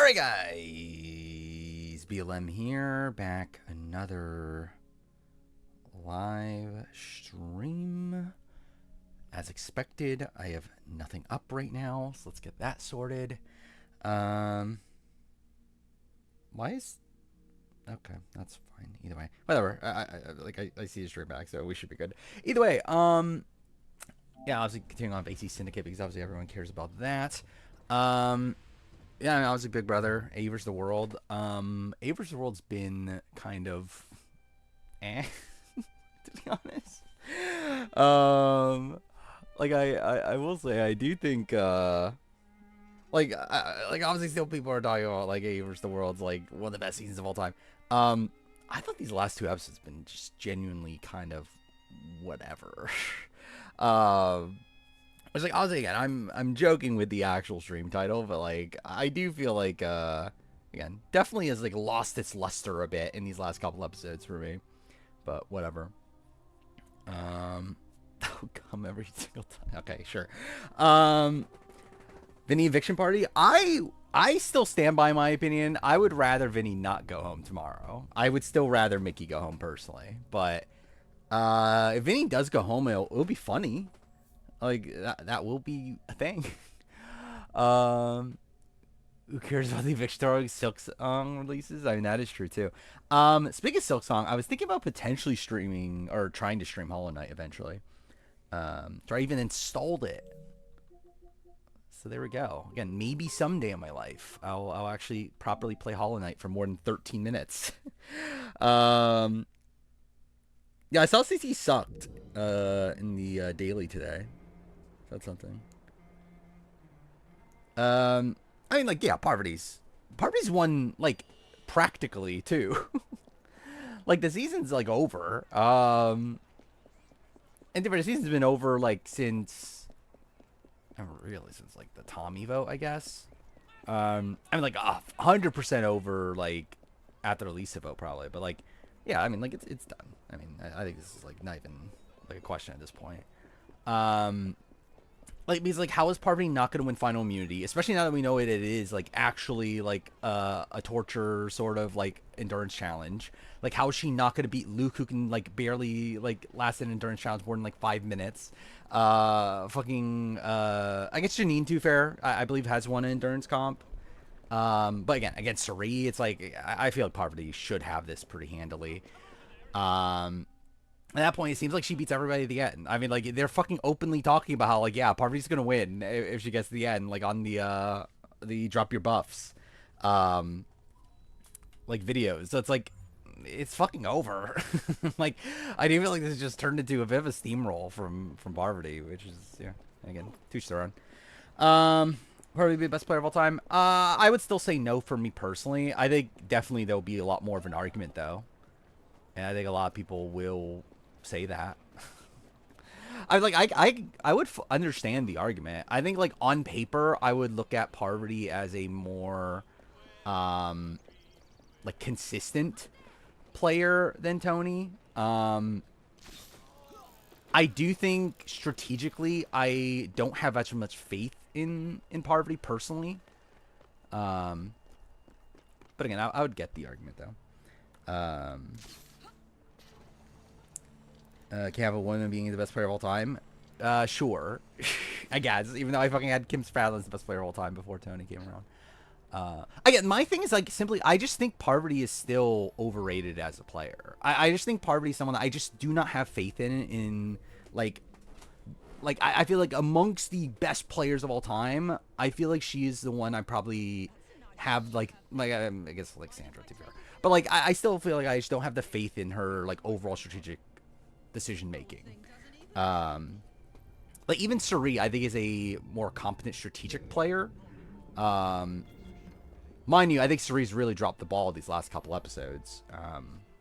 Alright guys, BLM here, back another live stream. As expected, I have nothing up right now, so let's get that sorted. Why is... Okay, that's fine. Either way. Whatever. I see the stream back, so we should be good. Either way, yeah, obviously continuing on with AC Syndicate, because obviously everyone cares about that. Yeah, I mean, obviously Big Brother, AUvW the World. AUvW the World's been kind of to be honest. Like I will say I do think like obviously still people are talking about like AUvW the World's like one of the best seasons of all time. I thought these last two episodes have been just genuinely kind of whatever. I was like, obviously, again, I'm joking with the actual stream title, but like, I do feel like, again, definitely has like lost its luster a bit in these last couple episodes for me, but whatever. That'll come every single time. Okay, sure. Vinny eviction party. I still stand by my opinion. I would rather Vinny not go home tomorrow. I would still rather Mickey go home personally, but if Vinny does go home, it'll be funny. Like, that will be a thing. Who cares about the eviction Silk Song releases? I mean, that is true, too. Speaking of Silk Song, I was thinking about potentially streaming, or trying to stream Hollow Knight eventually. Or I even installed it. So there we go. Again, maybe someday in my life, I'll actually properly play Hollow Knight for more than 13 minutes. Yeah, I saw CC sucked in the daily today. That's something. I mean, like, yeah, Parvati's won, like, practically, too. Like, the season's, like, over. And the season's been over, like, since... I don't really, since, like, the Tommy vote, I guess. I mean, like, 100% over, like, at the release of vote, probably. But, like, yeah, I mean, like, it's done. I mean, I think this is, like, not even, like, a question at this point. Like, because, like, how is Parvati not going to win final immunity? Especially now that we know it is, like, actually, like, a torture sort of, like, endurance challenge. Like, how is she not going to beat Luke, who can, like, barely, like, last an endurance challenge more than, like, 5 minutes? I guess Janine, to be fair, I believe has won an endurance comp. But again, against Sari, it's like, I feel like Parvati should have this pretty handily. At that point, it seems like she beats everybody at the end. I mean, like, they're fucking openly talking about how, like, yeah, Parvati's gonna win if she gets to the end, like, on the drop your buffs, like, videos. So it's like, it's fucking over. Like, I do feel like this just turned into a bit of a steamroll from Parvati, which is, yeah, again, touche their own. Probably be the best player of all time. I would still say no for me personally. I think definitely there'll be a lot more of an argument, though. And I think a lot of people will say that. I would understand the argument. I think, like, on paper, I would look at Parvati as a more like, consistent player than Tony. I do think strategically I don't have as much faith in Parvati personally. But again, I would get the argument, though. Can have a woman being the best player of all time? Sure. I guess, even though I fucking had Kim Spradlin as the best player of all time before Tony came around. Again, my thing is, like, simply, I just think Parvati is still overrated as a player. I just think Parvati is someone that I just do not have faith in like, I feel like amongst the best players of all time, I feel like she is the one I probably have, like I guess, like, Sandra, to be fair. But, like, I still feel like I just don't have the faith in her, like, overall strategic decision making. Like, even Sari, I think, is a more competent strategic player. Mind you, I think Sari's really dropped the ball these last couple episodes,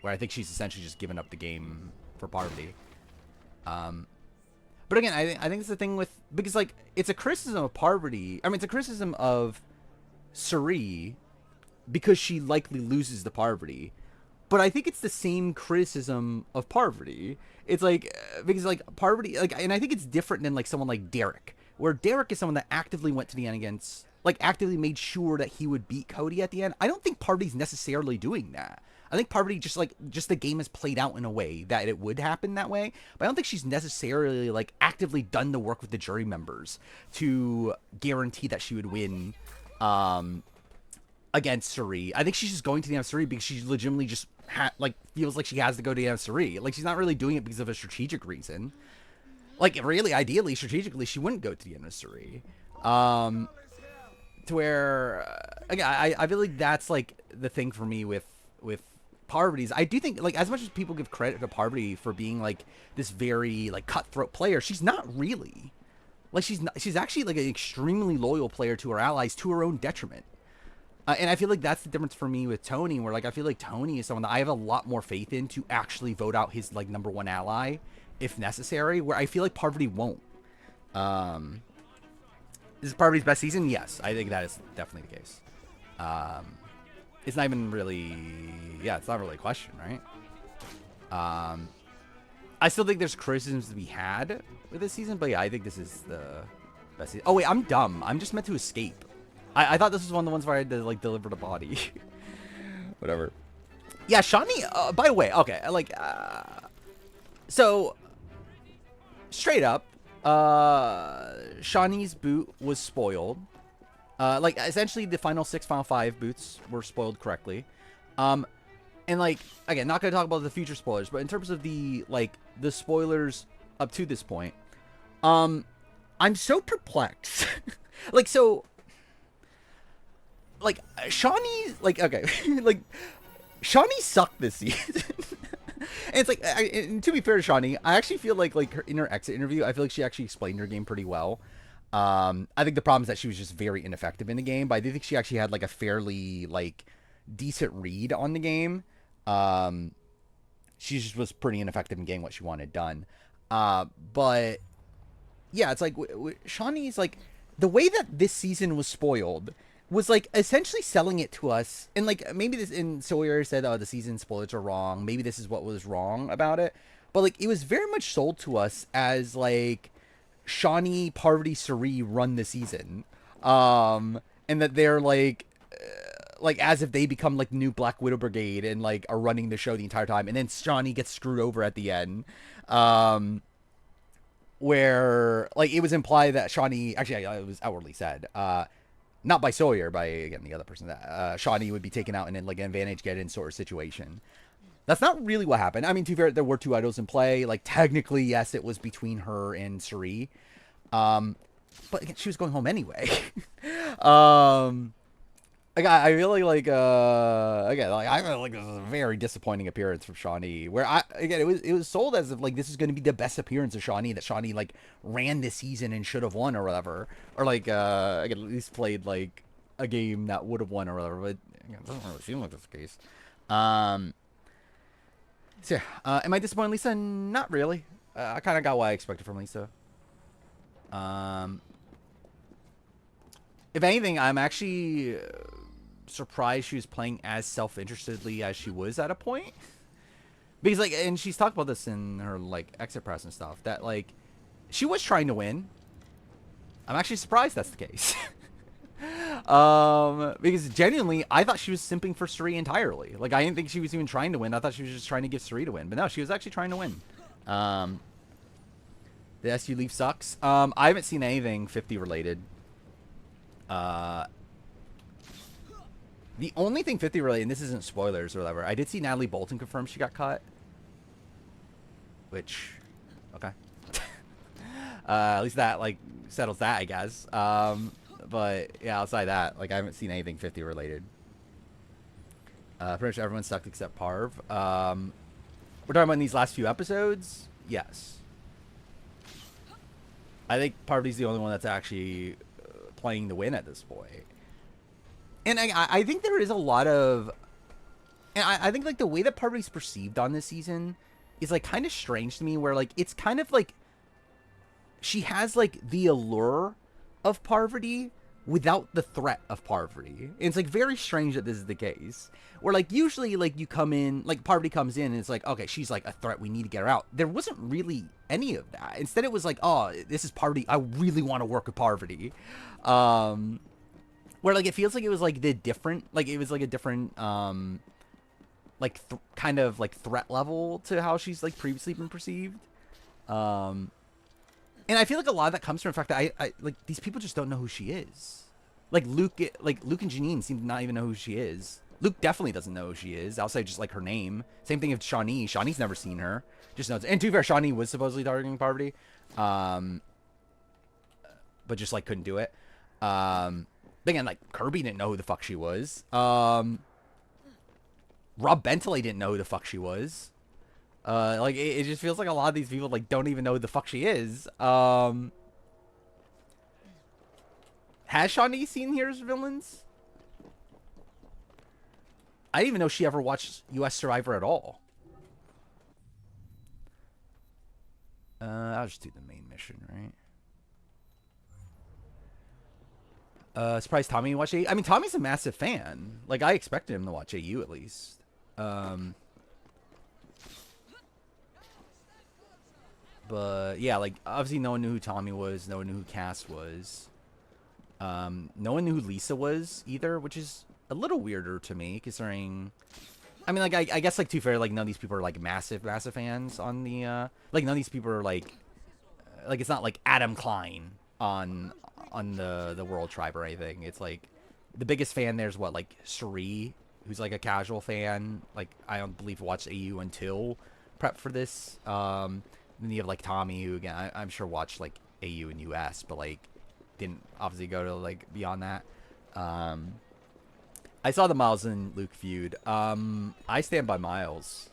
where I think she's essentially just given up the game for Parvati. But again, I think it's the thing with, because, like, it's a criticism of Parvati. I mean, it's a criticism of Sari because she likely loses to Parvati. But I think it's the same criticism of Parvati. It's like, because, like, Parvati, like, and I think it's different than, like, someone like Derek, where Derek is someone that actively went to the end against like actively made sure that he would beat Cody at the end. I don't think Parvati's necessarily doing that. I think Parvati just the game has played out in a way that it would happen that way, but I don't think she's necessarily like actively done the work with the jury members to guarantee that she would win against Suri. I think she's just going to the end of Suri because she legitimately just feels like she has to go to the end of Suri. Like she's not really doing it because of a strategic reason. Like really, ideally, strategically, she wouldn't go to the end of Suri. To where again, I feel like that's like the thing for me with Parvati's. I do think like as much as people give credit to Parvati for being like this very like cutthroat player, she's not really. Like she's actually like an extremely loyal player to her allies to her own detriment. And I feel like that's the difference for me with Tony, where like I feel like Tony is someone that I have a lot more faith in to actually vote out his like #1 ally if necessary, where I feel like Parvati won't. Is Parvati's best season? Yes, I think that is definitely the case. It's not even really, it's not really a question, right? I still think there's criticisms to be had with this season, but yeah, I think this is the best season. Oh wait, I'm dumb. I'm just meant to escape. I thought this was one of the ones where I had to like deliver the body. Whatever. Yeah, Shani. By the way, okay, like, so straight up, Shani's boot was spoiled. Like essentially the final 6, final 5 boots were spoiled correctly. And like, again, not going to talk about the future spoilers, but in terms of the, like, the spoilers up to this point, I'm so perplexed. Like, so, like, Shawnee, like, okay, like, Shawnee sucked this season. And it's like, and to be fair to Shawnee, I actually feel like in her exit interview, I feel like she actually explained her game pretty well. I think the problem is that she was just very ineffective in the game, but I do think she actually had like a fairly like decent read on the game. She just was pretty ineffective in getting what she wanted done. But yeah, it's like Shawnee's like the way that this season was spoiled was like essentially selling it to us, and like maybe this, and Sawyer said, oh, the season spoilers are wrong. Maybe this is what was wrong about it, but like it was very much sold to us as like Shawnee, Parvati, Suri run the season, and that they're like as if they become like new Black Widow Brigade and like are running the show the entire time, and then Shawnee gets screwed over at the end, where like it was implied that Shawnee, actually it was outwardly said, not by Sawyer, by again the other person, that Shawnee would be taken out in like an advantage get in sort of situation. That's not really what happened. I mean, to be fair, there were 2 idols in play. Like, technically, yes, it was between her and Suri. But again, she was going home anyway. Like, I really like, again, like, I feel like this is a very disappointing appearance from Shawnee. Where, again, it was sold as if, like, this is going to be the best appearance of Shawnee, that Shawnee, like, ran this season and should have won or whatever. Or, like, again, at least played, like, a game that would have won or whatever. But, again, it doesn't really seem like that's the case. So yeah, am I disappointed, Lisa? Not really. I kind of got what I expected from Lisa. If anything, I'm actually surprised she was playing as self-interestedly as she was at a point. Because, like, and she's talked about this in her, like, exit press and stuff, that, like, she was trying to win. I'm actually surprised that's the case. Because genuinely, I thought she was simping for Suri entirely. Like, I didn't think she was even trying to win. I thought she was just trying to get Suri to win. But no, she was actually trying to win. The SU Leaf sucks. I haven't seen anything 50 related. The only thing 50 related, and this isn't spoilers or whatever, I did see Natalie Bolton confirm she got cut. Which, okay. At least that, like, settles that, I guess. But, yeah, outside that, like, I haven't seen anything 50 related. Pretty much everyone sucked except Parv. We're talking about in these last few episodes? Yes. I think Parvati's the only one that's actually playing to win at this point. And I think there is a lot of... And I think, like, the way that Parvati's perceived on this season is, like, kind of strange to me, where, like, it's kind of, like... She has, like, the allure of Parvati without the threat of Parvati. And it's, like, very strange that this is the case. Where, like, usually, like, you come in... Like, Parvati comes in and it's like, okay, she's, like, a threat. We need to get her out. There wasn't really any of that. Instead, it was like, oh, this is Parvati. I really want to work with Parvati. where like it feels like it was like the different, like it was like a different like kind of like threat level to how she's like previously been perceived. Um, and I feel like a lot of that comes from the fact that I like these people just don't know who she is. Like Luke and Janine seem to not even know who she is. Luke definitely doesn't know who she is outside just like her name. Same thing with Shawnee. Shawnee's never seen her. Just knows. And to be fair, Shawnee was supposedly targeting Parvati, but just like couldn't do it. But again, like Kirby didn't know who the fuck she was. Rob Bentley didn't know who the fuck she was. Like it just feels like a lot of these people like don't even know who the fuck she is. Has Shawnee seen Here's Villains? I didn't even know she ever watched U.S. Survivor at all. I'll just do the main mission, right? Surprised Tommy watched AU. I mean, Tommy's a massive fan. Like, I expected him to watch AU at least. But yeah, like obviously no one knew who Tommy was. No one knew who Cass was. No one knew who Lisa was either, which is a little weirder to me, considering. I mean, like I guess like to be fair, like none of these people are like massive fans on the like none of these people are like it's not like Adam Klein on the World Tribe or anything. It's like the biggest fan there's what, like Sheree, who's like a casual fan. Like I don't believe watched AU until prep for this. Then you have like Tommy, who again I'm sure watched like AU and US, but like didn't obviously go to like beyond that. I saw the Miles and Luke feud. I stand by Miles,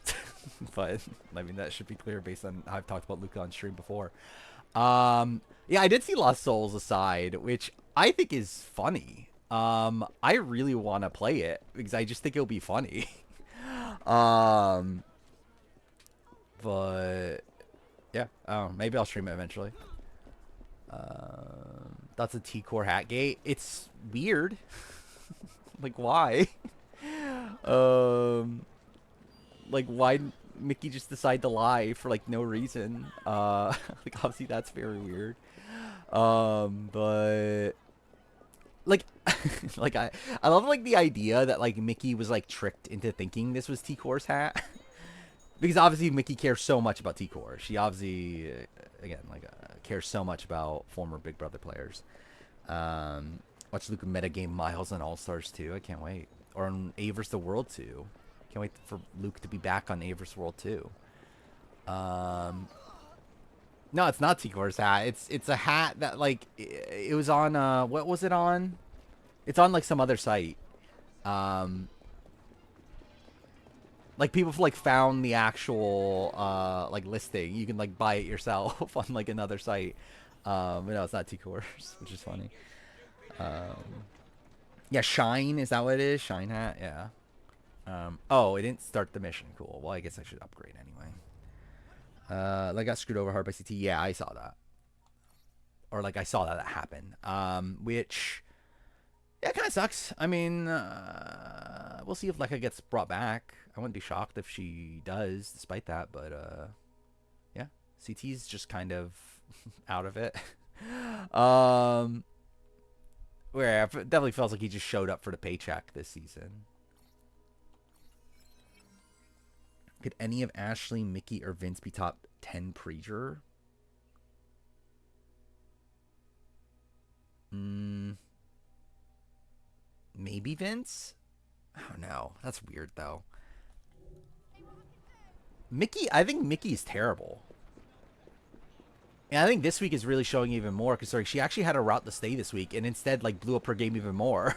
but I mean that should be clear based on how I've talked about Luke on stream before. Yeah, I did see Lost Souls aside, which I think is funny. I really want to play it because I just think it'll be funny. But yeah, maybe I'll stream it eventually. That's a T-Core hat gate. It's weird. Like, why? Like, why Mickey just decide to lie for like no reason? Like obviously that's very weird. But like, like I love like the idea that like Mickey was like tricked into thinking this was T-Core's hat. Because obviously Mickey cares so much about T-Core. She obviously, again, like cares so much about former Big Brother players. Watch Luke metagame Miles on All Stars 2. I can't wait. Or on A vs. the World 2. Can't wait for Luke to be back on A vs. World 2. No, it's not T-Core's hat. It's a hat that like it was on. What was it on? It's on like some other site. Like people like found the actual like listing. You can like buy it yourself on like another site. But no, it's not T-Core's, which is funny. Yeah, Shine, is that what it is? Shine hat, yeah. Oh, it didn't start the mission. Cool. Well, I guess I should upgrade anyway. Like got screwed over hard by CT. Yeah, I saw that. Or like I saw that happen. Which yeah, kind of sucks. I mean, we'll see if Lekka gets brought back. I wouldn't be shocked if she does, despite that. But yeah, CT's just kind of out of it. Where it definitely feels like he just showed up for the paycheck this season. Could any of Ashley, Mickey, or Vince be top 10 pre-juror? Maybe Vince? I don't know. That's weird, though. Mickey, I think Mickey's terrible. And I think this week is really showing even more because she actually had a route to stay this week and instead like blew up her game even more.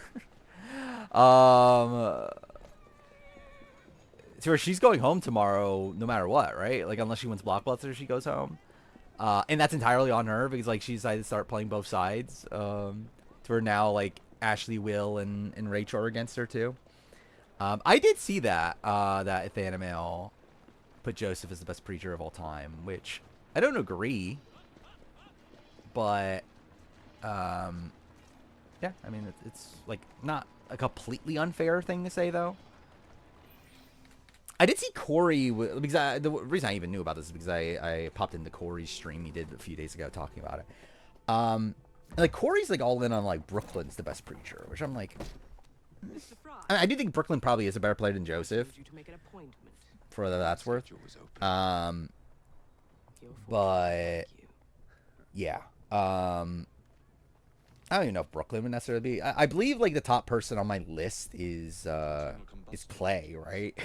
So she's going home tomorrow no matter what, right? Like unless she wins Blockbuster, she goes home. And that's entirely on her because like she decided to start playing both sides. To where now like Ashley, Will, and Rachel are against her too. I did see that that Athanael put Joseph as the best preacher of all time, which I don't agree. But yeah, I mean it's like not a completely unfair thing to say though. I did see Corey because the reason I even knew about this is because I popped into Corey's stream he did a few days ago talking about it. Like Corey's like all in on like Brooklyn's the best preacher, which I'm like, I do think Brooklyn probably is a better player than Joseph, for whatever that's worth. But yeah, I don't even know if Brooklyn would necessarily be. I believe like the top person on my list is Clay, right?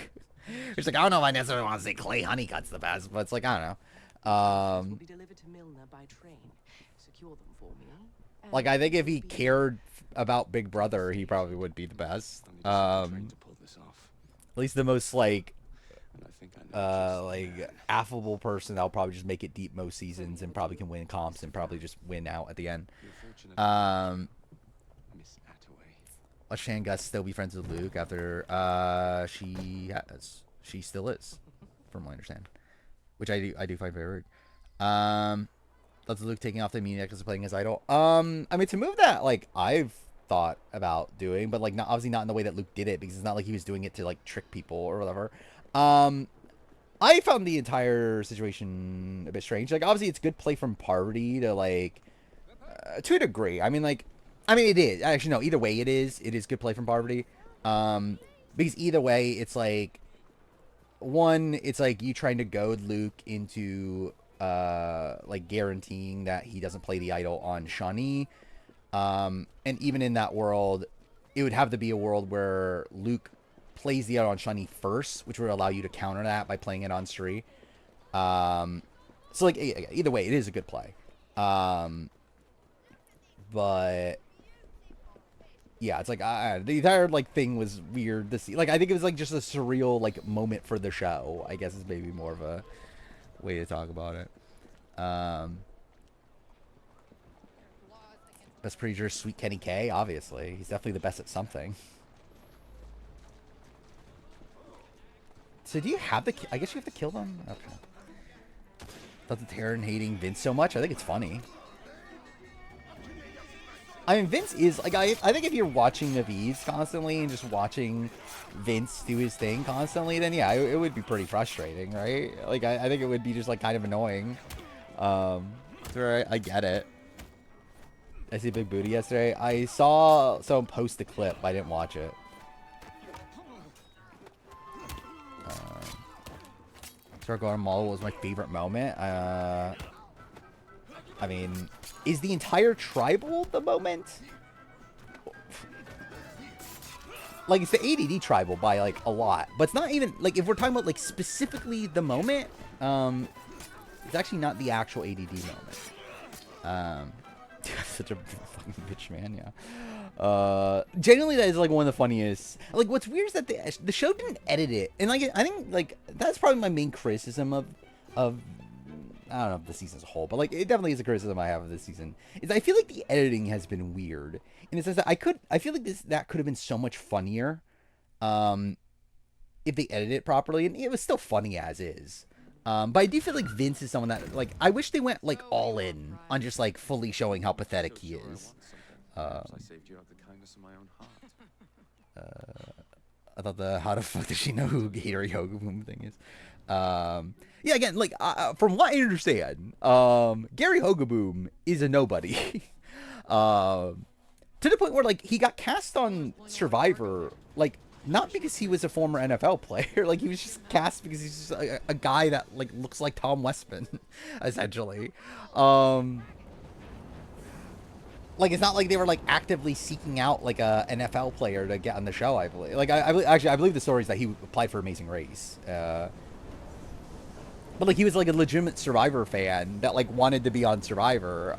It's like I don't know if I necessarily want to say Clay Honeycutt's the best, but it's like I don't know. Like I think if he cared about Big Brother, he probably would be the best. At least the most like affable person that'll probably just make it deep most seasons and probably can win comps and probably just win out at the end. Let Shan Gus still be friends with Luke after she still is, from what I understand, which I do find very weird. That's Luke taking off the immune necklace and playing his idol. I mean, to move that, like I've thought about doing, but like not obviously not in the way that Luke did it, because it's not like he was doing it to like trick people or whatever. I found the entire situation a bit strange. Like obviously it's good play from Parvati to like to a degree. I mean it is actually no. Either way, it is good play from Parvati. Because either way, it's like one, it's like you trying to goad Luke into like guaranteeing that he doesn't play the idol on Shani. And even in that world, it would have to be a world where Luke plays the idol on Shani first, which would allow you to counter that by playing it on Sri. So like either way, it is a good play. But yeah, it's like the entire like thing was weird to see. Like I think it was like just a surreal like moment for the show, I guess is maybe more of a way to talk about it. Best preacher, Sweet Kenny K, obviously. He's definitely the best at something. So do you have the... I guess you have to kill them? Okay. Doesn't Taryn hating Vince so much? I think it's funny. I mean, Vince is... like I think if you're watching the V's constantly and just watching Vince do his thing constantly, then yeah, it would be pretty frustrating, right? Like, I think it would be just, like, kind of annoying. So I get it. I see Big Booty yesterday. I saw someone post the clip, but I didn't watch it. Start going Mall was my favorite moment. I mean, is the entire tribal the moment? Like, it's the ADD tribal by, like, a lot. But it's not even, like, if we're talking about, like, specifically the moment, it's actually not the actual ADD moment. Such a fucking bitch, man, yeah. Genuinely, that is, like, one of the funniest. Like, what's weird is that the show didn't edit it. And, like, I think, like, that's probably my main criticism of I don't know if the season as a whole, but, like, it definitely is a criticism I have of this season. Is I feel like the editing has been weird. In the sense that I feel like that could have been so much funnier, if they edited it properly. And it was still funny as is. But I do feel like Vince is someone that, like, I wish they went, like, all in on just, like, fully showing how pathetic he is. I thought how the fuck does she know who Gator Yoga Boom thing is? Yeah, again, like, from what I understand, Gary Hogaboom is a nobody. To the point where, like, he got cast on Survivor, like, not because he was a former NFL player. Like, he was just cast because he's just a guy that, like, looks like Tom Westman, essentially. Like, it's not like they were, like, actively seeking out, like, a NFL player to get on the show, I believe. Like, I believe the story is that he applied for Amazing Race. But, like, he was, like, a legitimate Survivor fan that, like, wanted to be on Survivor.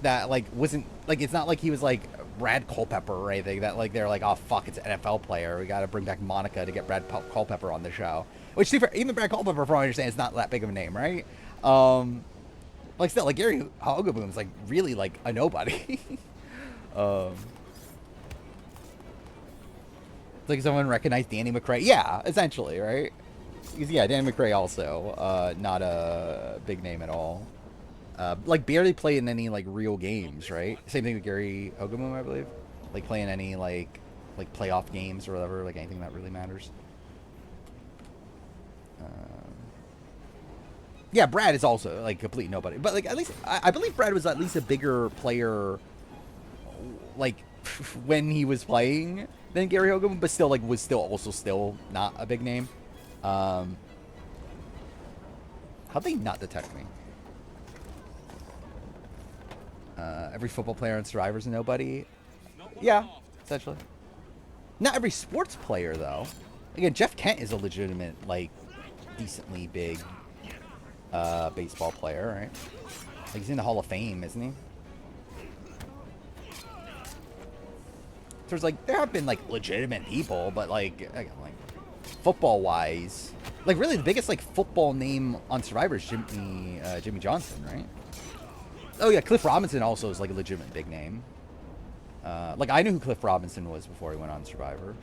That, like, wasn't... Like, it's not like he was, like, Brad Culpepper or anything that, like, they're like, oh, fuck, it's an NFL player. We gotta bring back Monica to get Brad Culpepper on the show. Which, even Brad Culpepper, from what I understand, is not that big of a name, right? Like, still, like, Gary Hogaboom's, like, really, like, a nobody. It's like someone recognized Danny McRae. Yeah, essentially, right? Because, yeah, Danny McRae also, not a big name at all. Like, barely play in any, like, real games, right? Same thing with Gary Hogaboom, I believe. Like, playing any, like playoff games or whatever, like, anything that really matters. Yeah, Brad is also like complete nobody, but like at least I believe Brad was at least a bigger player, like when he was playing than Gary Hogan, but still like was still also still not a big name. Um, how'd they not detect me? Every football player on Survivor's a nobody. Yeah, essentially. Not every sports player though. Again, Jeff Kent is a legitimate, like, decently big baseball player, right? Like he's in the Hall of Fame, isn't he? So there's like there have been like legitimate people, but like football wise, like really the biggest like football name on Survivor is Jimmy Johnson, right? Oh yeah, Cliff Robinson also is like a legitimate big name. Like I knew who Cliff Robinson was before he went on Survivor.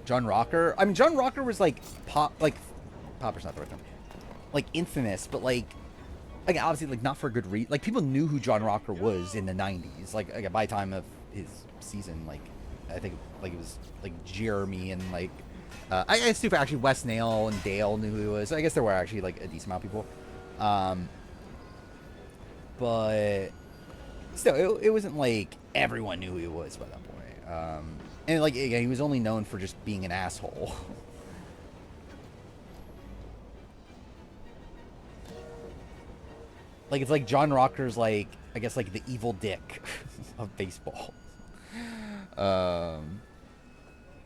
John Rocker. I mean, John Rocker was like Popper's not the right term. Like infamous, but like obviously like not for a good reason. Like people knew who John Rocker was in the '90s. Like by the time of his season, like I think like it was like Jeremy and like I guess too actually Wes Nail and Dale knew who he was. I guess there were actually like a decent amount of people. But still, it wasn't like everyone knew who he was by that point. And like again, he was only known for just being an asshole. Like it's like John Rocker's like I guess like the evil dick of baseball.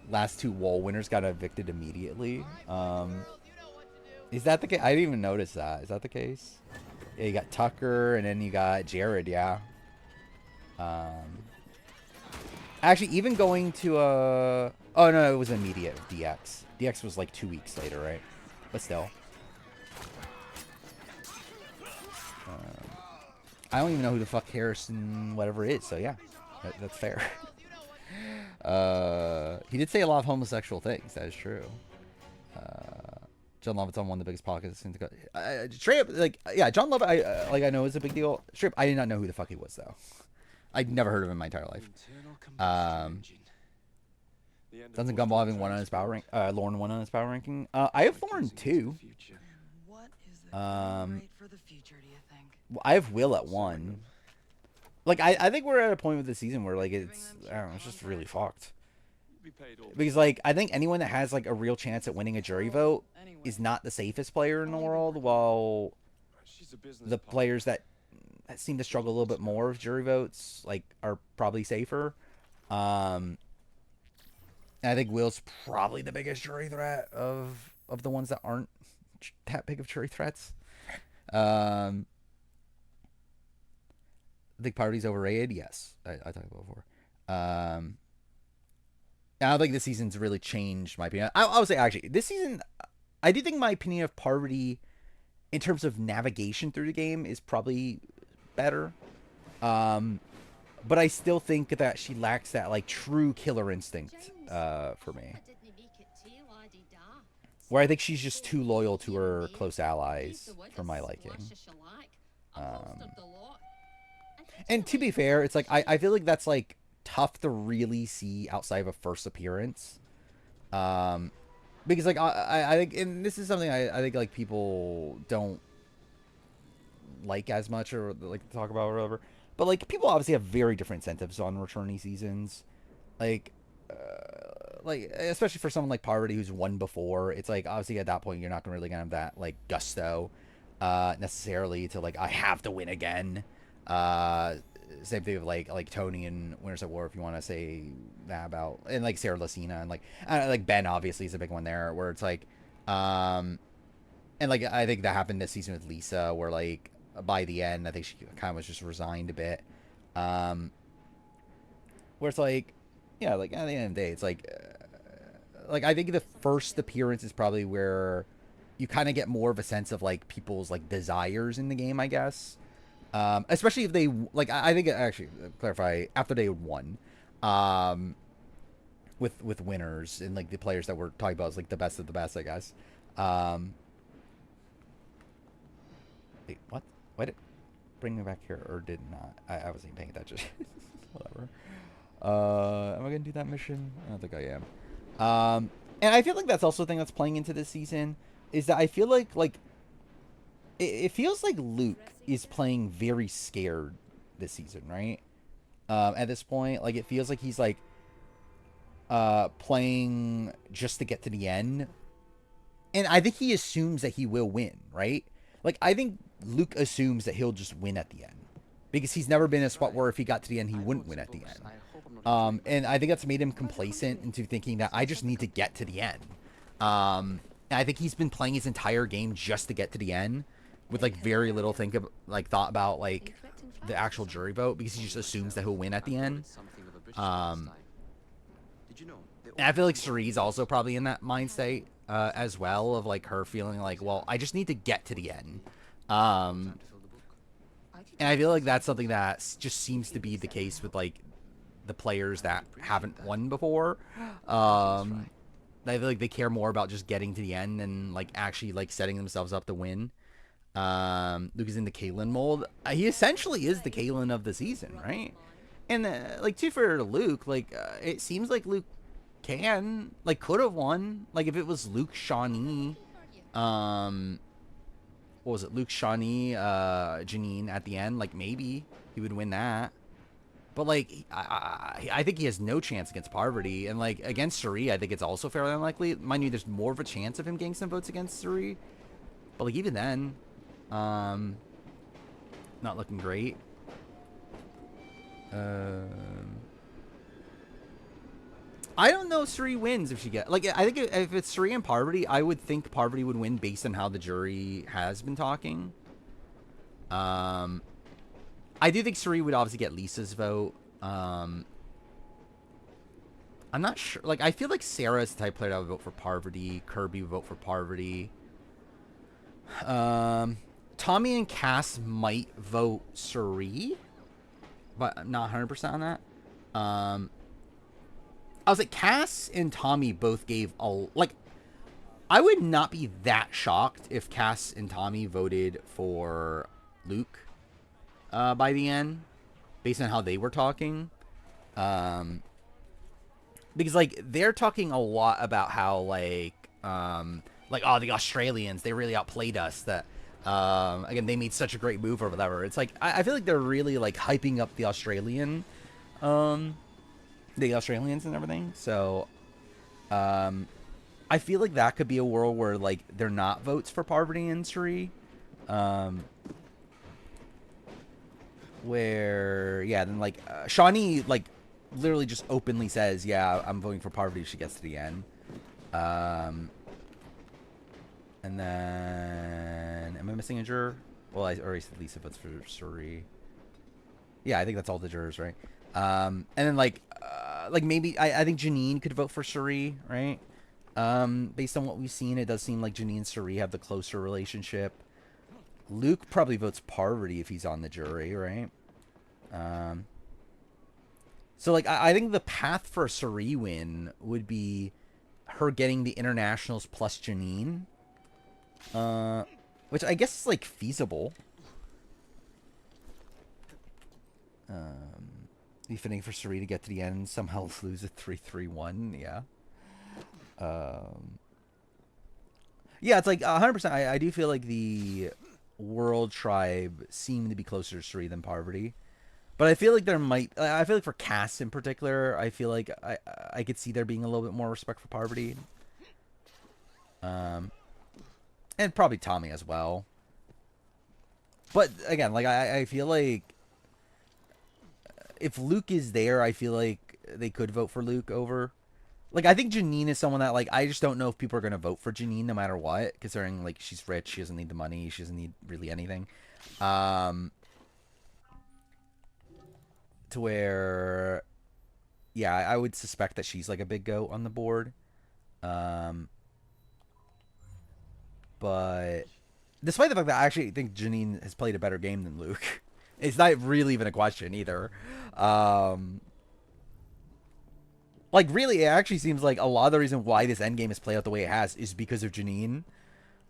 Last two wall winners got evicted immediately. Is that the case? I didn't even notice that. Is that the case? Yeah, you got Tucker and then you got Jared. Yeah. Actually, even going to oh no, it was immediate with DX. DX was like 2 weeks later, right? But still. I don't even know who the fuck Harrison whatever is, so yeah, that's fair. He did say a lot of homosexual things. That is true. John Lovitz on one of the biggest pockets. Straight up, like yeah, John Lovitz. I know is a big deal. Straight up, I did not know who the fuck he was though. I'd never heard of him in my entire life. Sons of Gumball having one on his power rank. Lauren one on his power ranking. I have Lauren two. I have Will at 1. Like I think we're at a point with the season where like it's I don't know, it's just really fucked. Because like I think anyone that has like a real chance at winning a jury vote is not the safest player in the world, while the players that seem to struggle a little bit more with jury votes like are probably safer. And I think Will's probably the biggest jury threat of the ones that aren't that big of jury threats. I think Party's overrated. Yes, I talked about before. I don't think this season's really changed my opinion. I would say actually this season, I do think my opinion of Parvati in terms of navigation through the game is probably better. But I still think that she lacks that like true killer instinct for me. Where I think she's just too loyal to her close allies for my liking. And to be fair, it's like I feel like that's like tough to really see outside of a first appearance. Because like I think, and this is something I think like people don't like as much or like to talk about or whatever. But like people obviously have very different incentives on returning seasons. Like especially for someone like Parvati who's won before, it's like obviously at that point you're not really gonna have that like gusto necessarily to like I have to win again. Same thing with like Tony and Winners at War, if you want to say that about, and like Sarah Lucina and like Ben obviously is a big one there, where it's like, and like I think that happened this season with Lisa, where like by the end I think she kind of was just resigned a bit, where it's like, yeah, like at the end of the day, it's like I think the first appearance is probably where you kind of get more of a sense of like people's like desires in the game, I guess. Especially if they like, I think actually clarify after they won, with winners and like the players that we're talking about is like the best of the best, I guess. Wait, what? Why did bring me back here or did not? I wasn't paying attention. Whatever. Am I gonna do that mission? I don't think I am. And I feel like that's also a thing that's playing into this season, is that I feel like it feels like Luke is playing very scared this season, right? At this point, like it feels like he's like playing just to get to the end, and I think he assumes that he will win, right? Like I think Luke assumes that he'll just win at the end because he's never been in a spot where if he got to the end he wouldn't win at the end. And I think that's made him complacent into thinking that I just need to get to the end. And I think he's been playing his entire game just to get to the end, with like very little thought about like the actual jury vote, because he just assumes that he'll win at the end. And I feel like Cerie's also probably in that mind state as well, of like her feeling like, well, I just need to get to the end. And I feel like that's something that just seems to be the case with like the players that haven't won before. I feel like they care more about just getting to the end and like actually like setting themselves up to win. Luke is in the Kalen mold. He essentially is the Kalen of the season, right? And like too, for Luke, like it seems like Luke could have won. Like if it was Luke, Shawnee, what was it? Luke, Shawnee, Janine at the end. Like maybe he would win that. But like I think he has no chance against Parvati, and like against Cerie, I think it's also fairly unlikely. Mind you, there's more of a chance of him getting some votes against Cerie. But like even then, not looking great. I don't know if Cerie wins if she gets... Like, I think if it's Cerie and Parvati, I would think Parvati would win based on how the jury has been talking. I do think Cerie would obviously get Lisa's vote. I'm not sure. Like, I feel like Sarah is the type of player that would vote for Parvati. Kirby would vote for Parvati. Tommy and Cass might vote Cerie, but I'm not 100% on that. I was like, Cass and Tommy both gave a... Like, I would not be that shocked if Cass and Tommy voted for Luke by the end, based on how they were talking. Because, like, they're talking a lot about how, like, oh, the Australians, they really outplayed us. That, again, they made such a great move or whatever. It's like, I feel like they're really, like, hyping up the Australians and everything. So, I feel like that could be a world where, like, they're not votes for Parvati and Cerie. Where, yeah, then, like, Shawnee, like, literally just openly says, yeah, I'm voting for Parvati if she gets to the end. And then, am I missing a juror? Well, I already said Lisa votes for Cerie. Yeah, I think that's all the jurors, right? And then, like maybe, I think Janine could vote for Cerie, right? Based on what we've seen, it does seem like Janine and Cerie have the closer relationship. Luke probably votes Parvati if he's on the jury, right? So, like, I think the path for a Cerie win would be her getting the internationals plus Janine. Which I guess is, like, feasible. Be fitting for Cerie to get to the end and somehow lose a 3-3-1. Yeah. Yeah, it's like 100%. I do feel like the World Tribe seem to be closer to Cerie than Parvati. But I feel like there might... I feel like for Cass in particular, I feel like I could see there being a little bit more respect for Parvati. And probably Tommy as well. But, again, like, I feel like... If Luke is there, I feel like they could vote for Luke over... Like, I think Janine is someone that, like, I just don't know if people are going to vote for Janine no matter what. Considering, like, she's rich, she doesn't need the money, she doesn't need really anything. To where... Yeah, I would suspect that she's, like, a big goat on the board. But... Despite the fact that I actually think Janine has played a better game than Luke. It's not really even a question, either. Like, really, it actually seems like a lot of the reason why this endgame has played out the way it has is because of Janine.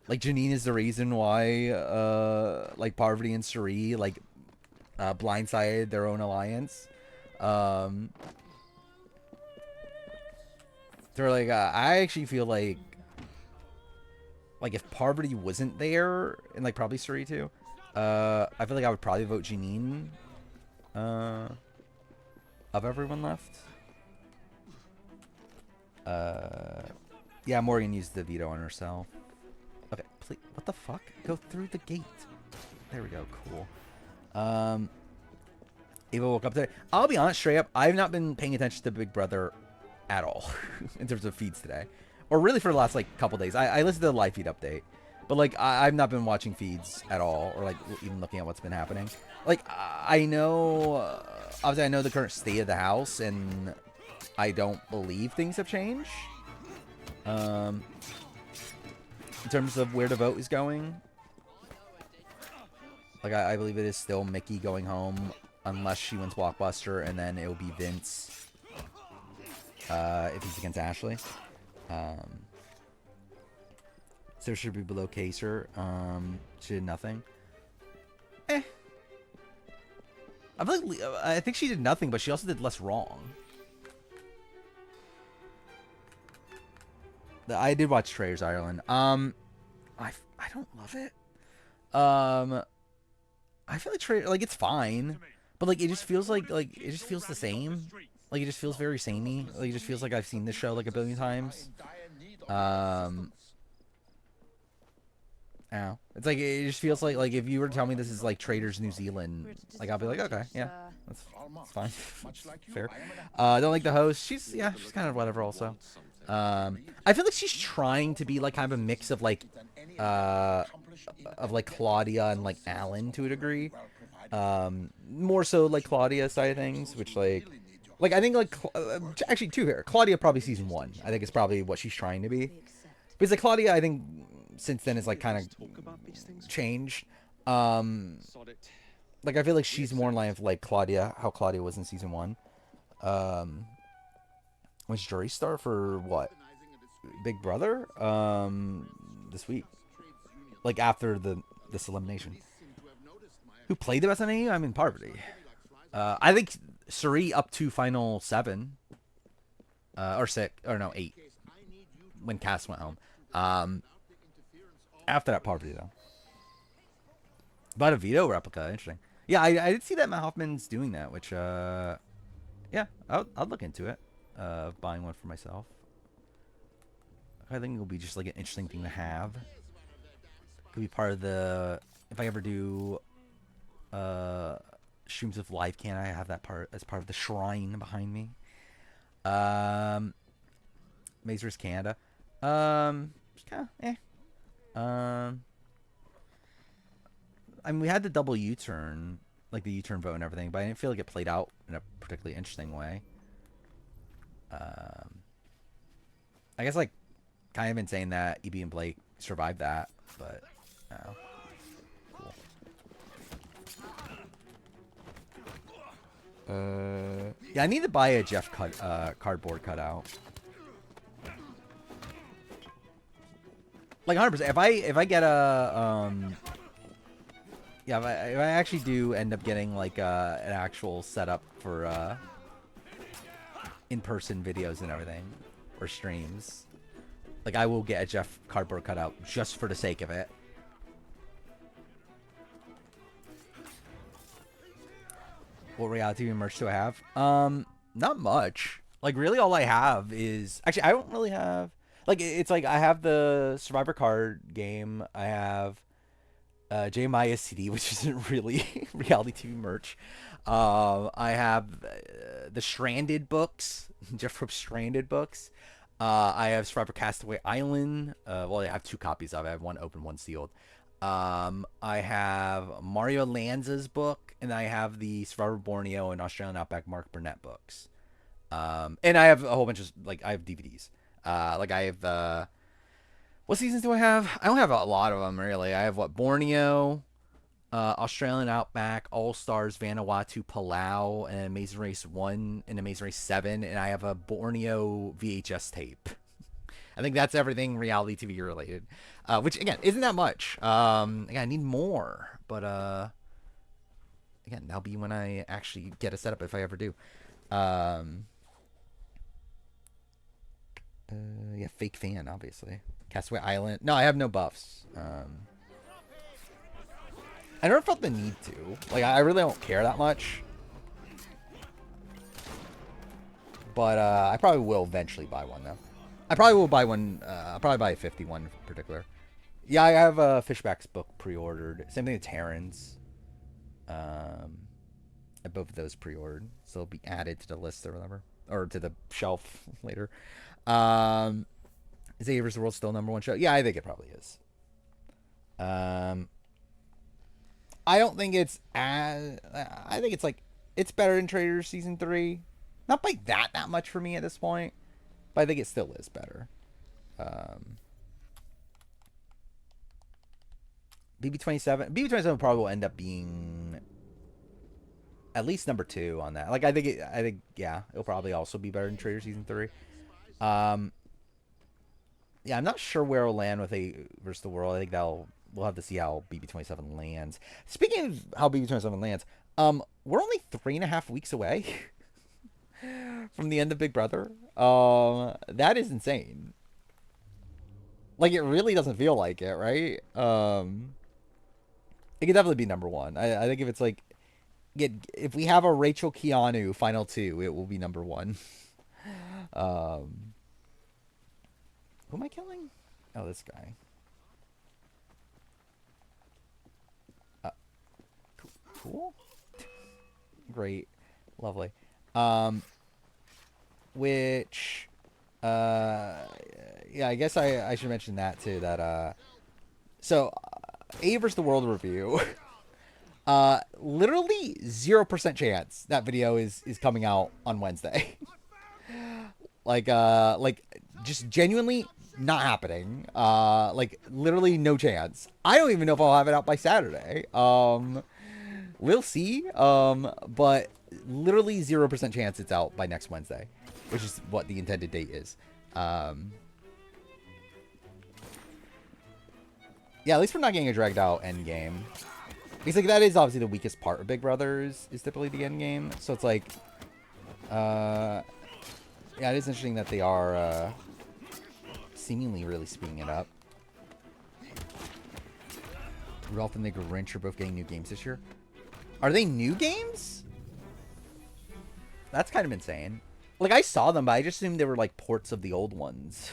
Like, Janine is the reason why, like, Parvati and Cerie, like, blindsided their own alliance. So like, I actually feel like if Parvati wasn't there, and like probably Suri too, I feel like I would probably vote Janine. Of everyone left. Yeah, Morgan used the veto on herself. Okay, please, what the fuck? Go through the gate. There we go. Cool. Ava woke up today. I'll be honest, straight up, I've not been paying attention to Big Brother at all in terms of feeds today, or really for the last like couple days. I listened to the live feed update, but like I've not been watching feeds at all, or like even looking at what's been happening. Like I know, obviously I know the current state of the house, and I don't believe things have changed. In terms of where the vote is going, like I believe it is still Mickey going home, unless she wins Blockbuster, and then it will be Vince if he's against Ashley. So should be below Kaser. She did nothing. I feel like I think she did nothing, but she also did less wrong. I did watch Traitors Ireland. I don't love it. I feel like like it's fine, but like it just feels like it just feels the same. Like it just feels very samey. Like it just feels like I've seen this show like a billion times. Ow. It's like it just feels like if you were to tell me this is like Traitors New Zealand, like I'll be like, okay, yeah, that's fine, fair. Don't like the host. She's kind of whatever. Also, I feel like she's trying to be like kind of a mix of like Claudia and like Alan to a degree. More so like Claudia side of things, which like I think like actually two here. Claudia probably season 1. I think it's probably what she's trying to be. Because like Claudia, I think since then is like kind of changed. Like I feel like she's more in line with like Claudia, how Claudia was in season 1. When's jury start for what? Big Brother? This week. Like after this elimination. Who played the best on AU? I mean Parvati. I think Suri up to final 7. Or 6. Or no, 8. When Cass went home. After that Parvati though. But a veto replica, interesting. Yeah, I did see that Matt Hoffman's doing that, which yeah, I'll look into it. Buying one for myself. I think it'll be just like an interesting thing to have. Could be part of the, if I ever do Streams of Live Can, I have that part as part of the shrine behind me. Mazer's Canada. Just kind of I mean, we had the double U-turn, like the U-turn vote and everything, but I didn't feel like it played out in a particularly interesting way. I guess, like, kind of been saying that EB and Blake survived that, but, cool. Yeah, I need to buy a Jeff cardboard cutout. Like 100%. If I get a yeah, if I actually do end up getting like an actual setup for in-person videos and everything, or streams, like I will get a Jeff cardboard cutout just for the sake of it. What reality TV merch do I have? Not much. Like really, all I have is actually I don't really have. Like it's like I have the Survivor card game. I have JMI CD, which isn't really reality TV merch. I have the Stranded books, Jeff Probst's Stranded books. I have Survivor Castaway Island. Well, I have 2 copies of it. I have one open, one sealed. I have Mario Lanza's book, and I have the Survivor Borneo and Australian Outback Mark Burnett books. And I have a whole bunch of, like, I have DVDs. Like, I have, what seasons do I have? I don't have a lot of them, really. I have, Borneo, Australian Outback, All-Stars, Vanuatu, Palau, and Amazing Race 1 and Amazing Race 7, and I have a Borneo VHS tape. I think that's everything reality TV related. Which, again, isn't that much. Again, I need more. But, again, that'll be when I actually get a setup if I ever do. Yeah, fake fan, obviously. Castaway Island. No, I have no buffs. I never felt the need to. Like, I really don't care that much. But I probably will eventually buy one, though. I probably will buy one. I'll probably buy a 51 in particular. Yeah, I have a Fishback's book pre-ordered. Same thing with Terran's. Both of those pre-ordered. So they'll be added to the list or whatever. Or to the shelf later. Is AUvW the World still #1 show? Yeah, I think it probably is. I don't think it's as... I think it's like... It's better than Traitors Season 3. Not by that much for me at this point. But I think it still is better. BB27 probably will end up being at least #2 on that. Like I think yeah, it'll probably also be better than Traitors Season 3. Yeah, I'm not sure where it'll land with AUvW the World. I think we'll have to see how BB27 lands. Speaking of how BB27 lands, we're only 3.5 weeks away from the end of Big Brother. That is insane. Like, it really doesn't feel like it, right? It could definitely be #1. I think if it's like, if we have a Rachel Keanu final 2, it will be #1. Who am I killing? Oh, this guy. Cool. Great. Lovely. Which, yeah, I guess I should mention that too. That, so, AUvW the World review. Literally 0% chance that video is coming out on Wednesday. like just genuinely not happening. Like literally no chance. I don't even know if I'll have it out by Saturday. We'll see. But literally 0% chance it's out by next Wednesday, which is what the intended date is. Yeah, at least we're not getting a dragged out end game. Because like that is obviously the weakest part of Big Brother is typically the end game. So it's like, yeah, it is interesting that they are seemingly really speeding it up. Rudolph and the Grinch are both getting new games this year. Are they new games? That's kind of insane. Like I saw them, but I just assumed they were like ports of the old ones.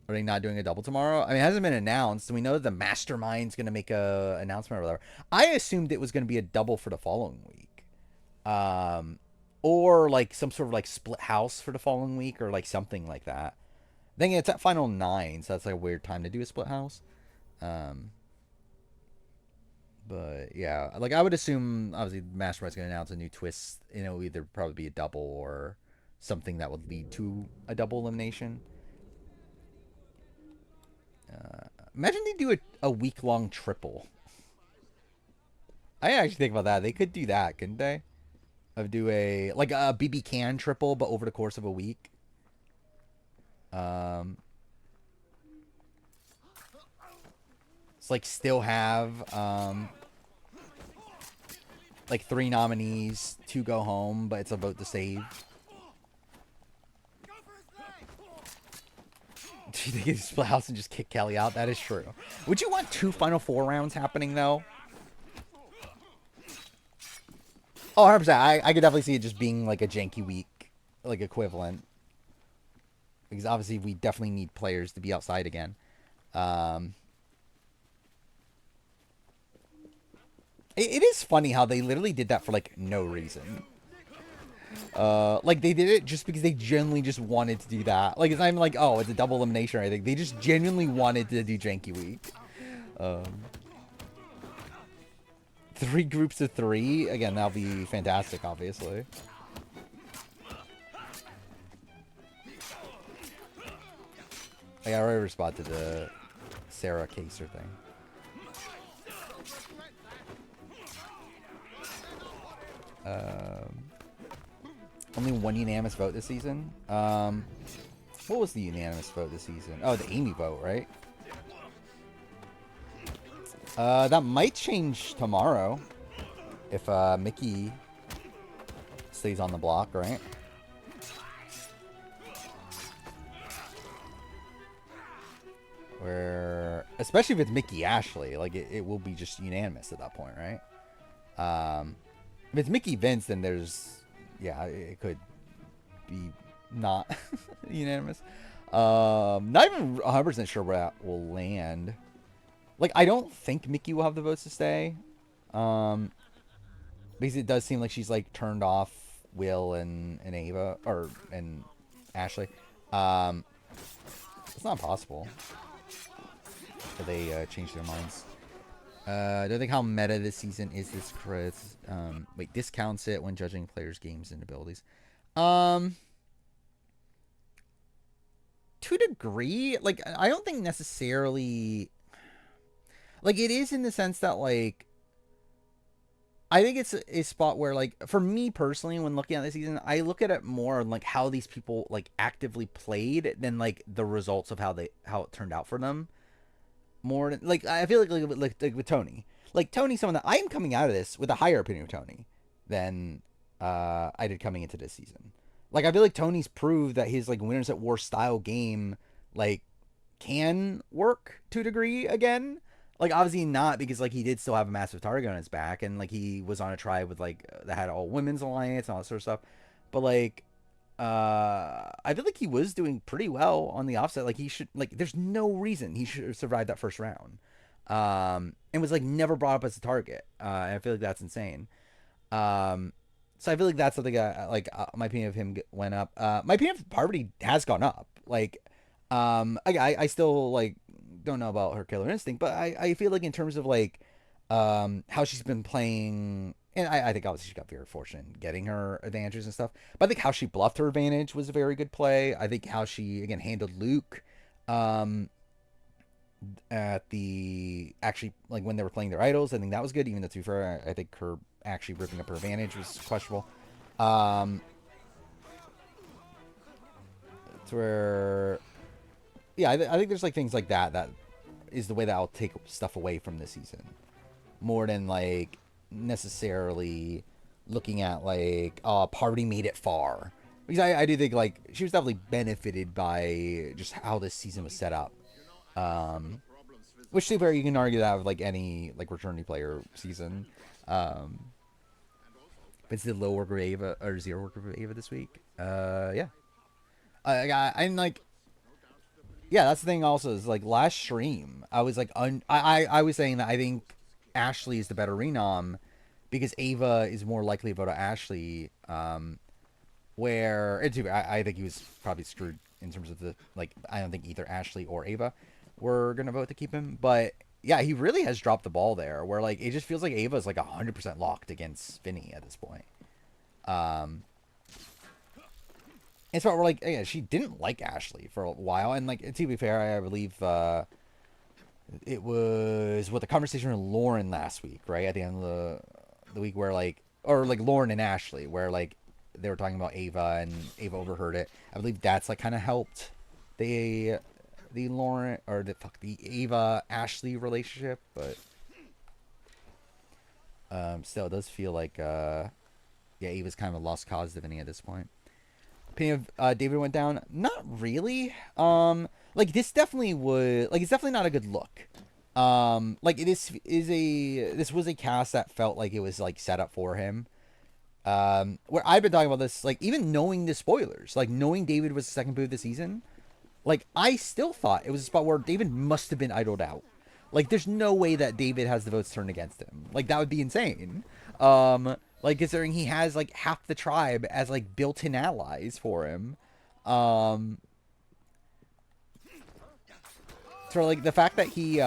Are they not doing a double tomorrow? I mean, it hasn't been announced. And we know that the mastermind's going to make a announcement or whatever. I assumed it was going to be a double for the following week. Or like some sort of like split house for the following week or like something like that. I think it's at final 9, so that's like a weird time to do a split house. But yeah, like I would assume obviously the mastermind's going to announce a new twist. You know, either probably be a double or something that would lead to a double elimination. Imagine they do a week-long triple. I actually think about that. They could do that, couldn't they? Of do a like a BB can triple, but over the course of a week. It's like still have like 3 nominees, 2 go home, but it's a vote to save. Do you think they split house and just kick Kelly out? That is true. Would you want 2 Final 4 rounds happening, though? Oh, 100%. I could definitely see it just being like a janky week, like equivalent. Because obviously we definitely need players to be outside again. It is funny how they literally did that for like no reason. Like they did it just because they genuinely just wanted to do that. Like it's not even like, oh, it's a double elimination or anything. They just genuinely wanted to do janky week. 3 groups of 3. Again, that'll be fantastic, obviously. I already responded to the Sarah Kaser thing. Only 1 unanimous vote this season. What was the unanimous vote this season? Oh, the Amy vote, right? That might change tomorrow if Mickey stays on the block, right? Where, especially if it's Mickey Ashley, like it will be just unanimous at that point, right? If it's Mickey Vince, then there's, yeah, it could be not unanimous. Not even 100% sure where that will land. Like, I don't think Mickey will have the votes to stay. Because it does seem like she's like turned off Will and Ava and Ashley. Um, it's not possible that they change their minds. Don't think how meta this season is this, Chris. Wait, discounts it when judging players' games and abilities. To a degree, like I don't think necessarily. Like it is in the sense that like I think it's a spot where like for me personally, when looking at this season, I look at it more on like how these people like actively played than like the results of how it turned out for them. More than, like I feel like with Tony, like Tony's someone that I am coming out of this with a higher opinion of Tony than I did coming into this season. Like I feel like Tony's proved that his like winners at war style game like can work to a degree again. Like obviously not because like he did still have a massive target on his back and like he was on a tribe with like that had all women's alliance and all that sort of stuff. But like I feel like he was doing pretty well on the offset. Like he should like there's no reason he should have survived that first round. And was like never brought up as a target. And I feel like that's insane. So I feel like that's something my opinion of him went up. My opinion of Parvati has gone up. Like I still like don't know about her killer instinct, but I feel like in terms of like how she's been playing, and I think obviously she got very fortunate in getting her advantages and stuff, but I think how she bluffed her advantage was a very good play. I think how she again handled Luke at the actually like when they were playing their idols, I think that was good, even though to be fair I think her actually ripping up her advantage was questionable. It's where yeah, I think there's like things like that is the way that I'll take stuff away from this season, more than like necessarily looking at like Parvati made it far, because I do think like she was definitely benefited by just how this season was set up. Which to be fair, you can argue that with like any like returning player season. But it's the low work of Ava or zero work of Ava this week. Yeah. I'm like yeah, that's the thing also is like last stream I was like I was saying that I think Ashley is the better renom because Ava is more likely to vote Ashley. Where I think he was probably screwed in terms of the like I don't think either Ashley or Ava were gonna vote to keep him, but yeah, he really has dropped the ball there. Where like it just feels like Ava is like 100% locked against Vinny at this point. It's about where like yeah, she didn't like Ashley for a while, and like to be fair, I believe it was what the conversation with Lauren last week, right at the end of the week, where like or like Lauren and Ashley, where like they were talking about Ava and Ava overheard it. I believe that's like kind of helped the Lauren or the Ava Ashley relationship, but still it does feel like yeah, Ava's kind of a lost cause to Vinny at this point. Opinion of David went down. Not really. Like this definitely would like it's definitely not a good look. Like this was a cast that felt like it was like set up for him. Where I've been talking about this, like even knowing the spoilers, like knowing David was the second boot of the season, like I still thought it was a spot where David must have been idled out. Like there's no way that David has the votes turned against him. Like that would be insane. Like considering he has like half the tribe as like built-in allies for him. So like the fact that he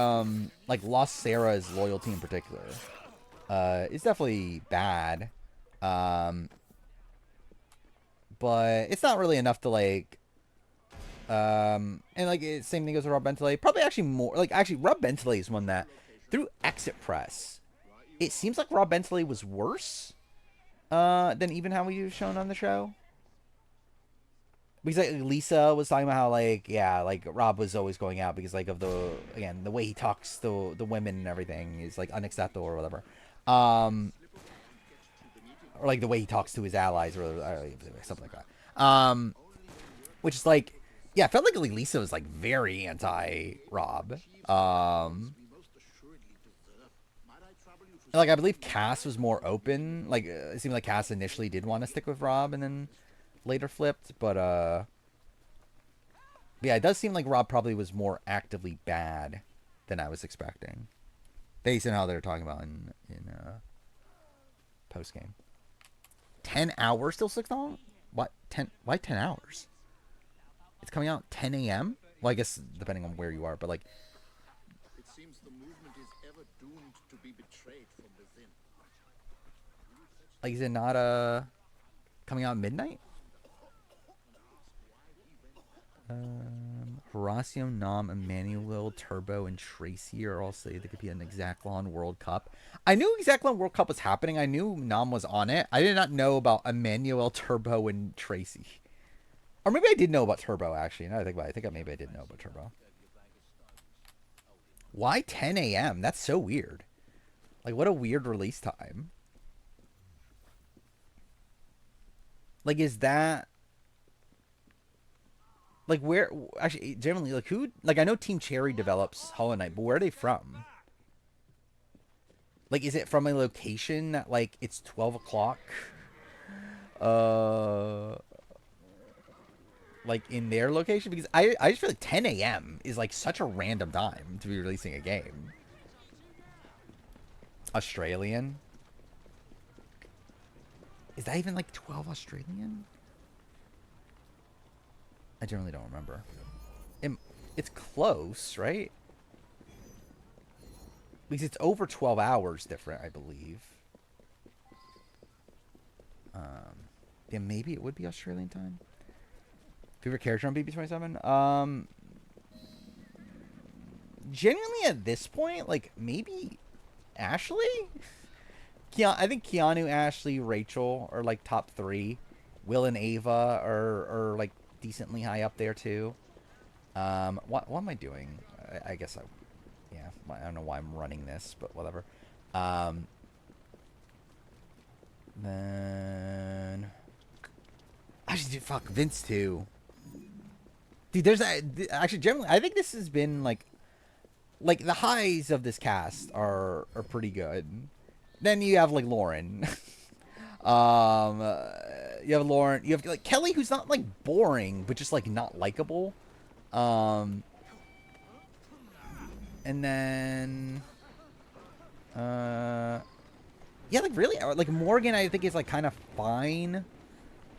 like lost Sarah's loyalty in particular is definitely bad. But it's not really enough to like and like same thing goes with Rob Bentley. Probably actually more like actually Rob Bentley is one that through exit press it seems like Rob Bentley was worse than even how we've shown on the show. Because like, Lisa was talking about how like yeah like Rob was always going out because like of the again the way he talks to the women and everything is like unacceptable or whatever, or like the way he talks to his allies or something like that, which is like Yeah, I felt like Lisa was like very anti-Rob. Like I believe Cass was more open. Like it seemed like Cass initially did want to stick with Rob and then later flipped, but yeah, it does seem like Rob probably was more actively bad than I was expecting, based on how they're talking about in post game. 10 hours till 6 long? What 10? Why 10 hours? It's coming out 10 a.m. Well, I guess depending on where you are, but like, It seems the movement is ever doomed to be betrayed from within. is it not coming out midnight? Horacio, Nam, Emmanuel, Turbo, and Tracy are all say they could be an Exaclon World Cup. I knew Exaclon World Cup was happening. I knew Nam was on it. I did not know about Emmanuel, Turbo, and Tracy. Or maybe I did know about Turbo, actually. Now I think about it, I think maybe I did know about Turbo. Why 10 a.m.? That's so weird. Like, what a weird release time. Like, is that... Like, where... Actually, generally, like, who... Like, I know Team Cherry develops Hollow Knight, but where are they from? Like, is it from a location that, like, it's 12 o'clock? Like, in their location? Because I just feel like 10 a.m. is, like, such a random time to be releasing a game. Australian? Is that even, like, 12 Australian? I generally don't remember. It's close, right? Because it's over 12 hours different, I believe. Yeah, maybe it would be Australian time. Favorite character on BB27? Genuinely at this point, like, maybe Ashley? I think Keanu, Ashley, Rachel are, like, top 3. Will and Ava are like, decently high up there, too. What am I doing? I guess yeah, I don't know why I'm running this, but whatever. Then... Actually, dude, fuck, Vince, too. Dude, there's actually, generally, I think this has been, like, the highs of this cast are pretty good. Then you have, like, Lauren. You have Lauren. You have, like, Kelly, who's not, like, boring, but just, like, not likable. And then... Yeah, like, really, like, Morgan, I think, is, like, kind of fine.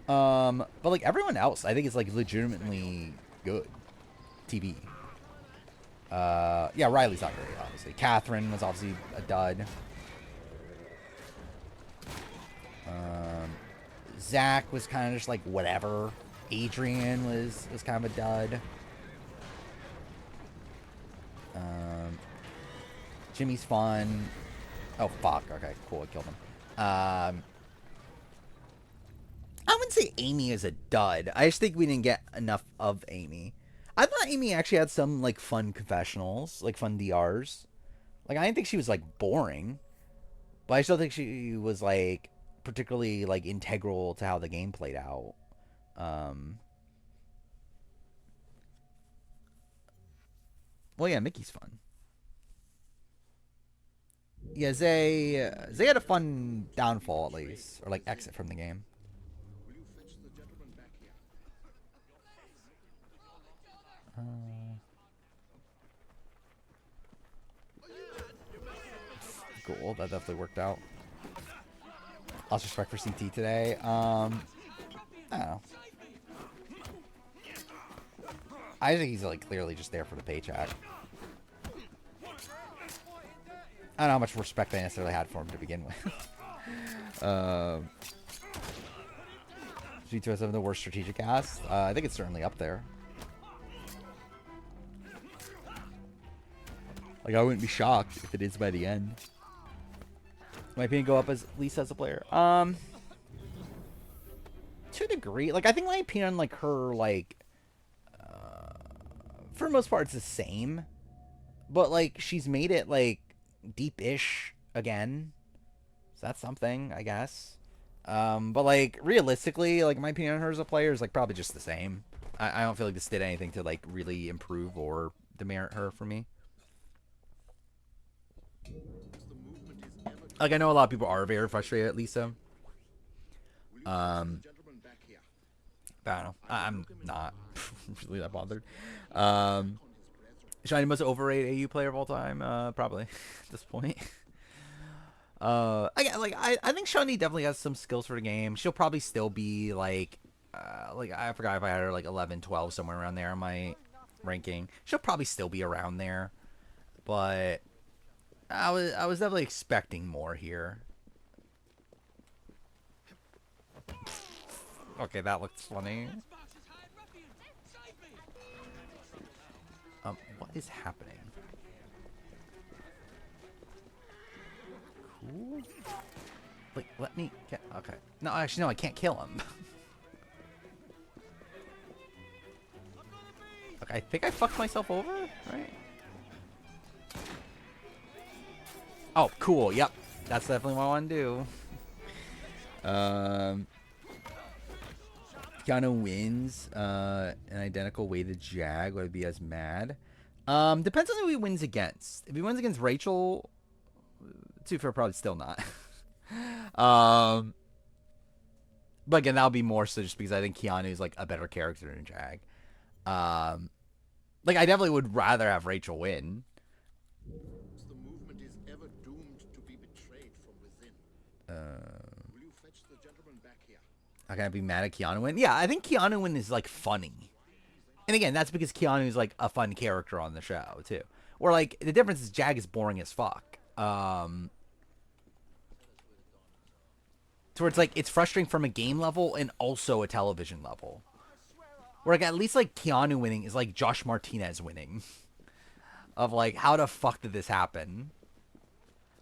But, like, everyone else, I think, is, like, legitimately good. TV. Yeah, Riley's not great, obviously. Catherine was obviously a dud. Zach was kind of just, like, whatever. Adrian was kind of a dud. Jimmy's fun. Oh, fuck. Okay, cool. I killed him. I wouldn't say Amy is a dud. I just think we didn't get enough of Amy. I thought Amy actually had some, like, fun confessionals, like, fun DRs. Like, I didn't think she was, like, boring. But I still think she was, like, particularly, like, integral to how the game played out. Well, yeah, Mickey's fun. Yeah, Zay had a fun downfall, at least. Or, like, exit from the game. Will you fetch the gentleman back here? Cool, that definitely worked out. Lots of respect for CT today. I don't know. I think he's, like, clearly just there for the paycheck. I don't know how much respect I necessarily had for him to begin with. G2S7, the worst strategic cast? I think it's certainly up there. Like, I wouldn't be shocked if it is by the end. My opinion go up as Lisa as a player. To a degree. Like, I think my opinion on, like, her, like, for the most part, it's the same. But, like, she's made it, like, deep-ish again. So that's something, I guess. But, like, realistically, like, my opinion on her as a player is, like, probably just the same. I don't feel like this did anything to like really improve or demerit her for me. The movement is ever Like I know a lot of people are very frustrated at Lisa. Will you fetch Um, the gentleman back here? but I don't know. I'm not really that bothered. Check Um, on his brethren. Shiny most overrated AU player of all time, probably at this point. I think Shani definitely has some skills for the game. She'll probably still be like I forgot if I had her like 11, 12 somewhere around there on my ranking. She'll probably still be around there, but I was definitely expecting more here. Okay, that looks funny. What is happening? Cool. Like, let me get. Okay. No, actually, no, I can't kill him. Okay, I think I fucked myself over, right? Oh, cool. Yep. That's definitely what I want to do. Keanu wins an identical way to Jag. Would I be as mad? Depends on who he wins against. If he wins against Rachel, too fair, probably still not. But again, that'll be more so just because I think Keanu is like a better character than Jag. Like I definitely would rather have Rachel win. The movement is ever doomed to be betrayed from within. Will you fetch the gentleman back here? I'm gonna be mad at Keanu win. Yeah, I think Keanu win is like funny. And again, that's because Keanu is like a fun character on the show too. Or like the difference is Jag is boring as fuck. So it's like it's frustrating from a game level and also a television level. Where like at least like Keanu winning is like Josh Martinez winning. Of like how the fuck did this happen?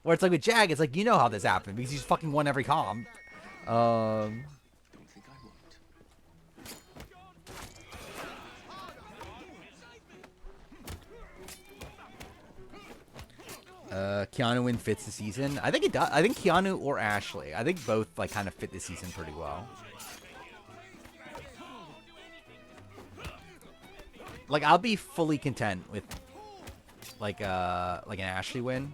Where it's like with Jag, it's like you know how this happened because he's fucking won every comp. Don't think I won't. Keanu win fits the season. I think it does. I think Keanu or Ashley. I think both like kind of fit the season pretty well. Like I'll be fully content with like an Ashley win.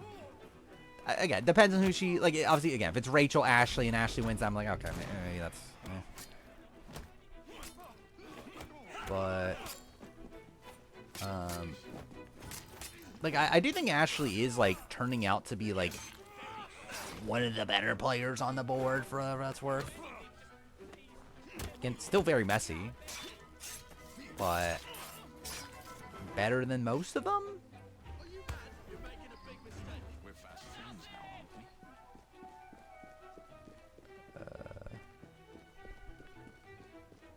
Again, depends on who she like. Obviously, again, if it's Rachel, Ashley, and Ashley wins, I'm like, okay, maybe that's. But like I do think Ashley is like turning out to be like one of the better players on the board for whatever that's worth. Again, still very messy, but better than most of them. We're fast friends now, aren't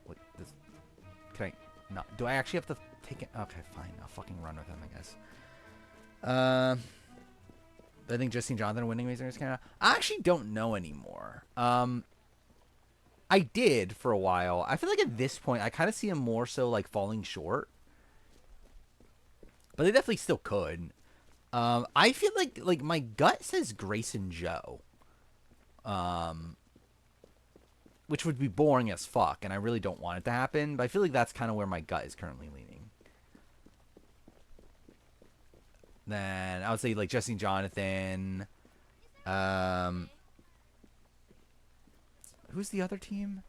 we? Wait, this, can I not? Do I actually have to take it? Okay, fine. I'll fucking run with him, I guess. I think Justine Jonathan winning Razor's Canada. I actually don't know anymore. I did for a while. I feel like at this point, I kind of see him more so like falling short. But they definitely still could. I feel like my gut says Grayson Joe. Which would be boring as fuck, and I really don't want it to happen. But I feel like that's kind of where my gut is currently leaning. Then I would say like Justine Jonathan. Who's the other team?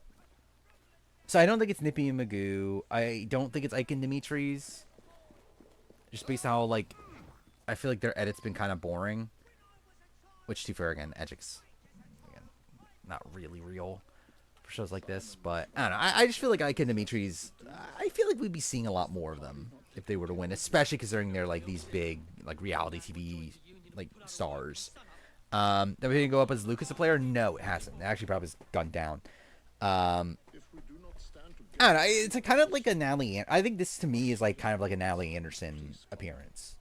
So I don't think it's Nippy and Magoo. I don't think it's Ike and Dimitri's. Just based on how like I feel like their edit's been kind of boring. Which to be fair again, Edgic's again not really real for shows like this, but I don't know. I just feel like Ike and Dimitri's. I feel like we'd be seeing a lot more of them if they were to win, especially considering they're like these big like reality TV like stars. That we didn't go up as Lucas a player? No, it hasn't. It actually probably has gone down. If we do not stand together, I don't know. It's a kind of like a Natalie. I think this to me is like kind of like a Natalie Anderson appearance,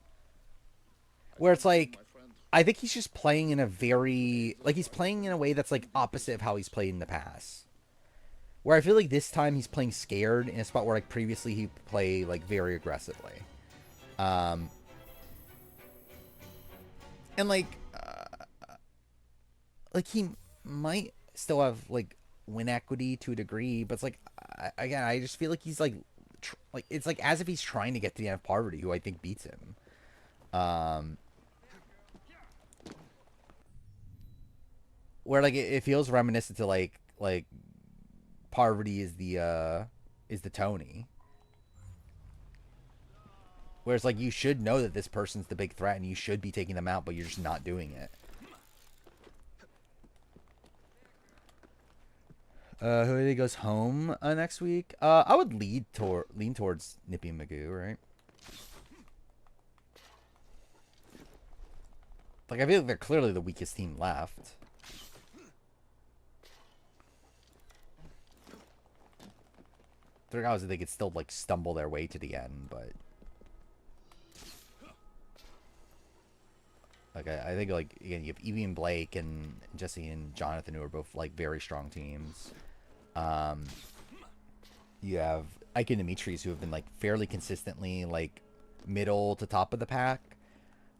where it's like my friend, I think he's just playing in a very like he's playing in a way that's like opposite of how he's played in the past. Where I feel like this time he's playing scared in a spot where like previously he played like very aggressively, and like he might still have like win equity to a degree, but it's like again I just feel like he's like like it's like as if he's trying to get to the end of Parvati, who I think beats him. Where like it feels reminiscent to like Parvati is the Tony. Whereas like you should know that this person's the big threat and you should be taking them out, but you're just not doing it. Who do you think goes home next week? I would lean towards Nippy and Magoo, right? Like I feel like they're clearly the weakest team left. There guys they could still like stumble their way to the end, but like I think like again you have Evie and Blake and Jesse and Jonathan who are both like very strong teams. You have Ike and Demetrius who have been like fairly consistently like middle to top of the pack.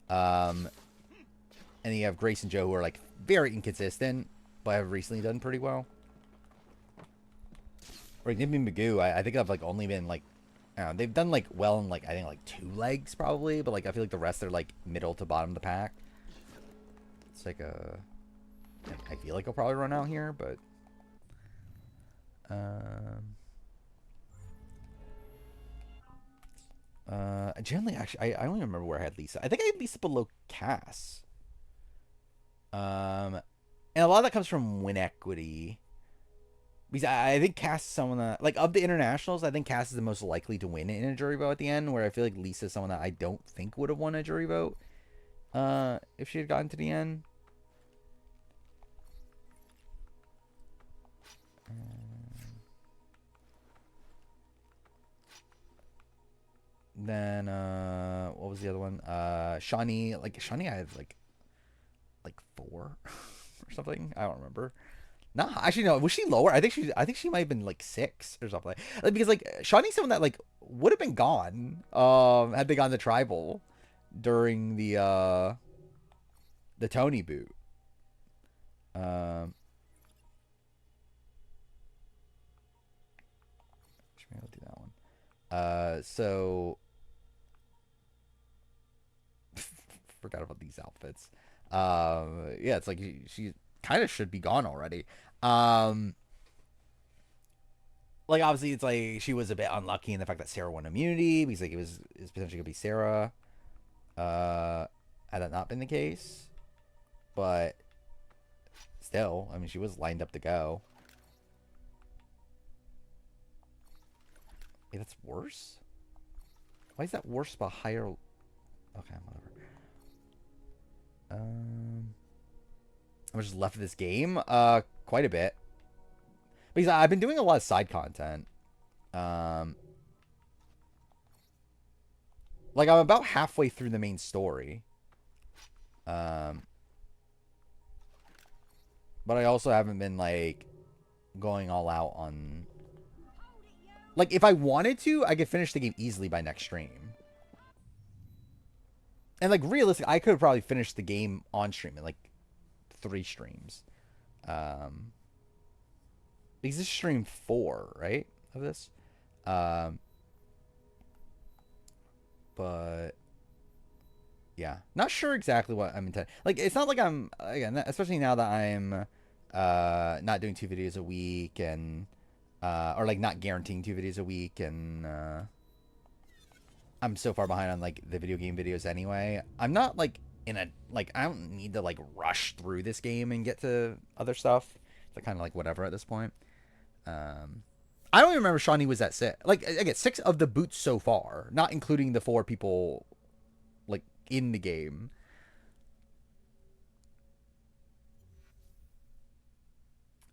And you have Grace and Joe who are like very inconsistent, but have recently done pretty well. Or like Nippy and Magoo, I think I've like only been like, I don't know, they've done like well in like I think like 2 legs probably, but like I feel like the rest are like middle to bottom of the pack. It's like I feel like I'll probably run out here, but generally actually I only remember where I had Lisa. I think I had Lisa below Cass. And a lot of that comes from win equity. Because I think Cass is someone that, like, of the internationals, I think Cass is the most likely to win in a jury vote at the end, where I feel like Lisa is someone that I don't think would have won a jury vote if she had gotten to the end. Then, what was the other one? Shawnee, I had, like 4 or something. I don't remember. Nah, actually no. Was she lower? I think she might have been like 6 or something. Like, because like Shawnee's someone that like would have been gone had they gone to tribal during the Tony boot. I'll do that one. So forgot about these outfits. Yeah, it's like she kind of should be gone already. Like obviously it's like she was a bit unlucky in the fact that Sarah won immunity because like it's potentially gonna be Sarah. Had that not been the case, but still, I mean, she was lined up to go. Hey, that's worse. Why is that worse but higher? Okay, whatever. I'm just left this game quite a bit because I've been doing a lot of side content. Like I'm about halfway through the main story. But I also haven't been like going all out on. Like if I wanted to, I could finish the game easily by next stream. And like realistically, I could have probably finished the game on stream in like 3 streams. Because this is stream 4, right? Of this. But yeah, not sure exactly what I'm intending. Like, it's not like I'm again, especially now that I'm not doing 2 videos a week and or like not guaranteeing 2 videos a week and I'm so far behind on like the video game videos anyway. I'm not like in a like I don't need to like rush through this game and get to other stuff. It's kind of like whatever at this point. I don't even remember Shawnee was at 6. Like again, 6 of the boots so far, not including the 4 people like in the game.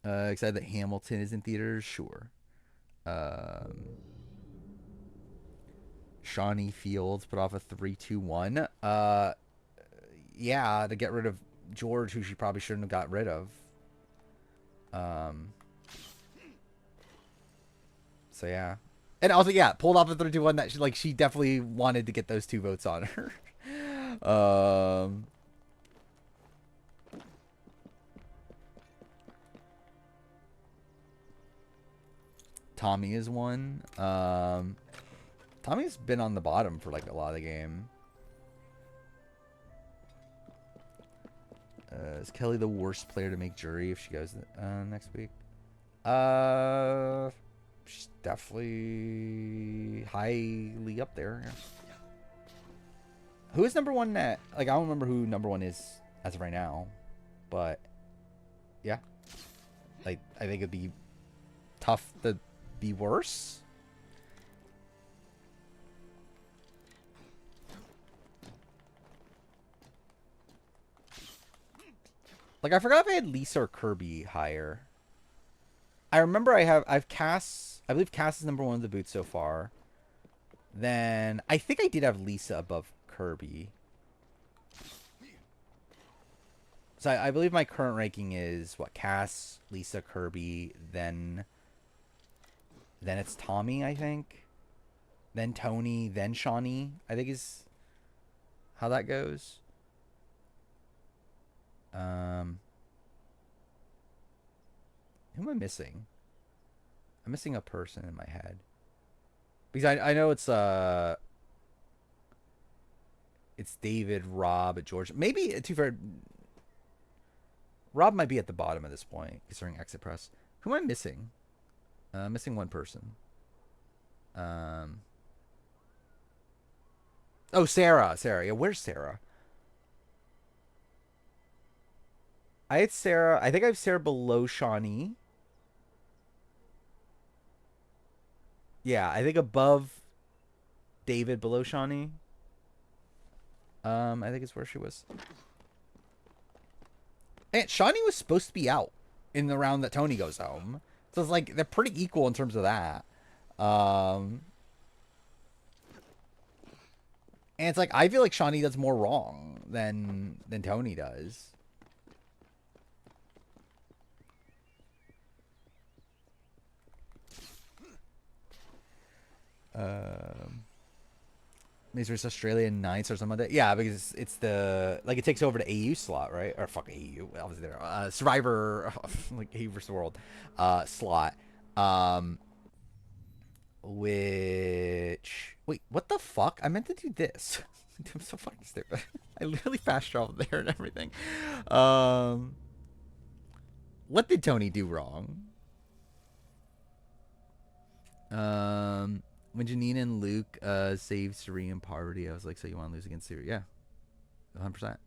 Excited that Hamilton is in theaters, sure. Shawnee Fields put off a 3-2-1. Yeah, to get rid of George, who she probably shouldn't have got rid of. So yeah. And also, yeah, pulled off a 3-2-1 that she definitely wanted to get those 2 votes on her. Tommy is one. Tommy's been on the bottom for like a lot of the game. Is Kelly the worst player to make jury if she goes next week? She's definitely highly up there. Yeah. Who is number one at? Like, I don't remember who number one is as of right now, but yeah, like I think it'd be tough to be worse. Like, I forgot if I had Lisa or Kirby higher. I remember I've Cass. I believe Cass is number one of the boots so far. Then I think I did have Lisa above Kirby. So I believe my current ranking is what? Cass, Lisa, Kirby, then it's Tommy, I think. Then Tony, then Shawnee, I think is how that goes. Who am I missing? I'm missing a person in my head. Because I know it's David, Rob, George. Maybe too far. Rob might be at the bottom at this point, considering exit press. Who am I missing? Missing one person. Oh, Sarah. Yeah, where's Sarah? I had Sarah. I think I have Sarah below Shawnee. Yeah, I think above David, below Shawnee. I think it's where she was. And Shawnee was supposed to be out in the round that Tony goes home. So it's like they're pretty equal in terms of that. And it's like I feel like Shawnee does more wrong than Tony does. Maybe there's Australian Knights or something like that. Yeah, because it's the like it takes over the AU slot, right? Or fuck AU, obviously there. Survivor, like AU versus the World, slot. Which wait, what the fuck? I meant to do this. I'm so fucking stupid. I literally fast traveled there and everything. What did Tony do wrong? When Janine and Luke saved Suri in poverty, I was like, so you want to lose against Suri? Yeah, 100%.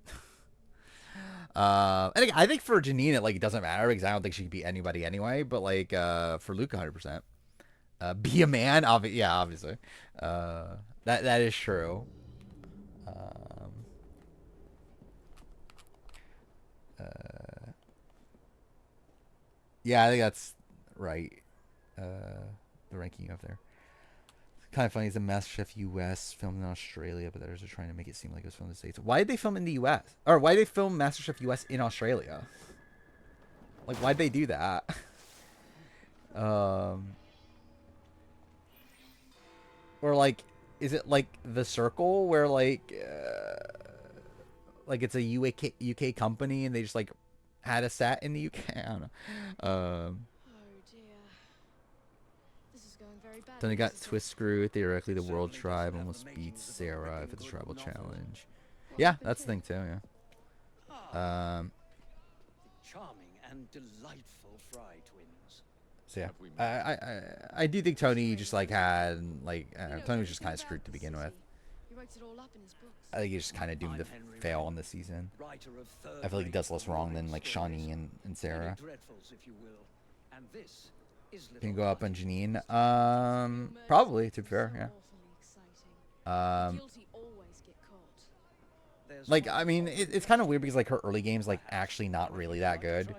And again, I think for Janine, it doesn't matter because I don't think she could beat anybody anyway. But like for Luke, 100%. Be a man, yeah, obviously. That is true. Yeah, I think that's right. The ranking up there. Kind of funny. It's a MasterChef US filmed in Australia, but others are trying to make it seem like it was filmed in the States. Why did they film in the US? Or why did they film MasterChef US in Australia? Like, why'd they do that? Or like, is it like The Circle where like it's a UK company and they just like had a set in the UK? I don't know. Oh dear. This is going very bad. Then they got twist screw. Theoretically, the World Tribe almost beats Sarah if it's a tribal challenge. Yeah, that's the thing too. Yeah. Charming and delightful Fry twins. So yeah, I do think Tony just like had like Tony was just kind of screwed to begin with. He writes it all up in his books. I think he's just kind of doomed to fail on this season. I feel like he does less wrong than like Shawnee and Sarah. Can you go up on Janine? Probably, to be fair, yeah. Like, I mean, it's kind of weird because like her early game's like actually not really that good.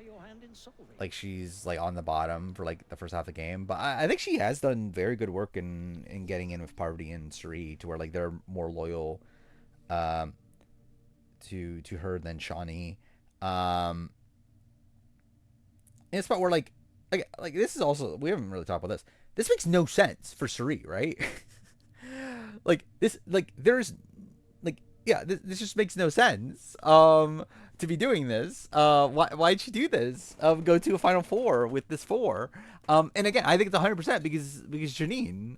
Like she's like on the bottom for like the first half of the game, but I think she has done very good work in getting in with Parvati and Sri to where like they're more loyal to her than Shawnee. In a spot where like this is also, we haven't really talked about this. This makes no sense for Suri, right? Like this, like there's like yeah, this just makes no sense. To be doing this. Why'd she do this? Go to a Final Four with this four. And again, I think it's 100% because Janine.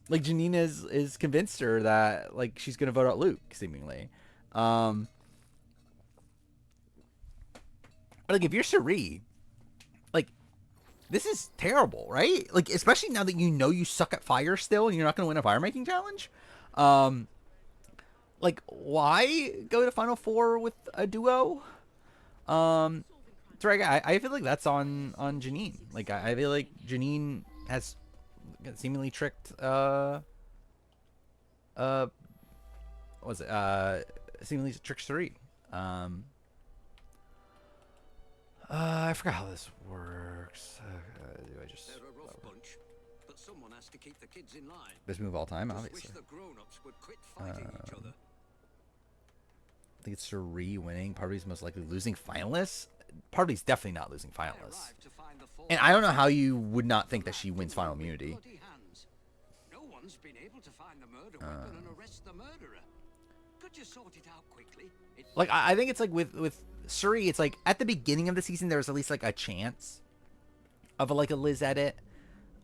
Like Janine is convinced her that like she's gonna vote out Luke seemingly. But like if you're Cherie, like this is terrible, right? Like especially now that you know you suck at fire still and you're not gonna win a fire making challenge. Um, like why go to Final Four with a duo? Um, so I feel like that's on Janine. Like I feel like Janine has seemingly tricked uh what was it seemingly tricked Suri. Um, I forgot how this works. Do I just They're a rough bunch, but someone has to keep the kids in line. best move of all time? Just Obviously, wish the grown-ups would quit fighting each other. I think it's Suri winning. Parvati's most likely losing finalists. Parvati's definitely not losing They finalists. arrived to find the four And I don't know how you would not think that she wins final immunity. bloody hands. No one's been able to find the murder weapon and arrest the murderer. Could you sort it out quickly? Like I think it's like with Suri, it's like at the beginning of the season there's at least like a chance of like a Liz edit.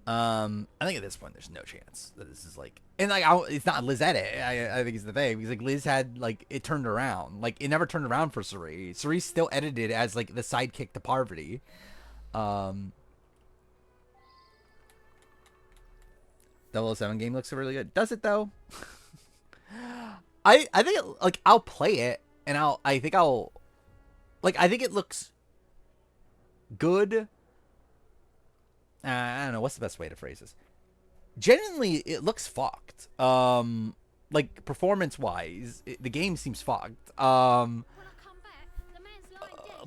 I think at this point there's no chance that this is like, and like it's not Liz edit. I think it's the thing because like Liz had like it turned around, like it never turned around for Suri. Suri's still edited as like the sidekick to Parvati. 007 game looks really good. Does it though? I think like I'll play it and I think it looks good. I don't know what's the best way to phrase this. Genuinely, it looks fucked. Like performance wise, the game seems fucked.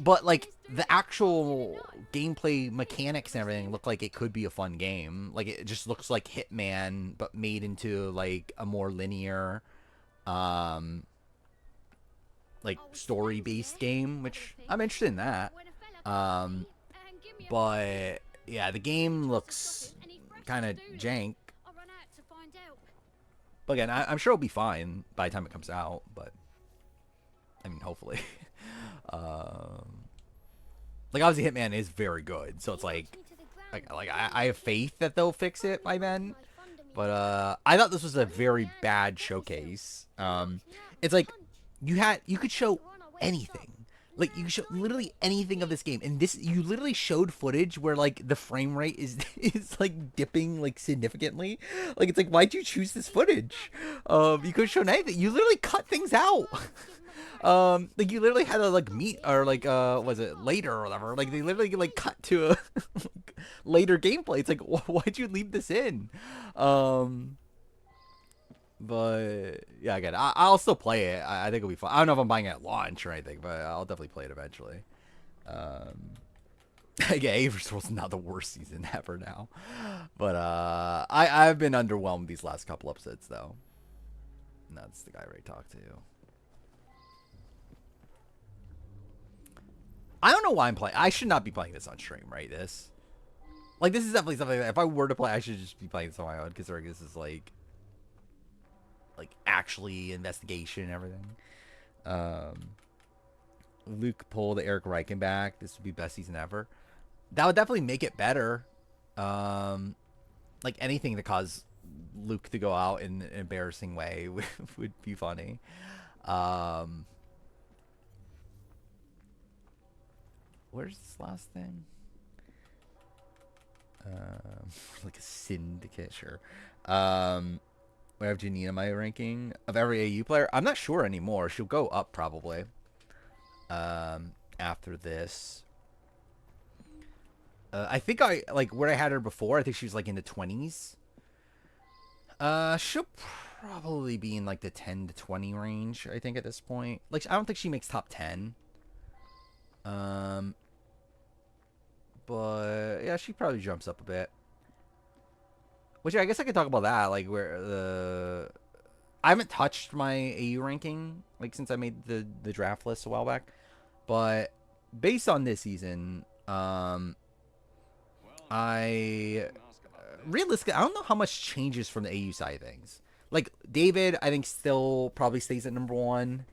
But like the actual gameplay mechanics and everything look like it could be a fun game. Like it just looks like Hitman, but made into like a more linear, like story based game, which I'm interested in that. But yeah, the game looks kind of jank. But again, I'm sure it'll be fine by the time it comes out. But I mean, hopefully. Like obviously, Hitman is very good, so it's like I have faith that they'll fix it by then. But I thought this was a very bad showcase. It's like you could show anything. Like you could show literally anything of this game, and this you literally showed footage where like the frame rate is like dipping like significantly. Like it's like why'd you choose this footage? You could have shown anything. You literally cut things out. Like you literally had to like meet or like was it later or whatever? Like they literally like cut to a later gameplay. It's like why'd you leave this in? But yeah, again, I'll still play it. I think it'll be fun. I don't know if I'm buying it at launch or anything, but I'll definitely play it eventually. Yeah, Aver's World's not the worst season ever now, but I've been underwhelmed these last couple episodes though. And that's the guy I already talked to. I don't know why I'm playing. I should not be playing this on stream, right? This is definitely something that if I were to play, I should just be playing this on my own, considering this is like actually investigation and everything. Luke pulled Eric Reichen back. This would be best season ever. That would definitely make it better. Like anything to cause Luke to go out in an embarrassing way would be funny. Where's this last thing? Like a syndicate, sure. We have Janina my ranking of every AU player. I'm not sure anymore. She'll go up probably. After this. I think I like where I had her before. I think she was like in the 20s. She'll probably be in like the 10 to 20 range, I think at this point. Like I don't think she makes top 10. But yeah, she probably jumps up a bit. Which I guess I could talk about that, like where I haven't touched my AU ranking like since I made the draft list a while back. But based on this season, I realistically I don't know how much changes from the AU side of things. like David, I think still probably stays at number one.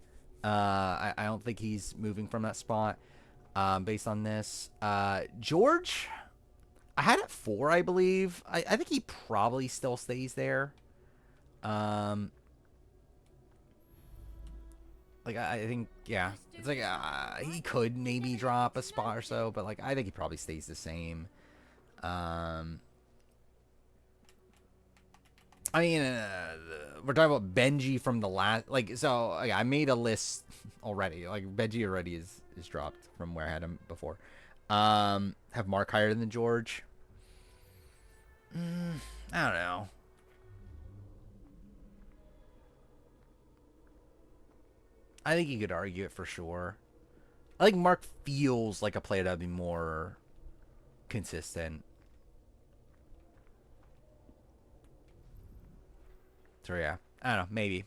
I don't think he's moving from that spot. Based on this, George, I had at 4, I believe. I think he probably still stays there. Like I think, yeah, it's like he could maybe drop a spot or so, but like I think he probably stays the same. I mean, we're talking about Benji from the last, like, so I made a list already. Like Benji already is dropped from where I had him before. Have Mark higher than George? I don't know. I think you could argue it for sure. I think Mark feels like a player that would be more consistent. So yeah, I don't know, maybe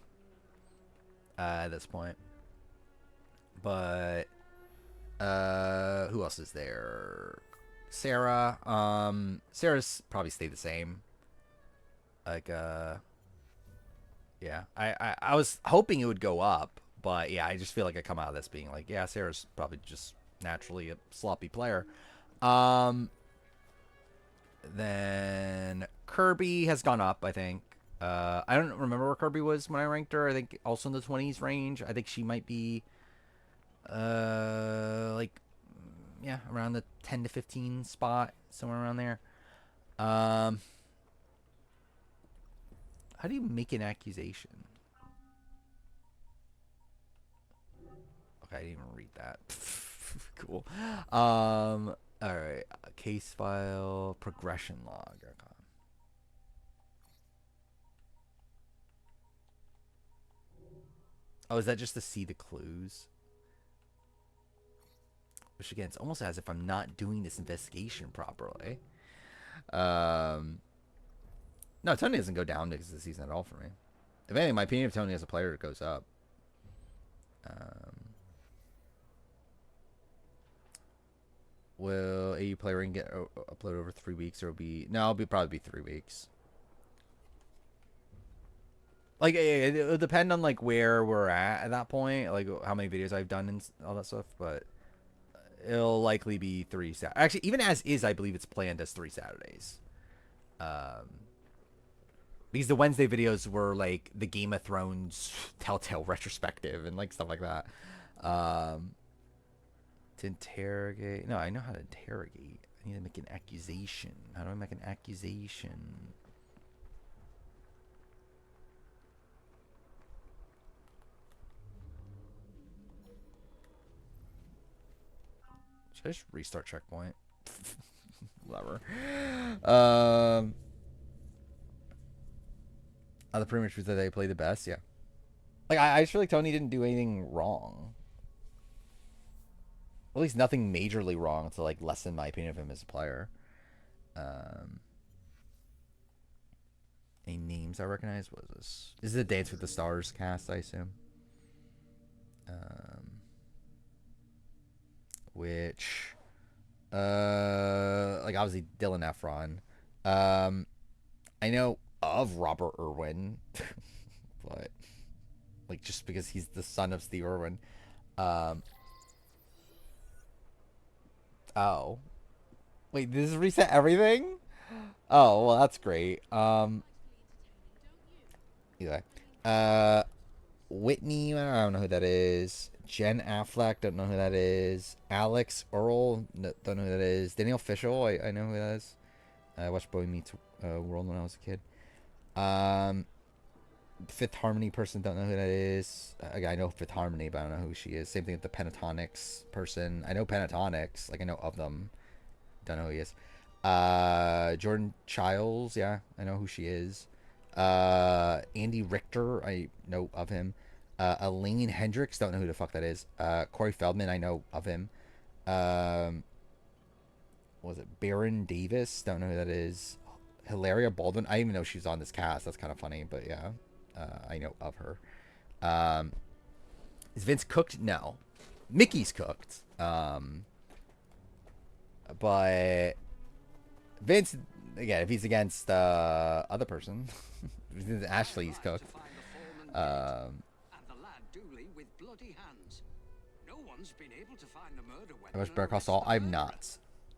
at this point. But who else is there? Sarah. Sarah's probably stayed the same. Like yeah. I was hoping it would go up, but yeah, I just feel like I come out of this being like, yeah, Sarah's probably just naturally a sloppy player. Then Kirby has gone up, I think. I don't remember where Kirby was when I ranked her. I think also in the 20s range. I think she might be like, yeah, around the 10 to 15 spot, somewhere around there. How do you make an accusation? Okay, I didn't even read that. Cool. All right, case file, progression log. Oh, is that just to see the clues? Which again, it's almost as if I'm not doing this investigation properly. No, Tony doesn't go down because of the season at all for me. If anything, my opinion of Tony as a player goes up. Will AU player get uploaded over 3 weeks, or will be no? It'll probably be 3 weeks. Like it'll depend on like where we're at that point, like how many videos I've done and all that stuff. But it'll likely be 3 Saturdays. Actually, even as is, I believe it's planned as 3 Saturdays. Because the Wednesday videos were like the Game of Thrones Telltale retrospective and like stuff like that. To interrogate. No, I know how to interrogate. I need to make an accusation. How do I make an accusation? Should I just restart checkpoint? Whatever. The pretty much that they play the best, yeah. Like I just feel like Tony didn't do anything wrong. At least nothing majorly wrong to like lessen my opinion of him as a player. Any names I recognize? What is this? This is the Dance with the Stars cast, I assume. Which like obviously Dylan Efron. I know of Robert Irwin, but like just because he's the son of Steve Irwin. Oh, wait, this is reset everything? Oh, well, that's great. Anyway, Whitney, I don't know who that is. Jen Affleck, don't know who that is. Alex Earl, don't know who that is. Danielle Fishel, I know who that is. I watched Boy Meets World when I was a kid. Fifth Harmony person, don't know who that is. I know Fifth Harmony, but I don't know who she is. Same thing with the Pentatonics person. I know Pentatonics, like I know of them. Don't know who he is. Jordan Childs, yeah, I know who she is. Andy Richter, I know of him. Elaine Hendricks, don't know who the fuck that is. Corey Feldman, I know of him. Was it Baron Davis? Don't know who that is. Hilaria Baldwin, I even know she's on this cast. That's kind of funny, but yeah, I know of her. Is Vince cooked? No. Mickey's cooked. But Vince, again, if he's against other person, Ashley's cook. And the lad Dooley with bloody hands. No one's been able to find the murder weapon. I watched Better Call Saul. I'm not.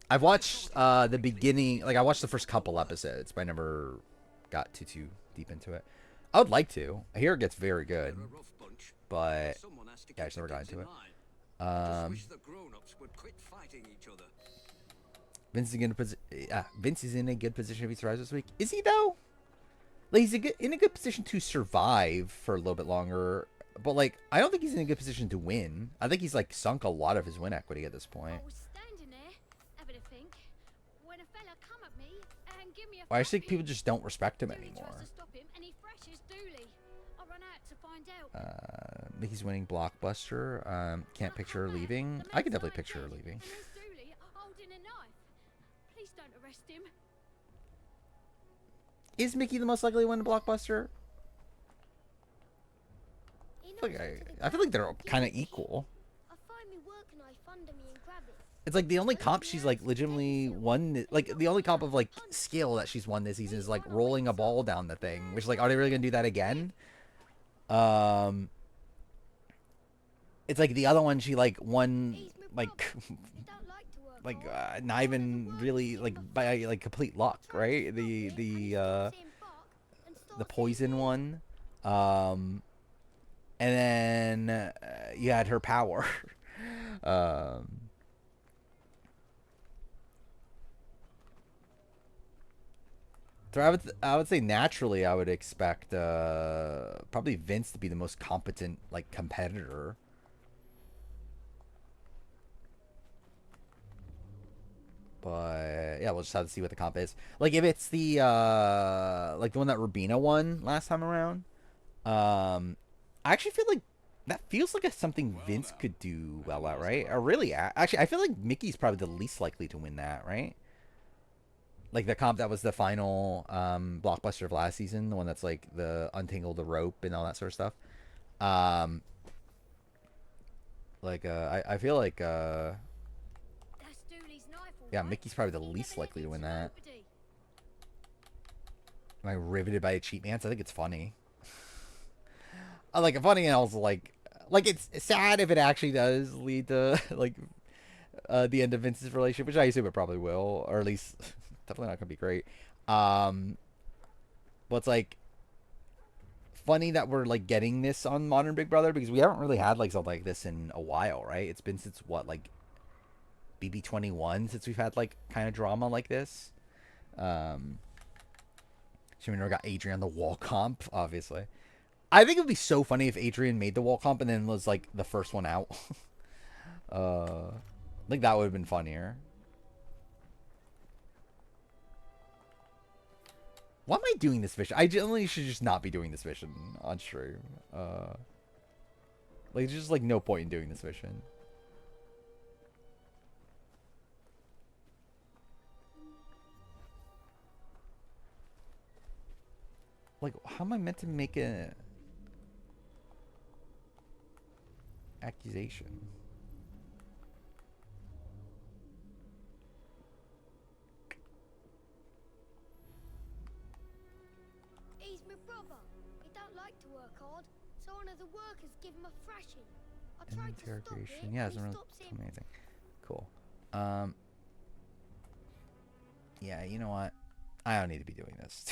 I've watched the beginning, like I watched the first couple episodes, but I never got too deep into it. I would like to. I hear it gets very good, but yeah, I just never got into it. Vince is in a good position if he survives this week. Is he though? Like he's in a good position to survive for a little bit longer, but like I don't think he's in a good position to win. I think he's like sunk a lot of his win equity at this point. Well, I just think people just don't respect him anymore. Mickey's winning Blockbuster. Can't picture her leaving. I could definitely picture her leaving. Is Mickey the most likely to win a Blockbuster? I feel like they're kind of equal. It's like the only comp she's like legitimately won, like the only comp of like skill that she's won this season is like rolling a ball down the thing, which like, are they really gonna do that again? It's like the other one she like won like not even really like by like complete luck, right? The poison one, and then you had her power. So I would say naturally I would expect probably Vince to be the most competent like competitor. But yeah, we'll just have to see what the comp is. Like if it's the like the one that Rubina won last time around, I actually feel like that feels like something Vince could do well at, right? Or really, actually, I feel like Mickey's probably the least likely to win that, right? Like the comp that was the final blockbuster of last season, the one that's like the untangle the rope and all that sort of stuff. I feel like yeah, Mickey's probably the least likely to win that. Am I riveted by a cheat man? I think it's funny. I like it funny and also like it's sad if it actually does lead to like the end of Vince's relationship, which I assume it probably will, or at least definitely not gonna be great. But it's like funny that we're like getting this on Modern Big Brother because we haven't really had like something like this in a while, right? It's been since what, like BB21 since we've had like kind of drama like this. So we never got Adrian the wall comp, obviously. I think it would be so funny if Adrian made the wall comp and then was like the first one out. Like that would have been funnier. Why am I doing this mission? I generally should just not be doing this mission on stream. Like there's just like no point in doing this mission. Like, how am I meant to make a accusation? He's my brother. He don't like to work hard, so one of the workers give him a thrashing. I tried to stop it, yeah, but he doesn't really stops him. amazing. Cool. Yeah, you know what? I don't need to be doing this.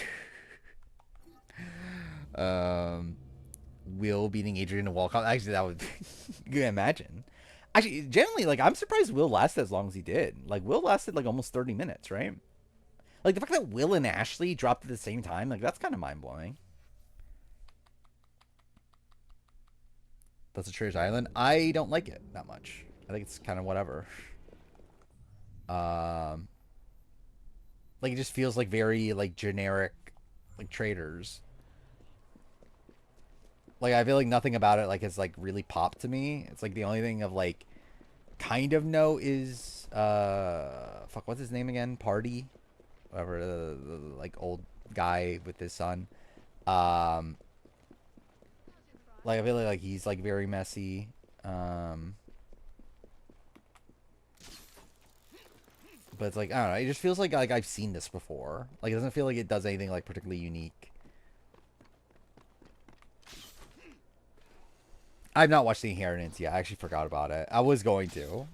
Will beating Adrian to Walcott. Actually, that would you can imagine. Actually, generally, like I'm surprised Will lasted as long as he did. Like Will lasted like almost 30 minutes, right? Like the fact that Will and Ashley dropped at the same time, like that's kind of mind blowing. That's a Treasure Island. I don't like it that much. I think it's kind of whatever. Like it just feels like very like generic, like traders. Like I feel like nothing about it like has like really popped to me. It's like the only thing of like kind of note is fuck, what's his name again? Party, whatever, the like old guy with his son. Like I feel like he's like very messy. But it's like I don't know. It just feels like I've seen this before. Like it doesn't feel like it does anything like particularly unique. I've not watched The Inheritance yet. I actually forgot about it. I was going to.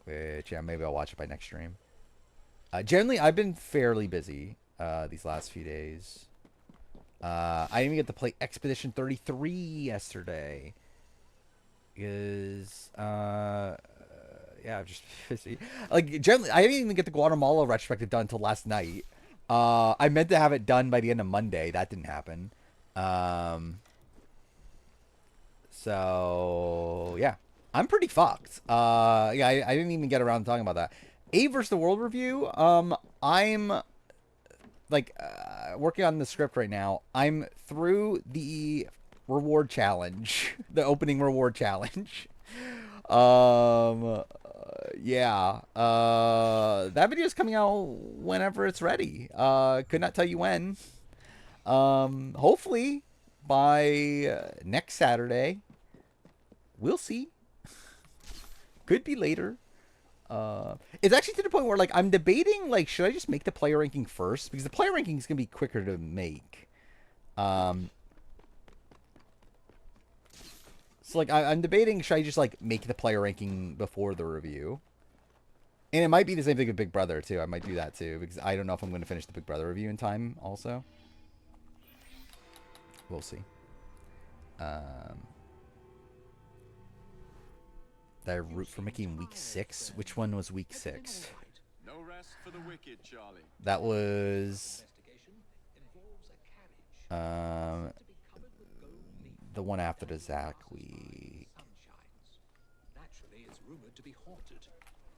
Which, yeah, maybe I'll watch it by next stream. Generally, I've been fairly busy these last few days. I didn't even get to play Expedition 33 yesterday. Because, yeah, I'm just busy. Like, generally, I didn't even get the Guatemala retrospective done until last night. I meant to have it done by the end of Monday. That didn't happen. So, yeah. I'm pretty fucked. Yeah, I didn't even get around to talking about that. A vs. the World review, I'm, like, working on the script right now. I'm through the reward challenge. The opening reward challenge. Yeah. That video is coming out whenever it's ready. Could not tell you when. Hopefully by next Saturday. We'll see. Could be later. It's actually to the point where, like, I'm debating, like, should I just make the player ranking first? Because the player ranking is going to be quicker to make. So, like, I'm debating, should I just, like, make the player ranking before the review? And it might be the same thing with Big Brother, too. I might do that, too. Because I don't know if I'm going to finish the Big Brother review in time, also. We'll see. Did I root for Mickey in week 6? Which one was week 6? No rest for the wicked, Charlie. That was the one after the Zach week.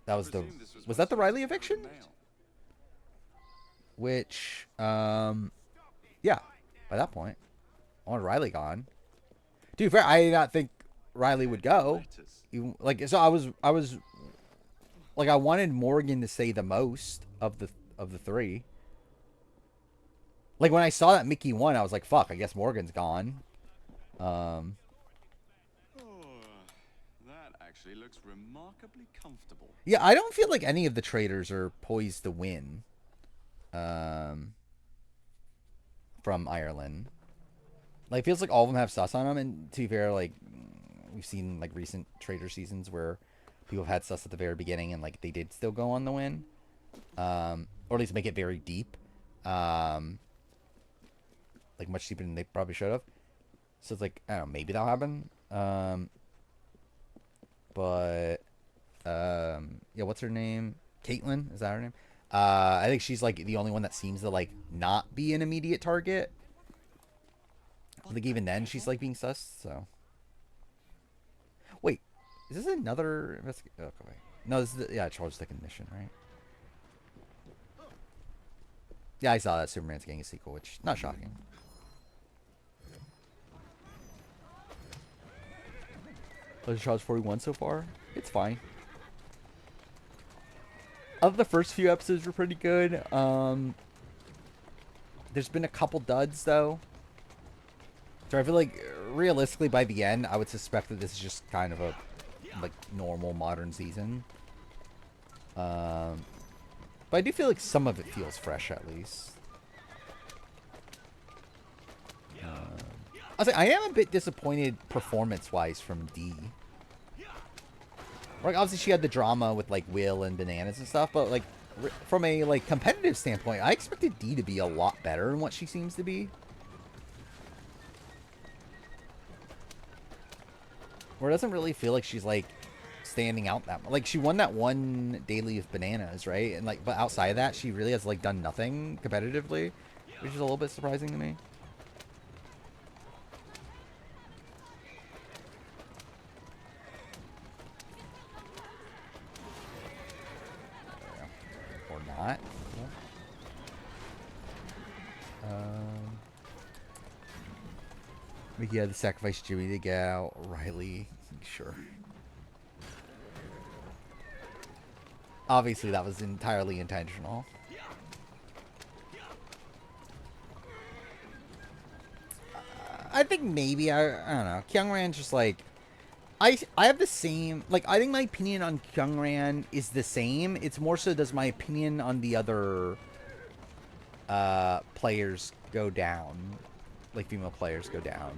That was the that the Riley eviction? Which yeah, by that point I wanted Riley gone. Dude, fair, I did not think Riley would go. Like, so I was like, I wanted Morgan to say the most of the three. Like, when I saw that Mickey won, I was like, fuck, I guess Morgan's gone. Oh, that actually looks remarkably comfortable. Yeah, I don't feel like any of the traders are poised to win from Ireland. Like, it feels like all of them have sus on them, and to be fair, like, we've seen, like, recent trader seasons where people have had sus at the very beginning and, like, they did still go on the win. Or at least make it very deep. Like, much deeper than they probably should have. So it's like, I don't know, maybe that'll happen. But, yeah, what's her name? Caitlyn? Is that her name? I think she's, like, the only one that seems to, like, not be an immediate target. I think even then she's, like, being sus, so... Wait, is this another investigation? Oh, okay. No, this is yeah, charge the condition, right? Yeah, I saw that Superman's getting a sequel, which not shocking. Let's charge 41 so far. It's fine. Of the first few episodes were pretty good. There's been a couple duds though. So I feel like realistically by the end, I would suspect that this is just kind of a like normal modern season. But I do feel like some of it feels fresh at least. I am a bit disappointed performance-wise from D. Like, obviously she had the drama with like Will and Bananas and stuff, but like from a like competitive standpoint, I expected D to be a lot better than what she seems to be. Where it doesn't really feel like she's like standing out that much. Like, she won that one daily with Bananas, right? And like, but outside of that, she really has like done nothing competitively, which is a little bit surprising to me. Or not. Mickey had to sacrifice Jimmy to get out. Riley, sure. Obviously, that was entirely intentional. I think maybe, I don't know. Kyungran's just like... I have the same... Like, I think my opinion on Kyungran is the same. It's more so does my opinion on the other players go down. Like, female players go down.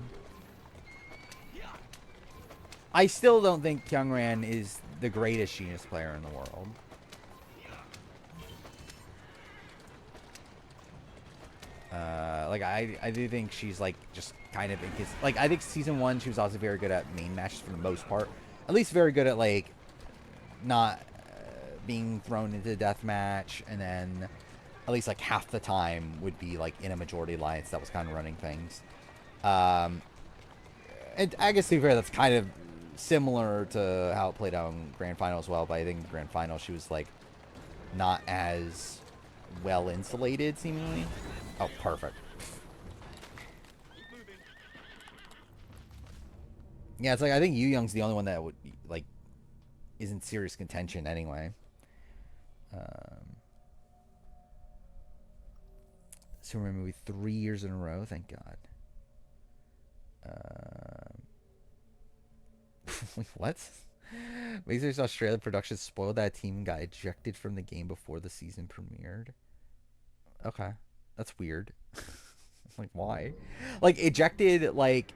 I still don't think Kyungran is the greatest Genius player in the world. Like I do think she's like just kind of like I think season 1 she was also very good at main matches for the most part. At least very good at like not being thrown into a death match, and then at least like half the time would be like in a majority alliance that was kind of running things. And I guess to be fair, that's kind of similar to how it played out in Grand Final as well. But I think in Grand Final she was like not as well insulated seemingly. Oh, perfect. Yeah, it's like I think Yu Young's the only one that would like is in serious contention anyway. Super Mario movie 3 years in a row. Thank God. Wait, what? Mazer's Australia production spoiled that a team got ejected from the game before the season premiered. Okay, that's weird. Like, why? Like, ejected, like...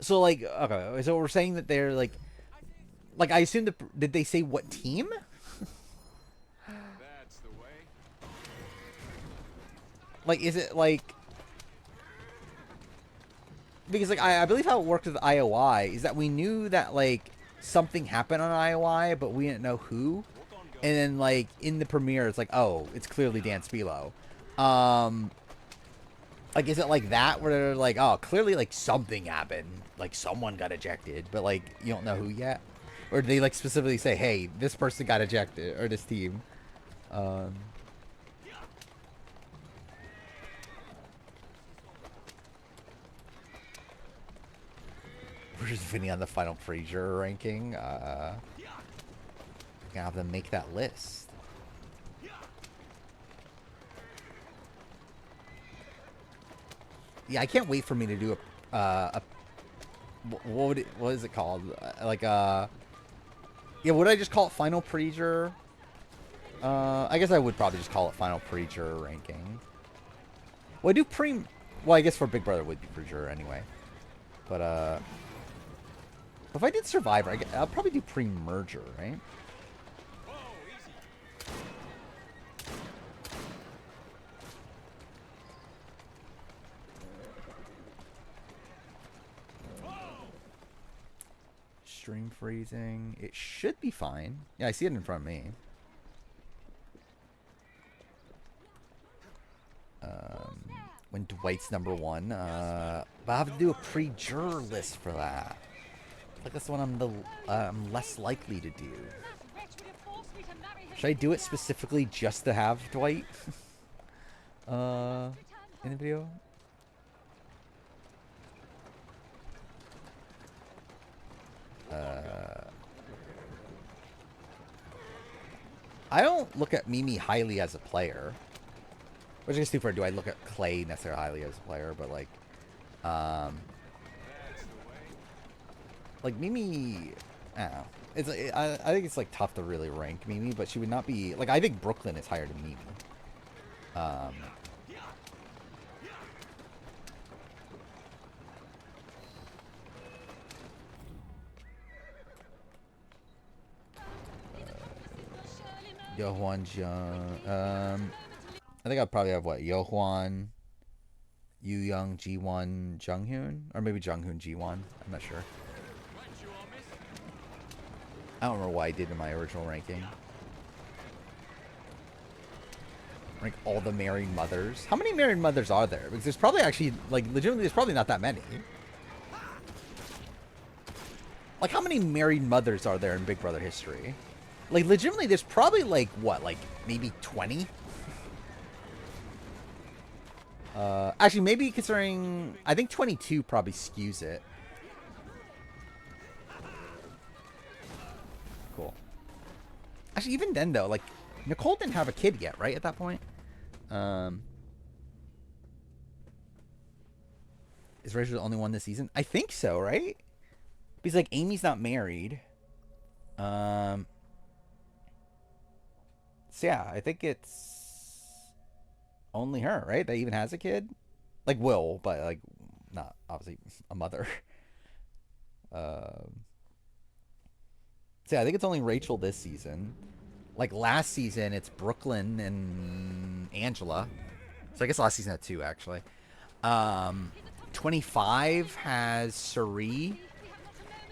So, like, okay, so we're saying that they're, like... Like, I assume that... Did they say what team? That's the way. Like, is it, like... Because, like, I believe how it worked with IOI is that we knew that, like, something happened on IOI, but we didn't know who. And then, like, in the premiere, it's like, oh, it's clearly Dan Spilo. Like, is it like that where they're like, oh, clearly, like, something happened. Like, someone got ejected, but, like, you don't know who yet? Or do they, like, specifically say, hey, this person got ejected, or this team? Where's Vinny on the final Frazier ranking? Gonna have them make that list. Yeah, I can't wait for me to do what is it called? Yeah, would I just call it final Preacher? I guess I would probably just call it final Preacher ranking. Well, I do well, I guess for Big Brother it would be Preacher anyway. But if I did Survivor, I'll probably do pre-merger, right? Stream freezing. It should be fine. Yeah, I see it in front of me. When Dwight's #1. But I have to do a pre-juror list for that. Like that's the one I'm less likely to do. Should I do it specifically just to have Dwight in the video? I don't look at Mimi highly as a player. Which is stupid. Do I look at Clay necessarily highly as a player? But like Mimi, I don't know. It's I think it's like tough to really rank Mimi, but she would not be like I think Brooklyn is higher than Mimi. Yohwan Jung. I think I'll probably have what Yohwan, Yu Young, G1, Junghoon, or maybe Junghoon G1. I'm not sure. I don't remember what I did in my original ranking. Rank all the married mothers. How many married mothers are there? Because there's probably actually, like, legitimately, there's probably not that many. Like, how many married mothers are there in Big Brother history? Like, legitimately, there's probably, like, what, like, maybe 20? Actually, maybe considering... I think 22 probably skews it. Cool. Actually, even then, though, like, Nicole didn't have a kid yet, right, at that point? Is Rachel the only one this season? I think so, right? Because, like, Amy's not married. So, yeah, I think it's only her, right? That even has a kid? Like, Will, but, like, not, obviously, a mother. So yeah, I think it's only Rachel this season. Like last season, it's Brooklyn and Angela. So I guess last season had 2 actually. 25 has Suri.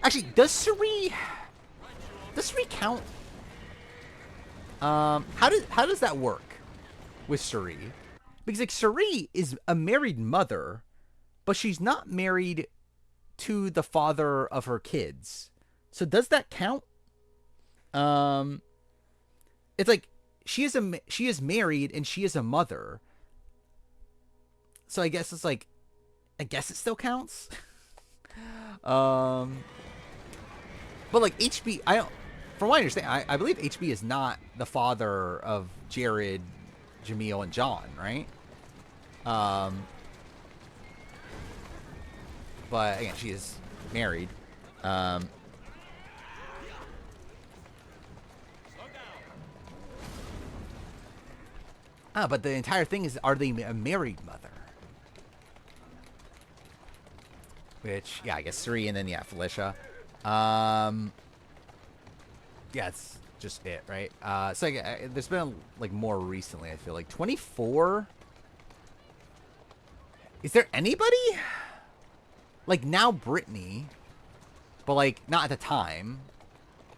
Actually, does Suri count? How does that work with Suri? Because like Suri is a married mother, but she's not married to the father of her kids. So does that count? It's like she is married and she is a mother. So I guess it's like, I guess it still counts. But like HB, I don't. From what I understand, I believe HB is not the father of Jared, Jamil, and John, right? But again, she is married. But the entire thing is, are they a married mother? Which, yeah, I guess 3, and then, yeah, Felicia. Yeah, it's just it, right? So there's been, like, more recently, I feel like. 24? Is there anybody? Like, now Brittany, but, like, not at the time.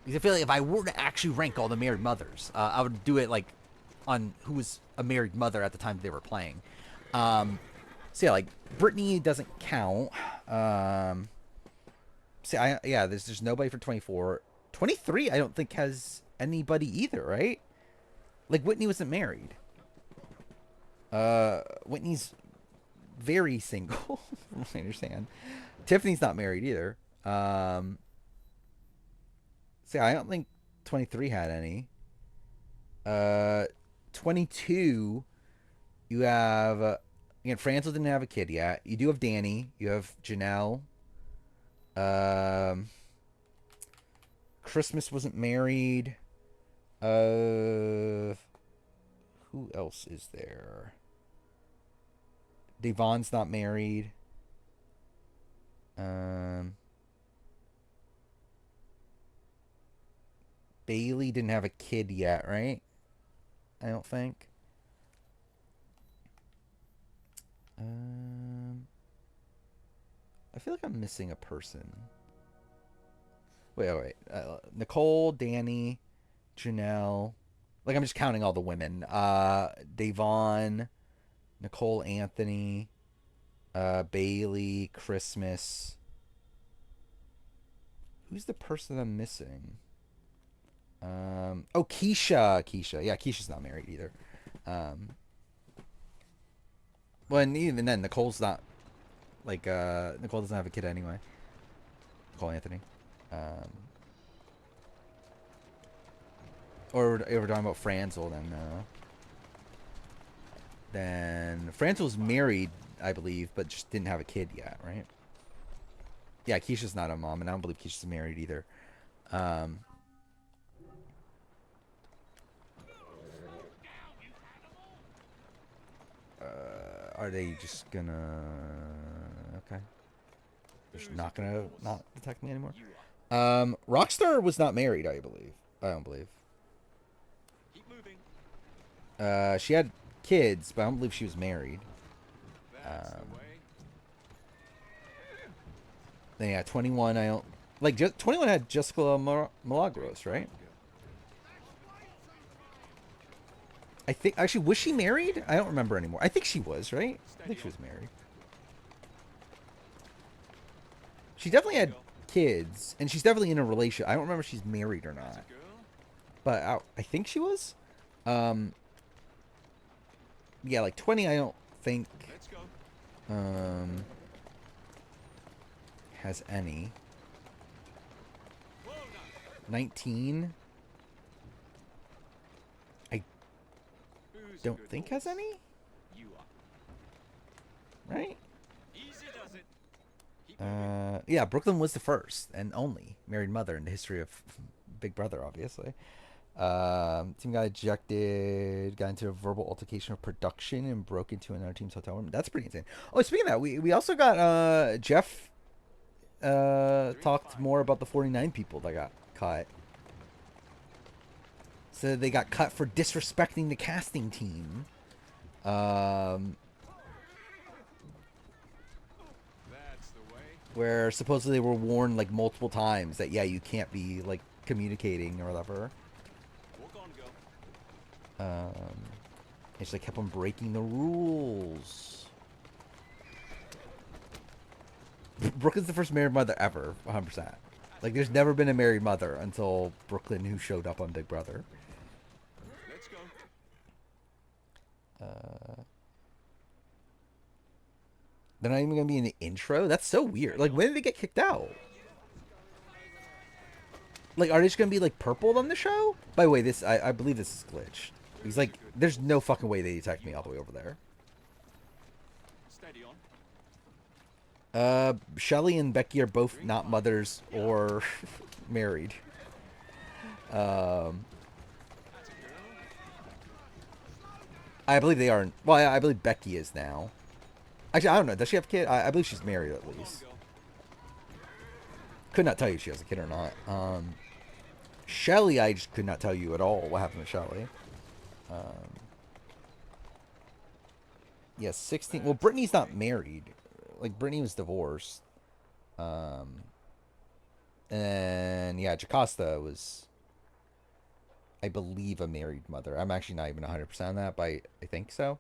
Because I feel like if I were to actually rank all the married mothers, I would do it, like, on who was a married mother at the time they were playing. So yeah, like Brittany doesn't count. Yeah, there's nobody for 24. 23 I don't think has anybody either, right? Like Whitney wasn't married. Whitney's very single, from what I understand. Tiffany's not married either. So yeah, I don't think 23 had any. 22, you have, again, Franzel didn't have a kid yet. You do have Danny. You have Janelle. Christmas wasn't married. Who else is there? Devon's not married. Bailey didn't have a kid yet, right? I don't think. I feel like I'm missing a person. Wait. Nicole, Danny, Janelle. Like, I'm just counting all the women. Davon, Nicole, Anthony, Bailey, Christmas. Who's the person I'm missing? Keisha. Yeah, Keisha's not married either. Well, and even then, Nicole's not, like, Nicole doesn't have a kid anyway. Nicole Anthony. Or we're talking about Franzel, then Franzel's married, I believe, but just didn't have a kid yet, right? Yeah, Keisha's not a mom, and I don't believe Keisha's married either. Are they just gonna... Okay. They're just not gonna not detect me anymore. Rockstar was not married, I believe. I don't believe. Keep moving. She had kids, but I don't believe she was married. That's the way. Then yeah, 21, I don't... Like, 21 had Jessica Milagros, right? I think... Actually, was she married? I don't remember anymore. I think she was, right? I think she was married. She definitely had kids, and she's definitely in a relationship. I don't remember if she's married or not. But I think she was. Yeah, like 20, I don't think has any. 19, I don't think has any. Right? Yeah, Brooklyn was the first and only married mother in the history of Big Brother, obviously. Team got ejected, got into a verbal altercation of production, and broke into another team's hotel room. That's pretty insane. Oh, speaking of that, we also got Jeff talked more about the 49 people that got cut. So they got cut for disrespecting the casting team. Where supposedly they were warned like multiple times that, yeah, you can't be like communicating or whatever. They just like kept on breaking the rules. Brooklyn's the first married mother ever, 100%. Like, there's never been a married mother until Brooklyn, who showed up on Big Brother. Let's go. They're not even gonna be in the intro? That's so weird. Like, when did they get kicked out? Like, are they just gonna be, like, purple on the show? By the way, this, I believe this is glitched. He's like, there's no fucking way they attacked me all the way over there. Steady on. Shelly and Becky are both not mothers or married. I believe they are. Well, I believe Becky is now. Actually, I don't know. Does she have a kid? I believe she's married at least. Could not tell you if she has a kid or not. Shelly, I just could not tell you at all what happened to Shelly. Yeah, 16. Well, Brittany's not married. Like, Brittany was divorced. And yeah, Jocasta was, I believe, a married mother. I'm actually not even 100% on that, but I think so.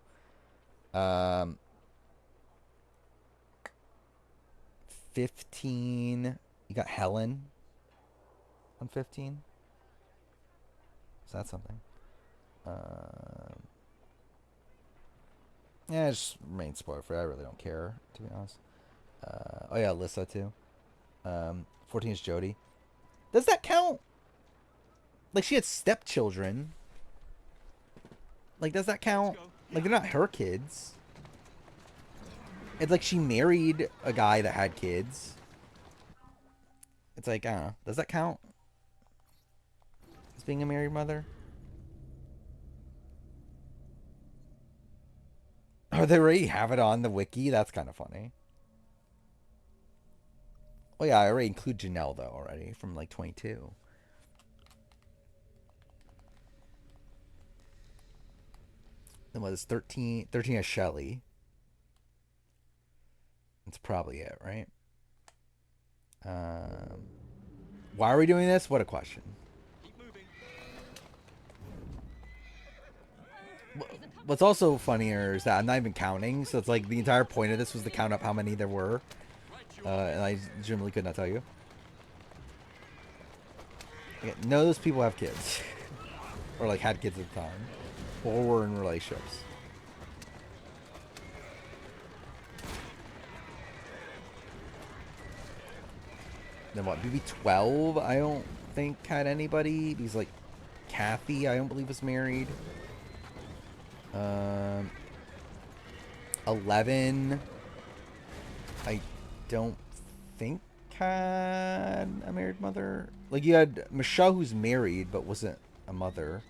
15. You got Helen on 15. Is that something? Yeah, just remain spoiler free. I really don't care, to be honest. Oh yeah, Alyssa too. 14 is Jody. Does that count? Like, she had stepchildren. Like, does that count? Like, they're not her kids. It's like she married a guy that had kids. It's like, I don't know. Does that count as being a married mother? Oh, they already have it on the wiki? That's kind of funny. Oh yeah, I already include Janelle, though, already, from, like, 22. Then what is 13? 13 is Shelly. That's probably it, right? Why are we doing this? What a question. Keep moving. What's also funnier is that I'm not even counting, so it's like the entire point of this was to count up how many there were. And I generally could not tell you. Okay, none of those people have kids. Or like had kids at the time. Or were in relationships. Then what, BB12 I don't think had anybody. Because like Kathy I don't believe was married. 11 I don't think had a married mother. Like, you had Michelle, who's married but wasn't a mother.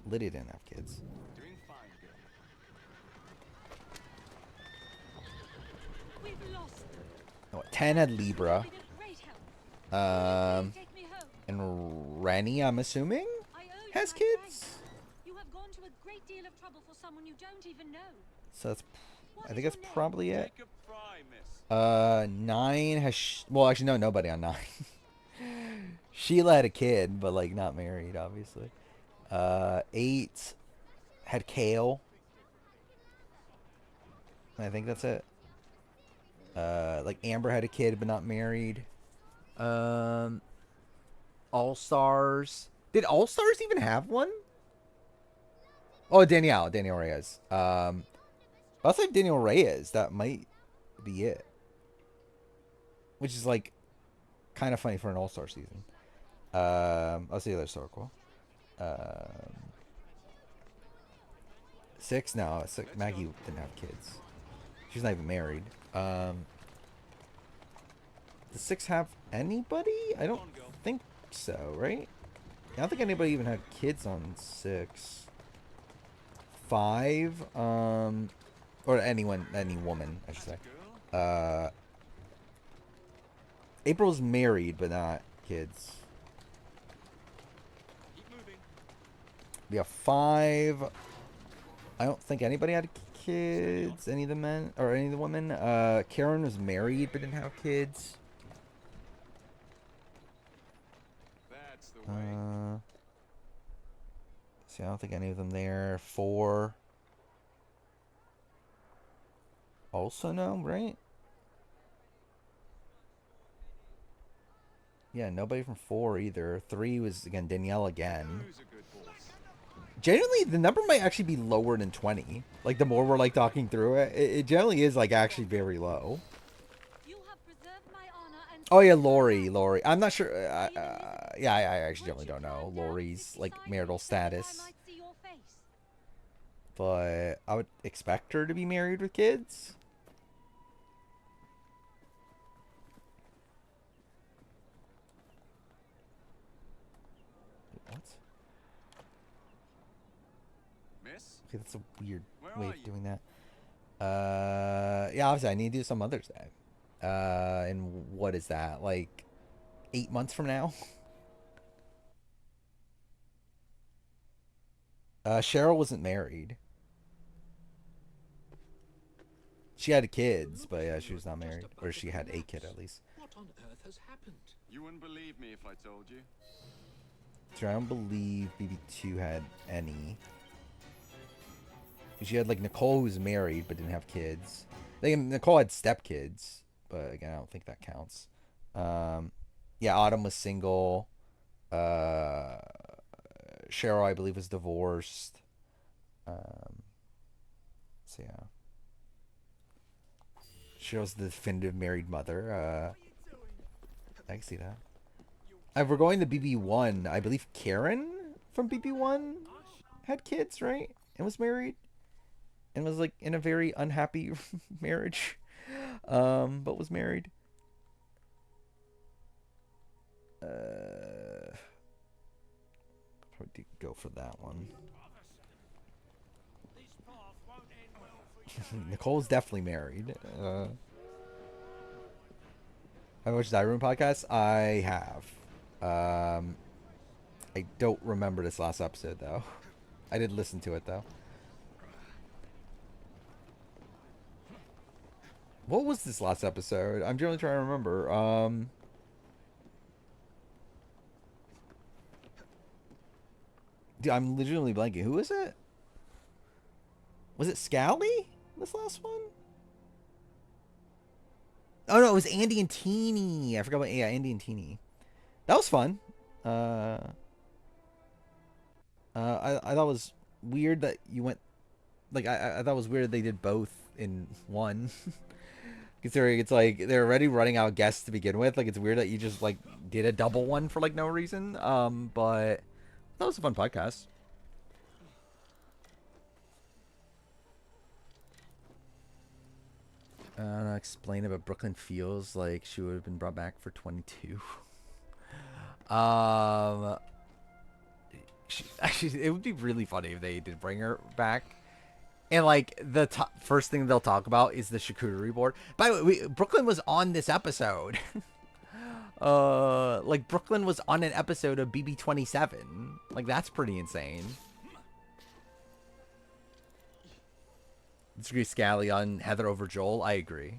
Lydia didn't have kids. Doing fine, girl. We've lost them. Oh, 10 had Libra. Been a great help. Take me home. And Rennie, I'm assuming, I owe you has my kids. thanks. You have gone to a great deal of trouble for someone you don't even know. So that's, What I is think that's your name? probably it. Jacob Fry, miss. 9 has, well, actually, no, nobody on 9. Sheila had a kid, but, like, not married, obviously. 8 had Kale. I think that's it. Like, Amber had a kid, but not married. All Stars. Did All Stars even have one? Oh, Danielle Reyes. I'll say Danielle Reyes. That might be it. Which is, like, kind of funny for an All-Star season. I'll see the other circle. 6? No, 6. Maggie didn't have kids. She's not even married. Does 6 have anybody? I don't think so, right? I don't think anybody even had kids on 6. 5, or any woman, I should say. April's married, but not kids. Keep moving. We have 5. I don't think anybody had kids. Any of the men or any of the women. Karen was married but didn't have kids. That's the way. See, I don't think any of them there. 4. Also no, right? Yeah, nobody from 4 either. 3 was, again, Danielle again. Who's a good horse? Generally, the number might actually be lower than 20. Like, the more we're, like, talking through it, it generally is, like, actually very low. You have preserved my honor and Oh, yeah, Lori. I'm not sure. Yeah, I actually generally don't know Lori's, like, marital status. But I would expect her to be married with kids. What? Miss? Okay, that's a weird Where way are of you? doing that. Yeah, obviously I need to do some Mother's Day. And what is that? Like 8 months from now? Cheryl wasn't married. She had kids, but yeah, she was not married. Or she had a kid at least. What on earth has happened? You wouldn't believe me if I told you. So I don't believe BB2 had any. She had like Nicole, who was married but didn't have kids. Like, Nicole had stepkids, but again, I don't think that counts. Yeah, Autumn was single. Cheryl, I believe, was divorced. So yeah, Cheryl's the definitive married mother. I can see that. If we're going to BB1, I believe Karen from BB1 had kids, right? And was married. And was like in a very unhappy marriage. But was married. Probably go for that one. Nicole's definitely married. Have you watched the Room podcast? I have. I don't remember this last episode though. I did listen to it though. What was this last episode? I'm generally trying to remember. Dude, I'm legitimately blanking. Who is it? Was it Scally? This last one? Oh no, it was Andy and Teeny. I forgot about Andy and Teeny. That was fun. I thought it was weird that you went like I thought it was weird that they did both in one. Considering it's like they're already running out of guests to begin with. Like it's weird that you just like did a double one for like no reason. But that was a fun podcast. Explain about Brooklyn feels like she would have been brought back for 22. Actually, it would be really funny if they did bring her back. And like the first thing they'll talk about is the charcuterie board. By the way, Brooklyn was on this episode. Like Brooklyn was on an episode of BB27. Like that's pretty insane. Disagree Scally on Heather over Joel. I agree.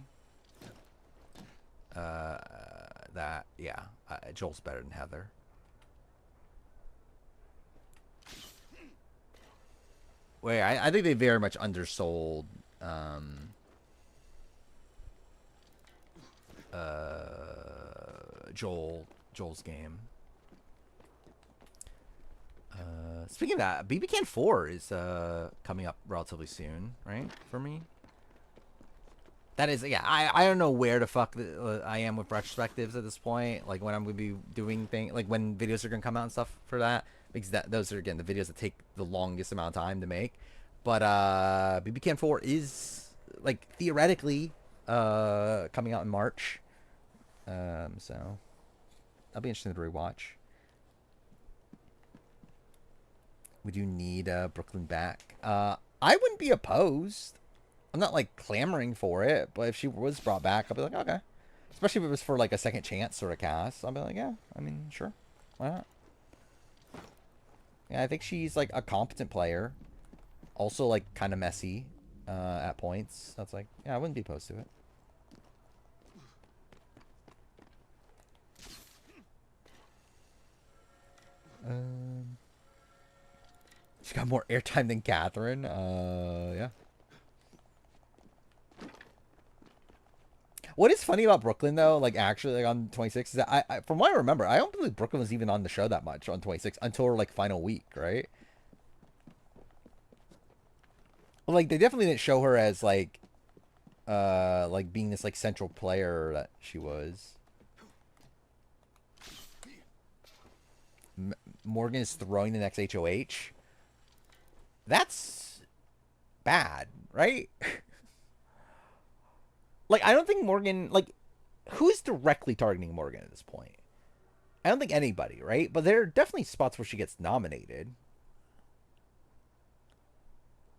Joel's better than Heather. Wait, I think they very much undersold Joel's game. Speaking of that, BB Can 4 is coming up relatively soon, right? For me. That is, yeah, I don't know where the fuck I am with retrospectives at this point. Like when I'm going to be doing things, like when videos are going to come out and stuff for that. Because those are, again, the videos that take the longest amount of time to make. But BB Can 4 is, like, theoretically coming out in March. So that'll be interesting to rewatch. We do need Brooklyn back. I wouldn't be opposed. I'm not like clamoring for it, but if she was brought back, I'll be like, okay. Especially if it was for like a second chance sort of cast. I'll be like, yeah, I mean, sure. Why not? Yeah, I think she's like a competent player. Also like kind of messy at points. So it's like, yeah, I wouldn't be opposed to it. She got more airtime than Catherine. Yeah. What is funny about Brooklyn though, like actually like on 26, is that I from what I remember, I don't believe Brooklyn was even on the show that much on 26 until like final week, right? Like they definitely didn't show her as like being this like central player that she was. Morgan is throwing the next HOH. That's bad, right? Like, I don't think Morgan, like, who's directly targeting Morgan at this point? I don't think anybody, right? But there are definitely spots where she gets nominated.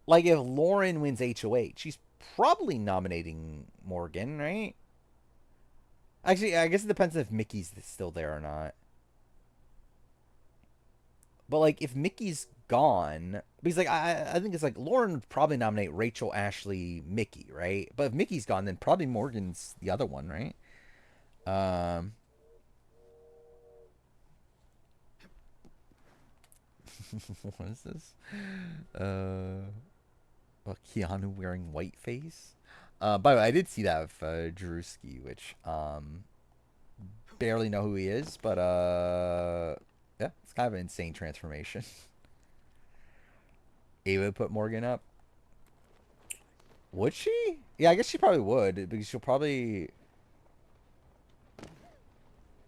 Like, if Lauren wins HOH, she's probably nominating Morgan, right? Actually, I guess it depends if Mickey's still there or not. But, like, if Mickey's gone, because, like, I think it's like Lauren would probably nominate Rachel, Ashley, Mickey, right? But if Mickey's gone, then probably Morgan's the other one, right? What is this? Keanu wearing whiteface. By the way, I did see that of Drewski, which barely know who he is, but yeah, it's kind of an insane transformation. Ava put Morgan up. Would she? Yeah, I guess she probably would, because she'll probably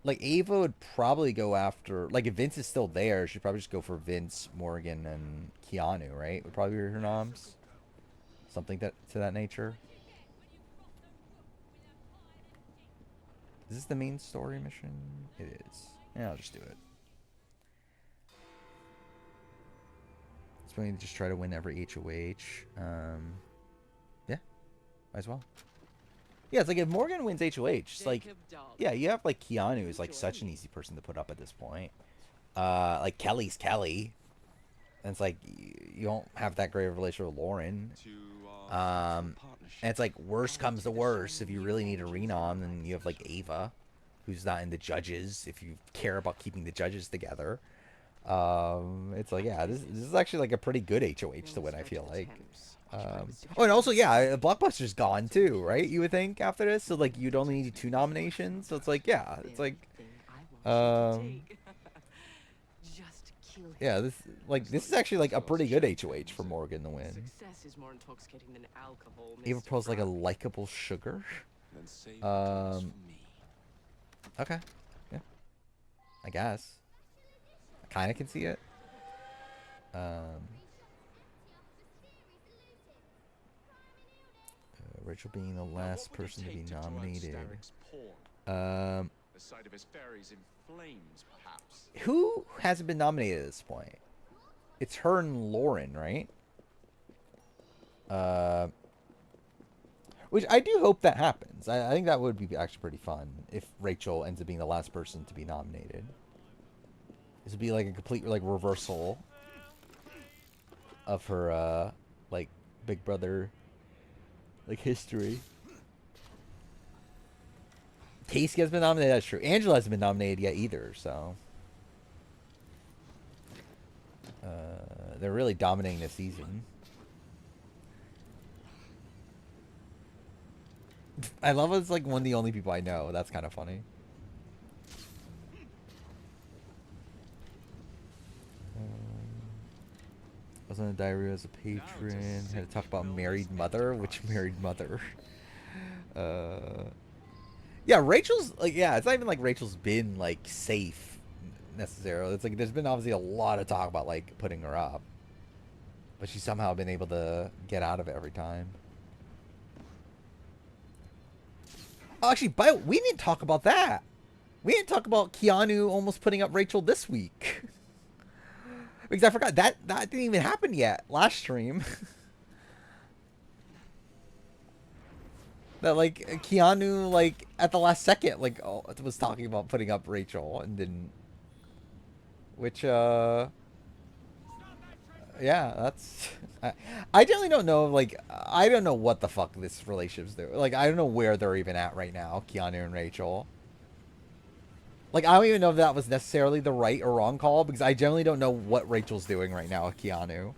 like Ava would probably go after, like, if Vince is still there, she'd probably just go for Vince, Morgan, and Keanu, right? Would probably be her noms. Something to that nature. Is this the main story mission? It is. Yeah, I'll just do it. So we need to just try to win every HOH. Yeah, might as well. Yeah, it's like if Morgan wins HOH, it's like, yeah, you have like Keanu is like such an easy person to put up at this point. Like Kelly's Kelly. And it's like you don't have that great of a relationship with Lauren. And it's like worst comes to worst. If you really need a renom, then you have like Ava, who's not in the judges. If you care about keeping the judges together, it's like, yeah, this is actually like a pretty good HOH to win. I feel like. Oh, and also, yeah, Blockbuster's gone too, right? You would think after this, so like you'd only need 2 nominations. So it's like, yeah, it's like, yeah, this is actually like a pretty good HOH for Morgan to win. Ava Pearl's like a likable sugar. Okay, yeah, I guess. I kind of can see it. Rachel being the last person to be nominated. The sight of his fairies in flames, perhaps. Who hasn't been nominated at this point? It's her and Lauren, right? Which I do hope that happens. I think that would be actually pretty fun if Rachel ends up being the last person to be nominated. This would be like a complete like reversal of her like Big Brother like history. Casey has been nominated, that's true. Angela hasn't been nominated yet either, so they're really dominating this season. I love it's like one of the only people I know. That's kind of funny. I was on a diary as a patron. Had to talk about married mother. Which married mother? Yeah, Rachel's like, yeah, it's not even like Rachel's been like safe necessarily. It's like there's been obviously a lot of talk about like putting her up, but she's somehow been able to get out of it every time. Oh, actually, we didn't talk about that. We didn't talk about Keanu almost putting up Rachel this week. Because I forgot that didn't even happen yet last stream. That like Keanu like at the last second like was talking about putting up Rachel and didn't. Which yeah, that's I generally don't know. Like I don't know what the fuck this relationship's doing. Like I don't know where they're even at right now, Keanu and Rachel. Like I don't even know if that was necessarily the right or wrong call because I generally don't know what Rachel's doing right now with Keanu.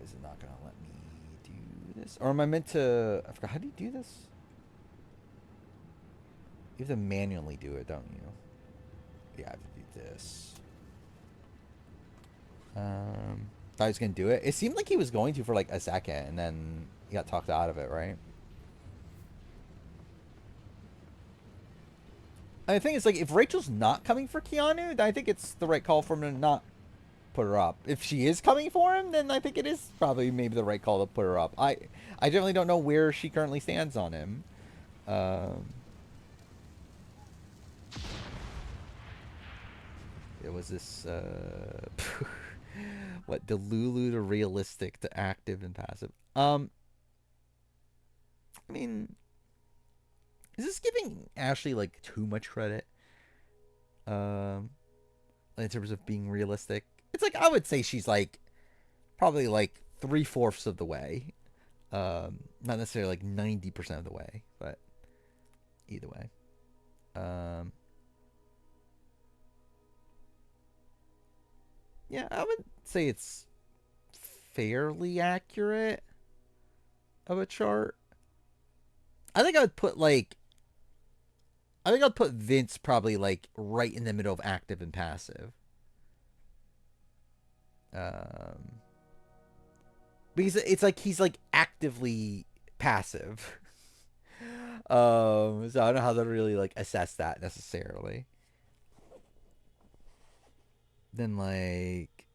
Is it not gonna let me do this? Or am I meant to? I forgot. How do you do this? You have to manually do it, don't you? Yeah, I have to do this. Thought he was gonna do it. It seemed like he was going to for like a second, and then he got talked out of it, right? And the thing is, like, if Rachel's not coming for Keanu, then I think it's the right call for him to not put her up. If she is coming for him, then I think it is probably maybe the right call to put her up. I generally don't know where she currently stands on him. It was this what Delulu to realistic to active and passive. I mean, is this giving Ashley like too much credit? In terms of being realistic, it's like I would say she's like probably like 3/4 of the way. Not necessarily like 90% of the way, but either way. Yeah, I would say it's fairly accurate of a chart. I think I'd put Vince probably like right in the middle of active and passive. Because it's like he's like actively passive. So I don't know how to really like assess that necessarily. Then like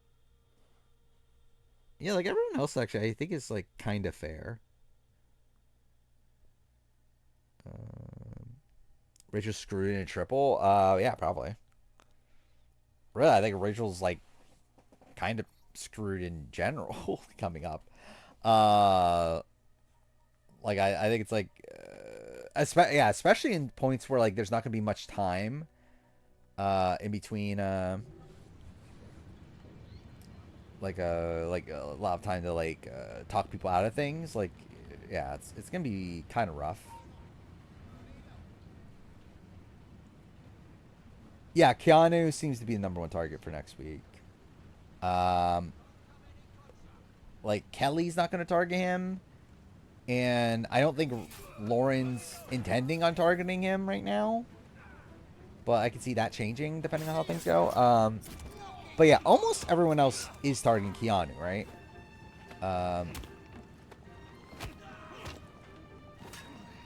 yeah, like everyone else actually I think is like kind of fair. Rachel's screwed in a triple. Yeah, probably. Really, I think Rachel's like kind of screwed in general coming up. Like I think it's like especially in points where like there's not gonna be much time in between like a lot of time to like talk people out of things. Like yeah, it's gonna be kind of rough. Yeah, Keanu seems to be the #1 target for next week. Like Kelly's not going to target him, and I don't think Lauren's intending on targeting him right now. But I can see that changing depending on how things go. But yeah, almost everyone else is targeting Keanu, right?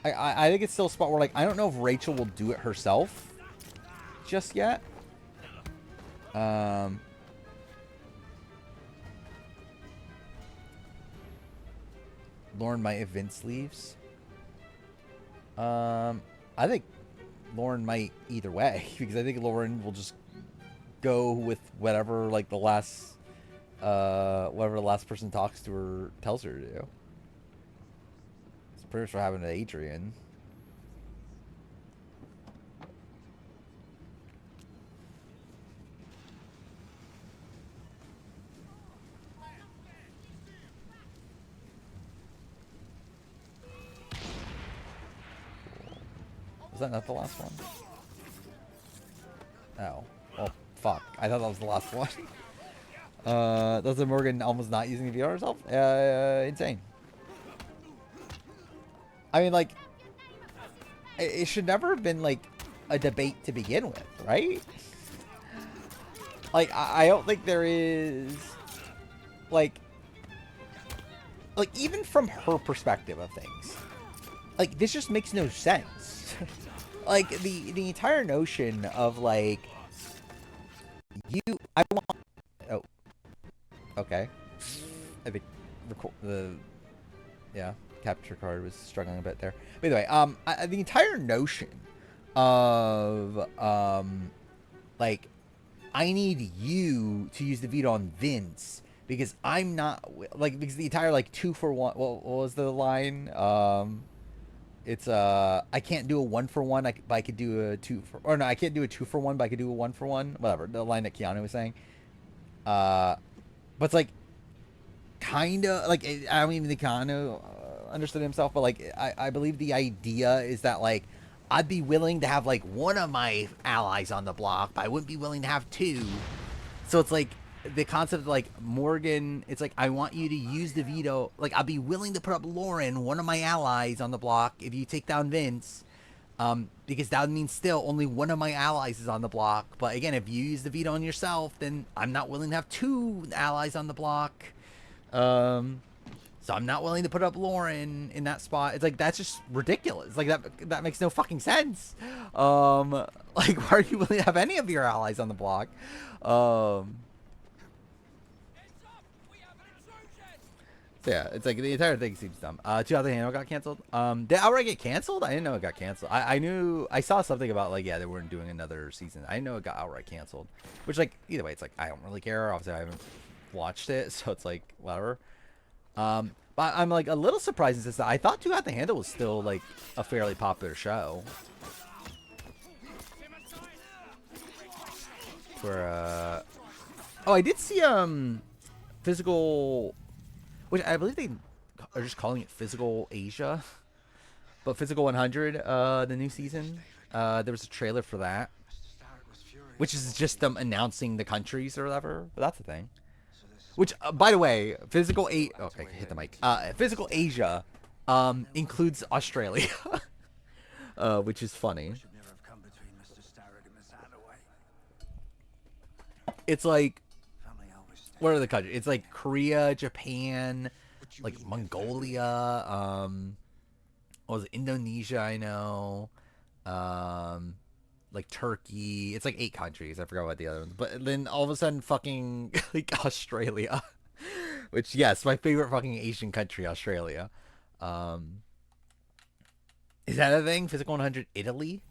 I think it's still a spot where like I don't know if Rachel will do it herself just yet. Lauren might if Vince leaves. I think Lauren might either way because I think Lauren will just go with whatever like the last whatever the last person talks to her tells her to do. It's pretty much what happened to Adrian. Was that not the last one? Oh. Oh, fuck. I thought that was the last one. Does Morgan almost not using the VR herself? Insane. I mean, like, it should never have been, like, a debate to begin with, right? Like, I don't think there is, like, even from her perspective of things, like, this just makes no sense. Like, the entire notion of, like, I want... Oh. Okay. I think yeah, capture card was struggling a bit there. But anyway, the entire notion of like I need you to use the veto on Vince because I'm not like because the entire like 2-for-1. What was the line? It's I can't do a 1-for-1. But I could do a 2 for, or no, I can't do a 2-for-1, but I could do a 1-for-1. Whatever the line that Keanu was saying. But it's like kind of like I don't even think Keanu understood himself, but like I believe the idea is that like I'd be willing to have like one of my allies on the block, but I wouldn't be willing to have two. So it's like the concept of like Morgan, it's like I want you to use the veto. Like I'd be willing to put up Lauren, one of my allies, on the block if you take down Vince. Because that would mean still only one of my allies is on the block. But again, if you use the veto on yourself, then I'm not willing to have two allies on the block. So I'm not willing to put up Lauren in that spot. It's like that's just ridiculous. Like that makes no fucking sense. Like why are you willing to have any of your allies on the block? So yeah, it's like the entire thing seems dumb. 2000 Handle got canceled. Did it outright get canceled? I didn't know it got canceled. I saw something about like they weren't doing another season. I didn't know it got outright canceled. Which like either way, it's like I don't really care. Obviously I haven't watched it, so it's like whatever. But I'm like a little surprised since I thought Too Hot to Handle was still like a fairly popular show. For oh, I did see Physical, which I believe they are just calling it Physical Asia, but Physical 100, the new season. There was a trailer for that, which is just them announcing the countries or whatever. But that's the thing. Which, by the way, Physical okay, hit the mic. Physical Asia, includes Australia, which is funny. It's like, what are the countries? It's like Korea, Japan, like Mongolia, what was it? Indonesia, I know, like Turkey. It's like 8 countries. I forgot about the other ones. But then all of a sudden, fucking like Australia, which yes, my favorite fucking Asian country, Australia. Is that a thing? Physical 100 Italy.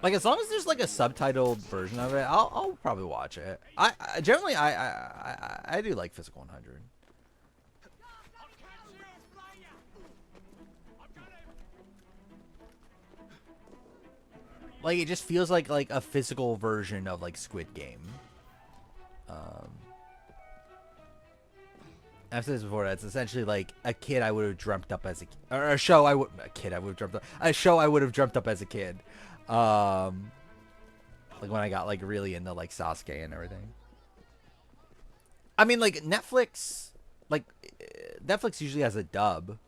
Like as long as there's like a subtitled version of it, I'll probably watch it. I generally I do like Physical 100. Like it just feels like a physical version of like Squid Game. I've said this before. It's essentially like a kid I would have dreamt up as a show I would have dreamt up as a kid. Like when I got like really into like Sasuke and everything. I mean, like Netflix usually has a dub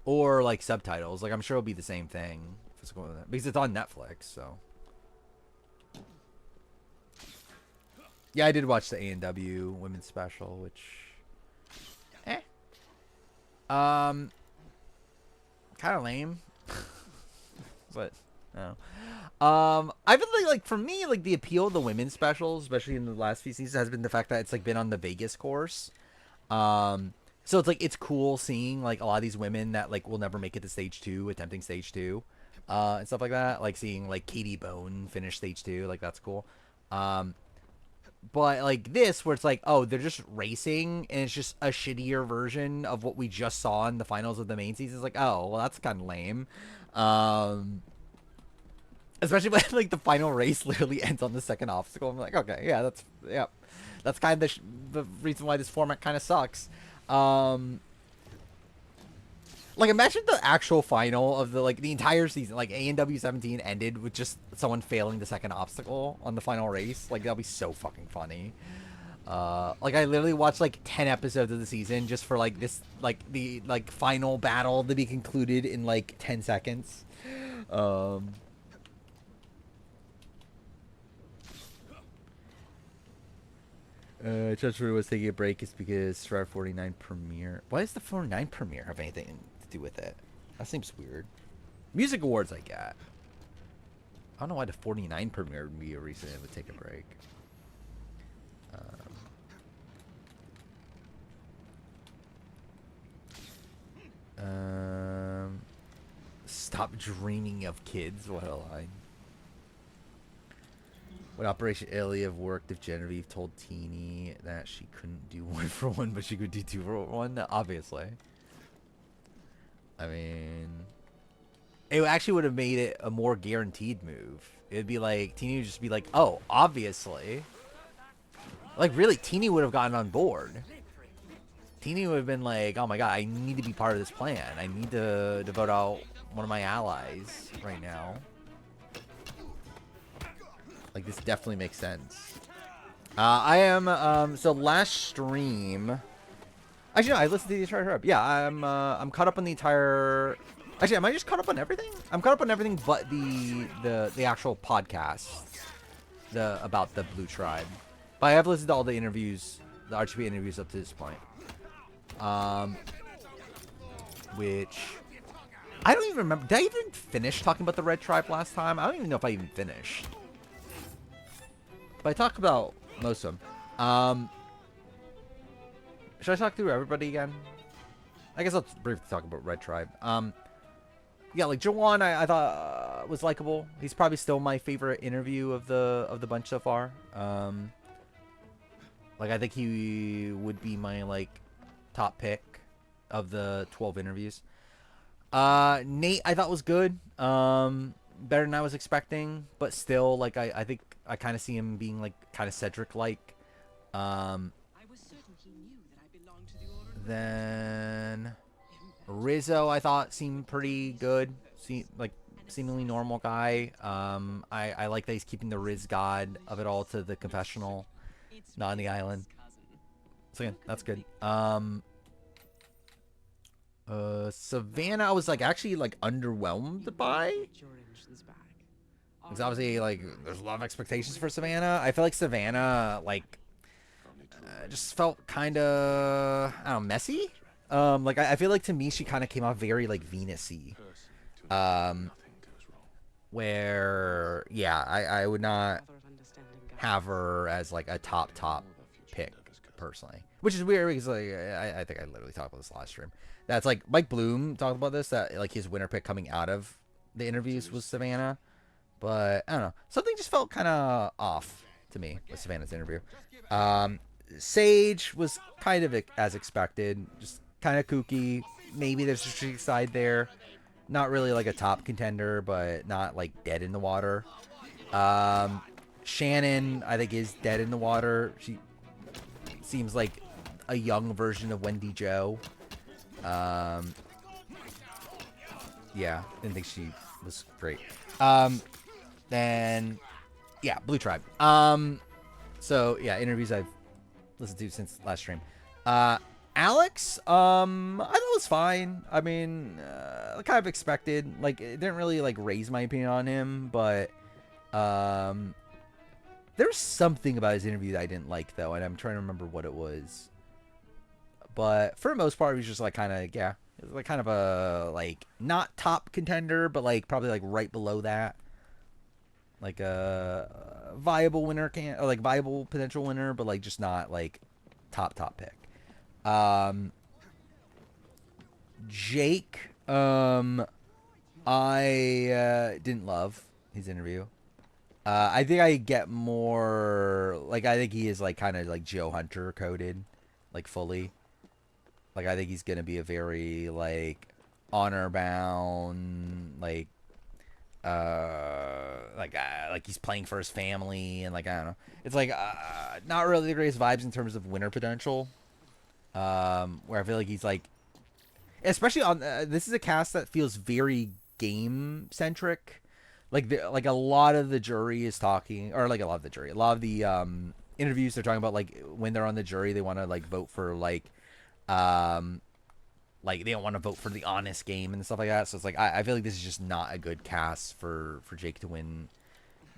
or like subtitles. Like I'm sure it'll be the same thing because it's on Netflix. So yeah, I did watch the AUvW women's special, which kind of lame, but no. I feel like for me, like the appeal of the women's specials, especially in the last few seasons, has been the fact that it's like been on the Vegas course. So it's like it's cool seeing like a lot of these women that like will never make it to stage 2, attempting stage 2, and stuff like that. Like seeing like Katie Bone finish stage 2, like that's cool. But like this, where it's like, oh, they're just racing, and it's just a shittier version of what we just saw in the finals of the main season. It's like, oh, well, that's kind of lame. Especially when like the final race literally ends on the second obstacle. I'm like, okay, yeah, that's kind of the reason why this format kind of sucks. Like imagine the actual final of the entire season, like AUvW 17 ended with just someone failing the second obstacle on the final race. Like that'll be so fucking funny. Like I literally watched like 10 episodes of the season just for like this, like the like final battle to be concluded in like 10 seconds. Judge was taking a break is because Survivor 49 premiere. Why does the 49 premiere have anything to do with it? That seems weird. Music awards I get. I don't know why the 49 premiere would be a reason it would take a break. Stop dreaming of kids. What a line. Would Operation Ilya have worked if Genevieve told Teeny that she couldn't do 1-for-1, but she could do 2-for-1? Obviously. I mean, it actually would have made it a more guaranteed move. It'd be like, Teeny would just be like, oh, obviously. Like, really, Teeny would have gotten on board. Teeny would have been like, oh my god, I need to be part of this plan. I need to vote out one of my allies right now. Like, this definitely makes sense. I am, so last stream... Actually, no, I listened to the entire up. Yeah, I'm caught up on the entire... Actually, am I just caught up on everything? I'm caught up on everything but the actual podcast. About the Blue Tribe. But I have listened to all the interviews, the RGB interviews up to this point. Which... I don't even remember. Did I even finish talking about the Red Tribe last time? I don't even know if I even finished. But I talked about most of them. Should I talk through everybody again? I guess I'll briefly talk about Red Tribe. Yeah, like Jawan, I thought was likable. He's probably still my favorite interview of the bunch so far. Like I think he would be my like top pick of the 12 interviews. Nate I thought was good. Better than I was expecting, but still like I think I kind of see him being like kind of Cedric like. Then Rizzo I thought seemed pretty good. Like seemingly normal guy. I like that he's keeping the Riz god of it all to the confessional, not on the island. So again, that's good. Savannah I was like actually like underwhelmed by. Because obviously like there's a lot of expectations for Savannah. I feel like Savannah like just felt kind of I don't know, messy. Like I feel like to me she kind of came off very like Venus-y. Where yeah, I would not have her as like a top pick personally, which is weird because like I think I literally talked about this last stream. That's like Mike Bloom talked about this, that like his winner pick coming out of the interviews was Savannah, but I don't know, something just felt kind of off to me with Savannah's interview. Sage was kind of as expected, just kind of kooky. Maybe there's a strategic side there. Not really like a top contender, but not like dead in the water. Shannon, I think, is dead in the water. She seems like a young version of Wendy Jo. Yeah, didn't think she was great. Then, yeah, Blue Tribe. So, yeah, interviews I've listened to since last stream. Alex, I thought it was fine. I mean, kind of expected. Like, it didn't really, like, raise my opinion on him, but, there's something about his interview that I didn't like, though, and I'm trying to remember what it was. But, for the most part, he was just, like, kind of, yeah, it was, like, kind of a, like, not top contender, but, like, probably, like, right below that. Like, a viable winner, or, like, viable potential winner, but, like, just not, like, top pick. Jake, I didn't love his interview. I think I get more, like, I think he is, like, kind of, like, Joe Hunter coded, like, fully. Like, I think he's gonna be a very, like, honor-bound, like he's playing for his family, and, like, I don't know. It's, like, not really the greatest vibes in terms of winner potential. Where I feel like he's, like, especially on, this is a cast that feels very game-centric. Like, a lot of the jury is talking, or, like, a lot of the interviews they're talking about, like, when they're on the jury, they want to, like, vote for, like, they don't want to vote for the honest game and stuff like that. So it's, like, I feel like this is just not a good cast for Jake to win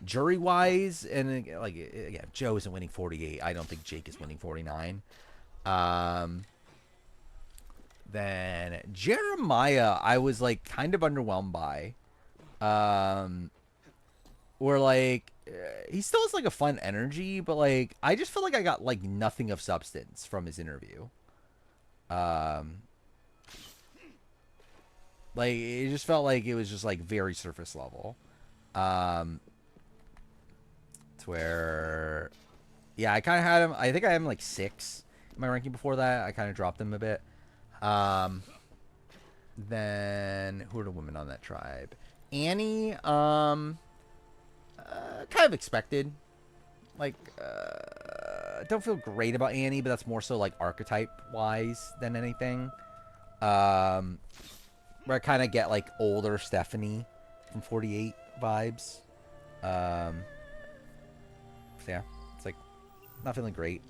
jury-wise. And, like, yeah, Joe isn't winning 48. I don't think Jake is winning 49. Then Jeremiah, I was, like, kind of underwhelmed by. Or, like, he still has, like, a fun energy, but, like, I just feel like I got, like, nothing of substance from his interview. Like it just felt like it was just like very surface level. It's where, yeah, I kind of had him. I think I had him like 6 in my ranking before that. I kind of dropped him a bit. Then who are the women on that tribe? Annie, kind of expected. Like, I don't feel great about Annie, but that's more so like archetype wise than anything. Where I kind of get like older Stephanie from 48 vibes. So yeah, it's like not feeling great.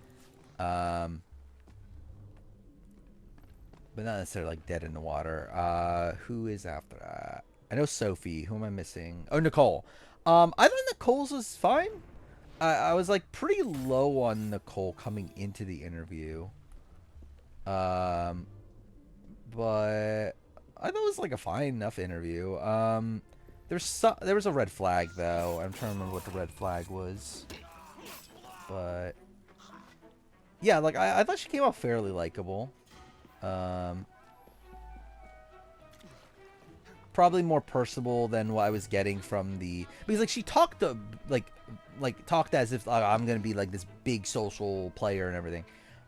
But not necessarily like dead in the water. Who is after that? I know Sophie. Who am I missing? Oh, Nicole. I thought Nicole's was fine. I was like pretty low on Nicole coming into the interview. But I thought it was like a fine enough interview. There was a red flag though. I'm trying to remember what the red flag was. But yeah, like I thought she came out fairly likable. Probably more personable than what I was getting from the, because like she talked talked as if I'm gonna be like this big social player and everything.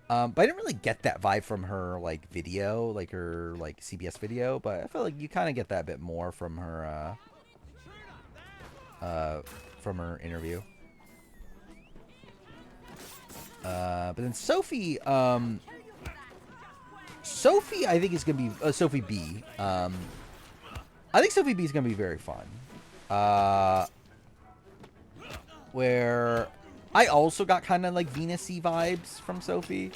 But I didn't really get that vibe from her like video, like her like CBS video. But I feel like you kind of get that a bit more from her interview. But then Sophie, Sophie, I think is gonna be Sophie B. I think Sophie B is gonna be very fun. Where I also got kind of like Venus-y vibes from Sophie.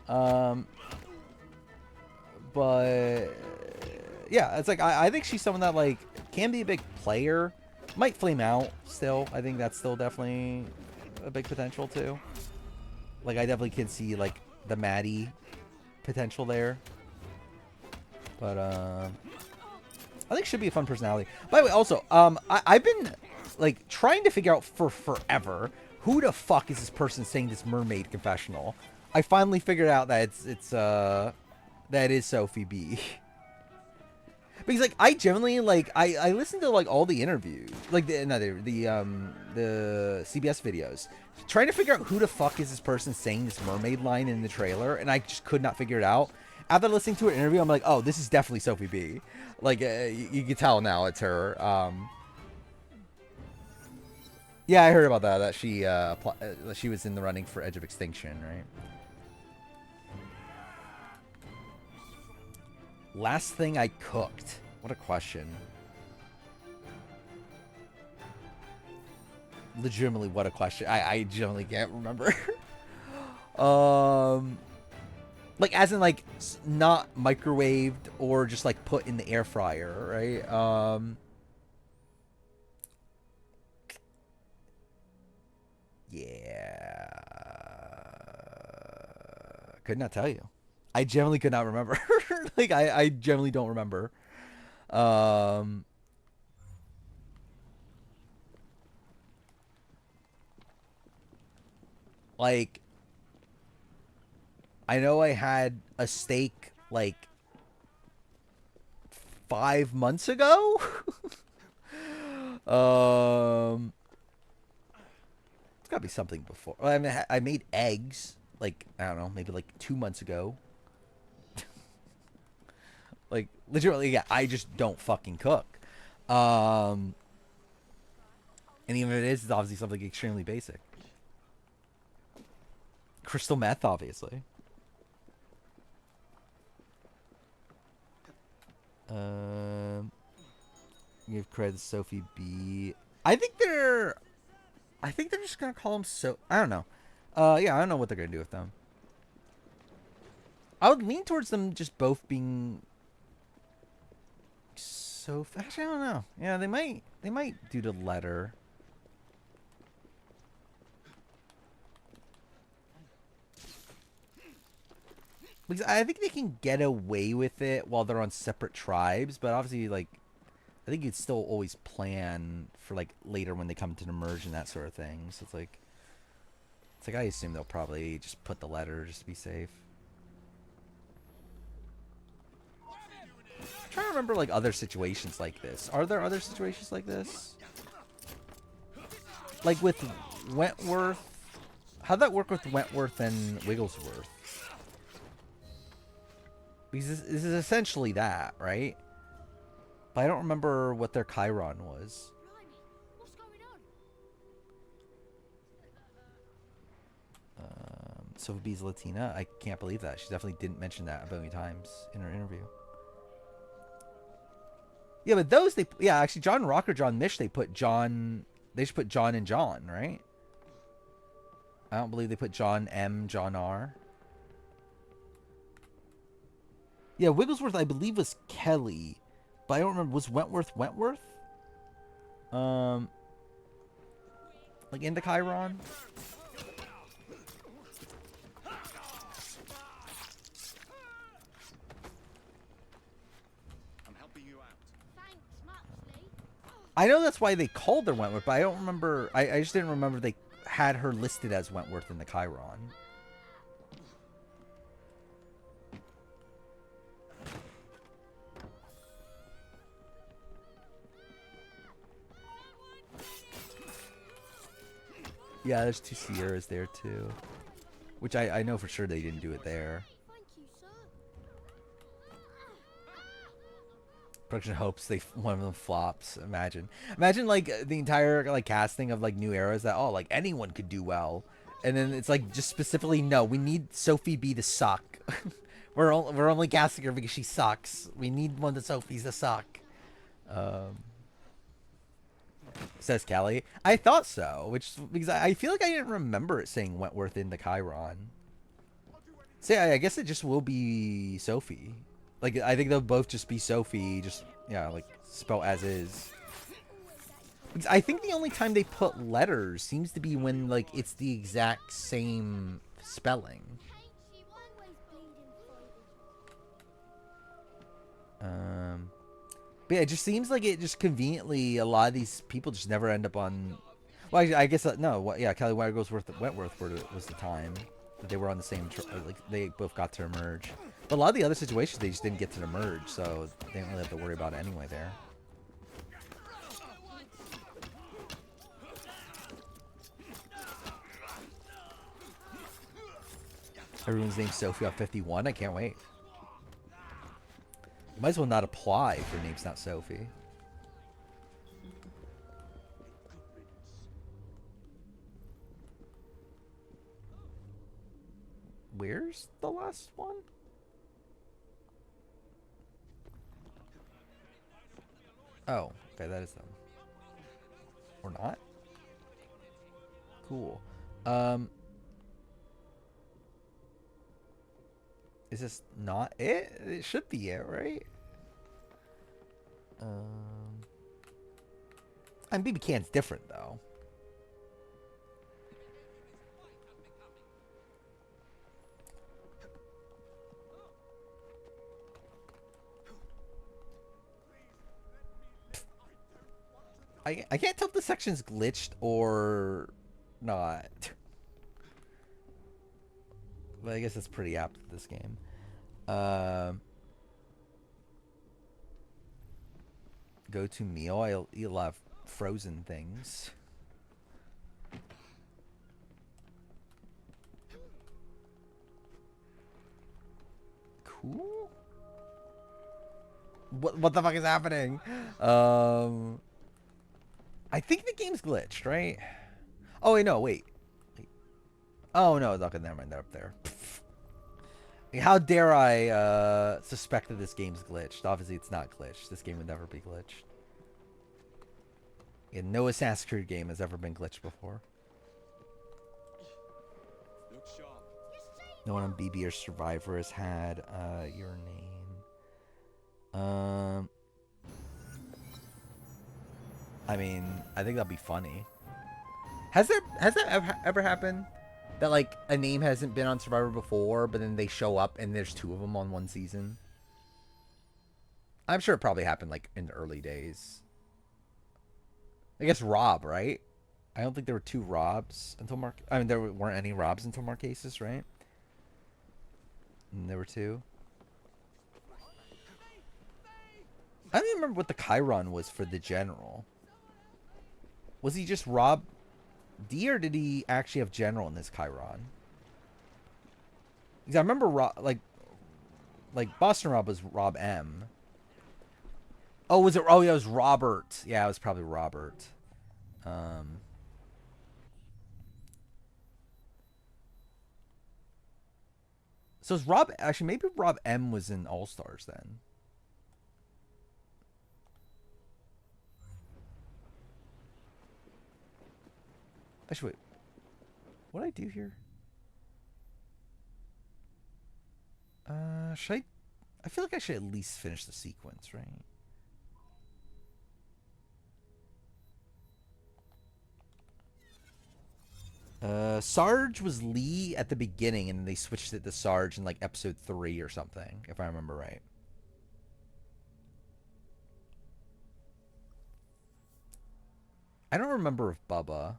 But yeah, it's like I think she's someone that like can be a big player. Might flame out still. I think that's still definitely a big potential too. Like I definitely can see like the Maddie potential there. But I think should be a fun personality. By the way, also, I've been like trying to figure out for forever who the fuck is this person saying this mermaid confessional. I finally figured out that that is Sophie B. Because like I generally like I listened to like all the interviews, like the CBS videos, trying to figure out who the fuck is this person saying this mermaid line in the trailer, and I just could not figure it out. After listening to an interview, I'm like, oh, this is definitely Sophie B. Like you can tell now it's her. Yeah, I heard about that. That she was in the running for Edge of Extinction, right? Last thing I cooked. What a question. Legitimately, what a question. I generally can't remember. Like as in like not microwaved or just like put in the air fryer, right? Yeah. Could not tell you. I generally could not remember. Like I generally don't remember. Like I know I had a steak like 5 months ago. It's gotta be something before. I mean, I made eggs like I don't know, maybe like 2 months ago. Like literally, yeah. I just don't fucking cook. And even if it is, it's obviously something extremely basic. Crystal meth, obviously. Give credit to Sophie B. I think they're just gonna call them I don't know. Yeah, I don't know what they're gonna do with them. I would lean towards them just both being Sophie. Actually, I don't know. Yeah, they might do the letter. Because I think they can get away with it while they're on separate tribes, but obviously, like, I think you'd still always plan for, like, later when they come to the merge and that sort of thing. So it's like I assume they'll probably just put the letter just to be safe. trying to remember like other situations like this. Are there other situations like this? Like with Wentworth? How'd that work with Wentworth and Wigglesworth? Because this is essentially that, right? But I don't remember what their Chiron was. Blimey, what's going on? Sophie B's Latina? I can't believe that. She definitely didn't mention that a million times in her interview. Yeah, but those, yeah, actually, John Rocker, John Mish, they should put John and John, right? I don't believe they put John M, John R. Yeah, Wigglesworth, I believe, was Kelly. But I don't remember. Was Wentworth Wentworth? Like in the Chiron? I'm helping you out. Thanks much, Lee. I know that's why they called her Wentworth, but I don't remember. I just didn't remember they had her listed as Wentworth in the Chiron. Yeah, there's 2 Sierras there too. Which I know for sure they didn't do it there. Thank you, sir. Production hopes one of them flops. Imagine like the entire like casting of like New Eras that like anyone could do well, and then it's like just specifically no, we need Sophie B to suck. we're only casting her because she sucks. We need one of the Sophies to suck. Says Callie. I thought so, because I feel like I didn't remember it saying Wentworth in the Chiron. So yeah, I guess it just will be Sophie. Like, I think they'll both just be Sophie, just, yeah, like, spelled as is. Because I think the only time they put letters seems to be when, like, it's the exact same spelling. But yeah, it just seems like it just conveniently, a lot of these people just never end up on... Well, I guess, no, yeah, Kelly Wentworth was the time that they were on the same... like, they both got to emerge. But a lot of the other situations, they just didn't get to merge, so they didn't really have to worry about it anyway there. Everyone's named Sophie off 51. I can't wait. You might as well not apply if your name's not Sophie. Where's the last one? Oh, okay, that is them. Or not? Cool. Is this not it? It should be it, right? And BB Can's different though. I can't tell if the section's glitched or not. But I guess it's pretty apt to this game. Go to meal. I'll eat a lot of frozen things. Cool. What the fuck is happening? I think the game's glitched, right? Oh wait, no, wait. Oh no, okay, never mind. They're up there. How dare I suspect that this game's glitched? Obviously, it's not glitched. This game would never be glitched. Yeah, no Assassin's Creed game has ever been glitched before. Look sharp. No one on BB or Survivor has had your name. I mean, I think that'd be funny. Has that ever happened? That like a name hasn't been on Survivor before, but then they show up and there's 2 of them on one season. I'm sure it probably happened like in the early days. I guess Rob, right? I don't think there were 2 Robs until Mark. I mean, there weren't any Robs until Marquesas, right? And there were 2. I don't even remember what the Chiron was for the general. Was he just Rob D, or did he actually have general in this Chiron? Because I remember like Boston Rob was Rob M. Oh, was it? Oh, yeah, it was Robert. Yeah, it was probably Robert. So is Rob actually? Maybe Rob M was in All Stars then. Actually, wait. What did I do here? Should I? I feel like I should at least finish the sequence, right? Sarge was Lee at the beginning, and then they switched it to Sarge in like episode 3 or something, if I remember right. I don't remember if Bubba,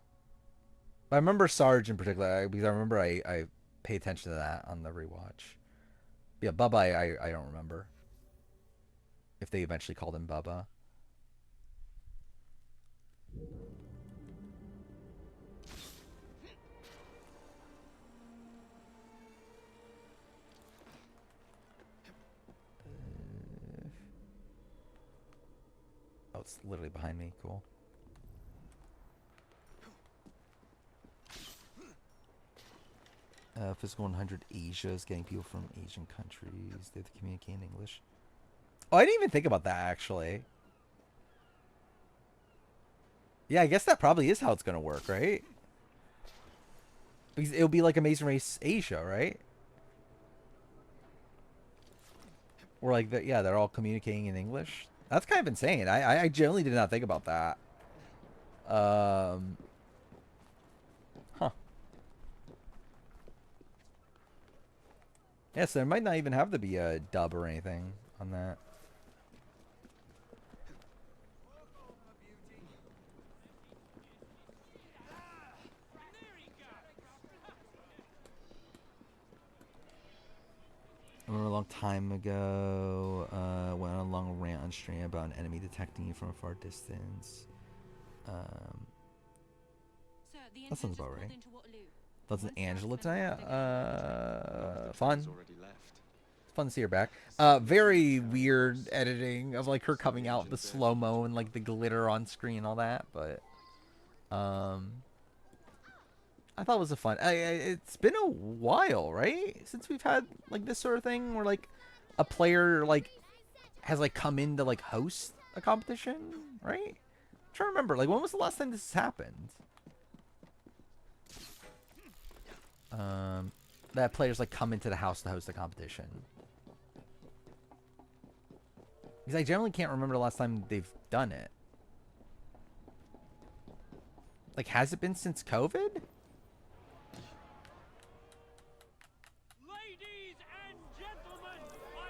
but I remember Sarge in particular because I remember I pay attention to that on the rewatch. Yeah, Bubba, I don't remember if they eventually called him Bubba. Oh, it's literally behind me. Cool. Physical 100 Asia is getting people from Asian countries. They have to communicate in English. Oh, I didn't even think about that, actually. Yeah, I guess that probably is how it's going to work, right? Because it'll be like Amazing Race Asia, right? Or like, yeah, they're all communicating in English. That's kind of insane. I generally did not think about that. Huh. Yeah, so there might not even have to be a dub or anything on that. I remember a long time ago, went on a long rant on stream about an enemy detecting you from a far distance. That sounds about right. That's an Angela tonight. Fun. Fun to see her back. Very weird editing of like her coming out, the slow mo and like the glitter on screen and all that, but I thought it was a fun. It's been a while, right, since we've had like this sort of thing where like a player like has like come in to like host a competition, right? I'm trying to remember, like when was the last time this happened? That players like come into the house to host a competition. Because I generally can't remember the last time they've done it. Like, has it been since COVID?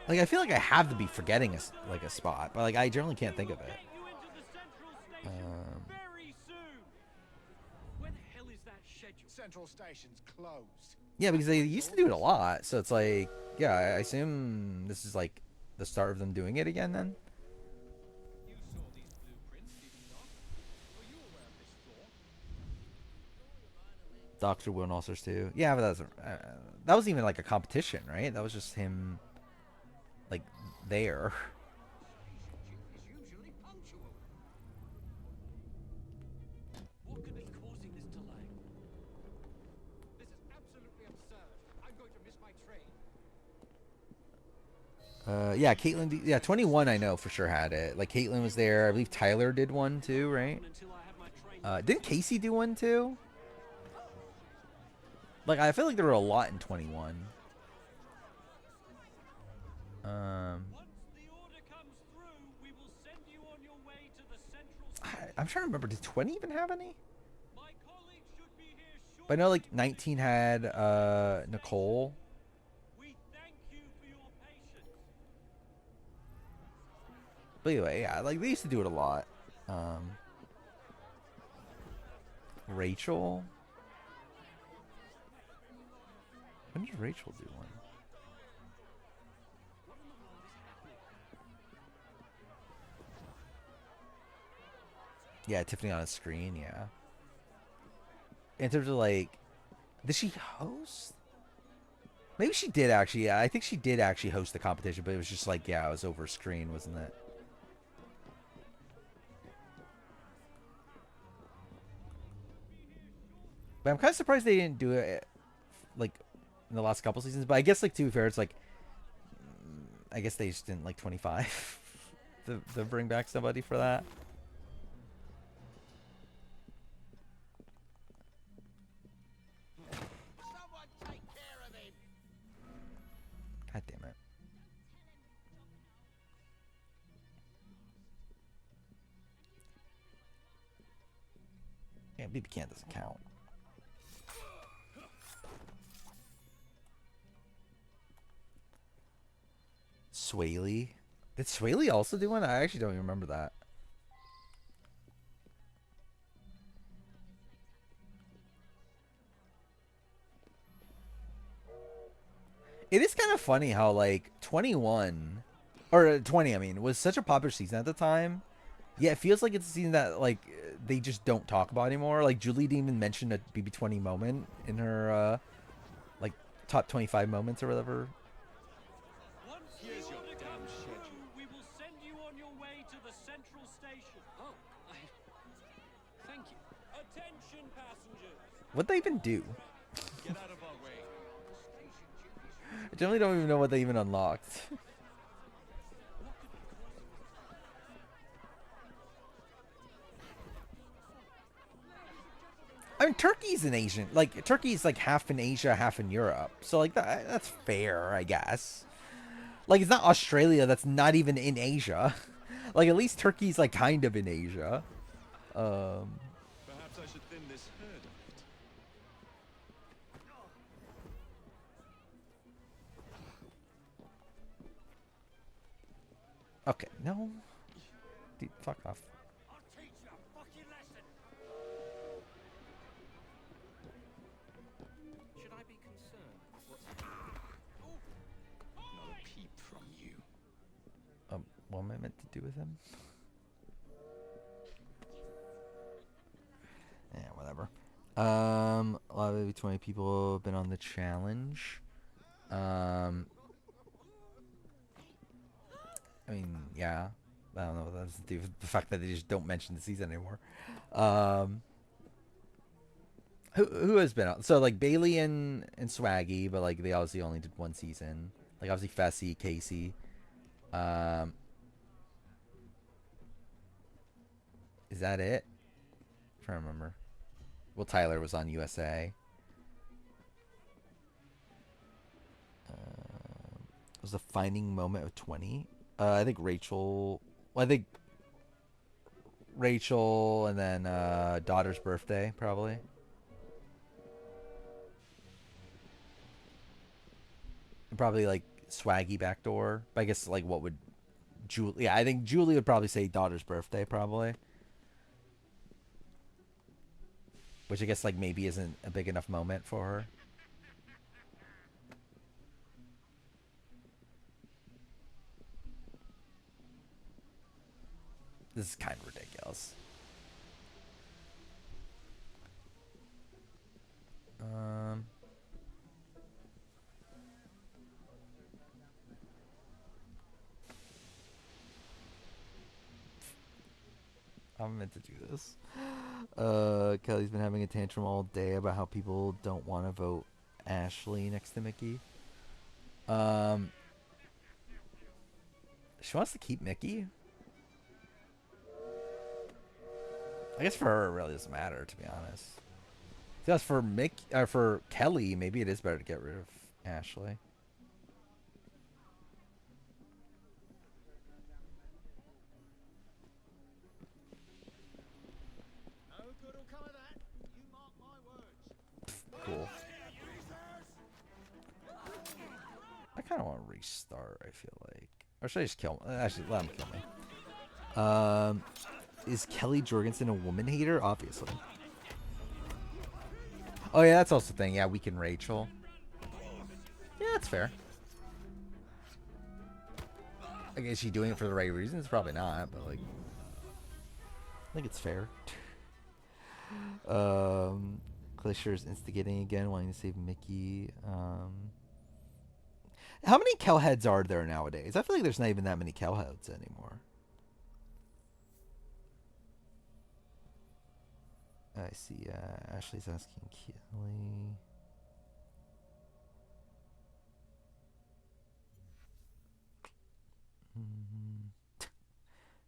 Like, I feel like I have to be forgetting a spot, but like I generally can't think of it. Central Station's closed. Yeah, because they used to do it a lot, so it's like, yeah, I assume this is like the start of them doing it again then. Doctor Will and Ulcers too. Yeah, but that wasn't even like a competition, right? That was just him, like, there. What could be causing this delay? This is absolutely absurd. I'm going to miss my train. Yeah, Caitlyn. Yeah, 21. I know for sure had it. Like Caitlyn was there. I believe Tyler did one too, right? Didn't Casey do one too? Like, I feel like there were a lot in 21. I'm trying to remember. Did 20 even have any? But I know like 19 had Nicole. But anyway, yeah, like they used to do it a lot. Rachel. When did Rachel do one? Yeah, Tiffany on a screen. Yeah. In terms of like, did she host? Maybe she did actually. Yeah, I think she did actually host the competition, but it was just like, yeah, it was over screen, wasn't it? But I'm kind of surprised they didn't do it like in the last couple seasons. But I guess like to be fair, it's like I guess they just didn't like 25 to bring back somebody for that. Someone take care of him. God damn it. Yeah, BB can doesn't count. Swaley. Did Swaley also do one? I actually don't even remember that. It is kind of funny how like 21 or 20, I mean, was such a popular season at the time. Yeah, it feels like it's a season that like they just don't talk about anymore. Like Julie didn't even mention a BB20 moment in her like top 25 moments or whatever. Once Here's you your undergo damn through, schedule. we will send you on your way to the central station. Oh, thank you. Attention passengers. What'd they even do? Get out of our way. I generally don't even know what they even unlocked. I mean, Turkey's an Asian. Like, Turkey's like half in Asia, half in Europe. So, like, that's fair, I guess. Like, it's not Australia that's not even in Asia. Like, at least Turkey's, like, kind of in Asia. Perhaps I should thin this herd a bit. Okay, no. Dude, fuck off. I'll teach you a fucking lesson. Should I be concerned? Not a peep from you. What am I meant to do with him? Yeah, whatever. A lot of maybe 20 people have been on the challenge. I mean, yeah. I don't know what that has to do with the fact that they just don't mention the season anymore. Who has been on? So like Bailey and Swaggy, but like they obviously only did one season. Like obviously Fessy, Casey. Is that it? I'm trying to remember. Well, Tyler was on USA. Was the finding moment of 20? I think Rachel. Well, I think Rachel and then daughter's birthday probably. And probably like Swaggy backdoor. But I guess like what would Julie? Yeah, I think Julie would probably say daughter's birthday probably. Which I guess like maybe isn't a big enough moment for her. This is kind of ridiculous. I'm meant to do this. Kelly's been having a tantrum all day about how people don't want to vote Ashley next to Mickey. She wants to keep Mickey. I guess for her, it really doesn't matter, to be honest. Just for for Kelly, maybe it is better to get rid of Ashley. No good will come of that. You mark my words. Cool. I kind of want to restart, I feel like. Or should I just kill him? Actually, let him kill me. Is Kelly Jorgensen a woman hater? Obviously. Oh, yeah, that's also the thing. Yeah, weaken Rachel. Yeah, that's fair. I guess she doing it for the right reasons? Probably not, but like... think it's fair. Glacier's instigating again, wanting to save Mickey. How many Kelheads are there nowadays? I feel like there's not even that many Kelheads anymore. I see. Ashley's asking Kelly.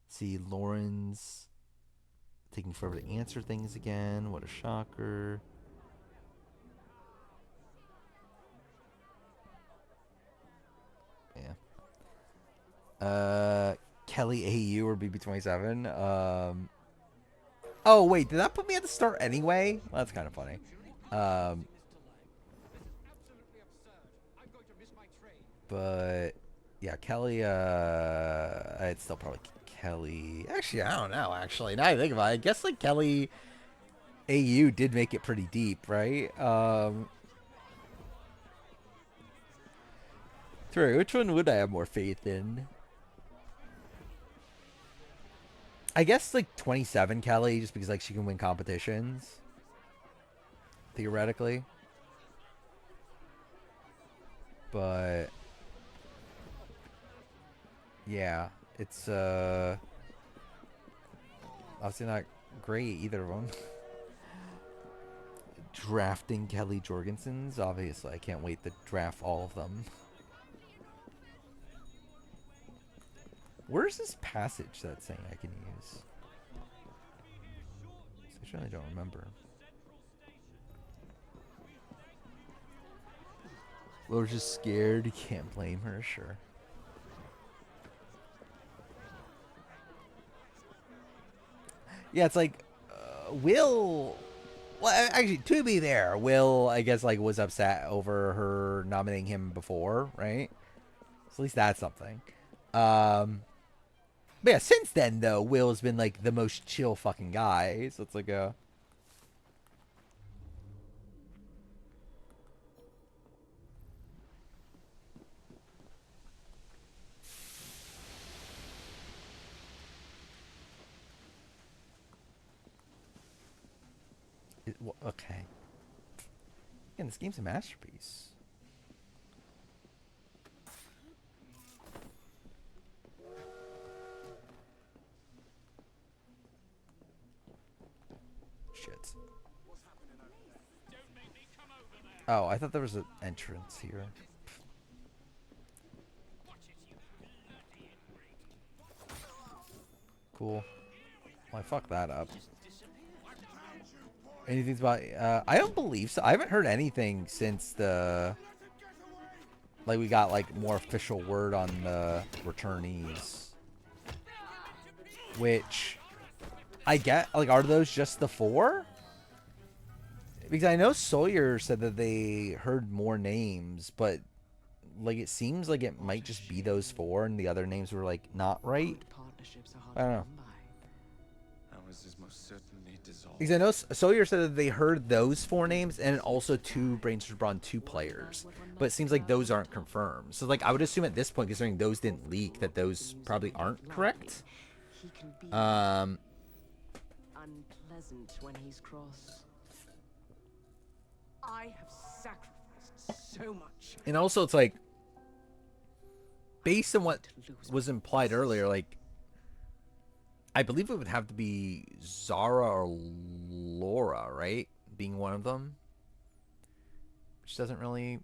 See, Lauren's taking forever to answer things again. What a shocker. Yeah. Kelly AU or BB27. Oh, wait. Did that put me at the start anyway? Well, that's kind of funny. But yeah, Kelly, I'd still probably Kelly. Actually, I don't know, actually. Now I think about it, I guess like Kelly AU did make it pretty deep, right? True. Which one would I have more faith in? I guess like 27 Kelly, just because like she can win competitions. Theoretically. But yeah, it's obviously not great, either of them. Drafting Kelly Jorgensen's, obviously I can't wait to draft all of them. Where's this passage that's saying I can use? I really don't remember. Will's just scared. You can't blame her, sure. Yeah, it's like Will. Well, actually, to be there, Will, I guess, like, was upset over her nominating him before, right? So at least that's something. But yeah, since then, though, Will's been, like, the most chill fucking guy. So it's like a... okay. Again, this game's a masterpiece. Shit. Oh, I thought there was an entrance here. Cool. Well, I fucked that up. Anything's about... I don't believe so. I haven't heard anything since the... Like, we got, like, more official word on the returnees. Which... I get... Like, are those just the 4? Because I know Sawyer said that they heard more names, but... Like, it seems like it might just be those 4, and the other names were, like, not right. I don't know. Because I know Sawyer said that they heard those 4 names and also 2 Brainstorm Brawn 2 players. But it seems like those aren't confirmed. So, like, I would assume at this point, considering those didn't leak, that those probably aren't correct. Unpleasant when he's cross. I have sacrificed so much. And also, it's like, based on what was implied earlier, like, I believe it would have to be Zara or Laura, right? Being one of them. Which doesn't really...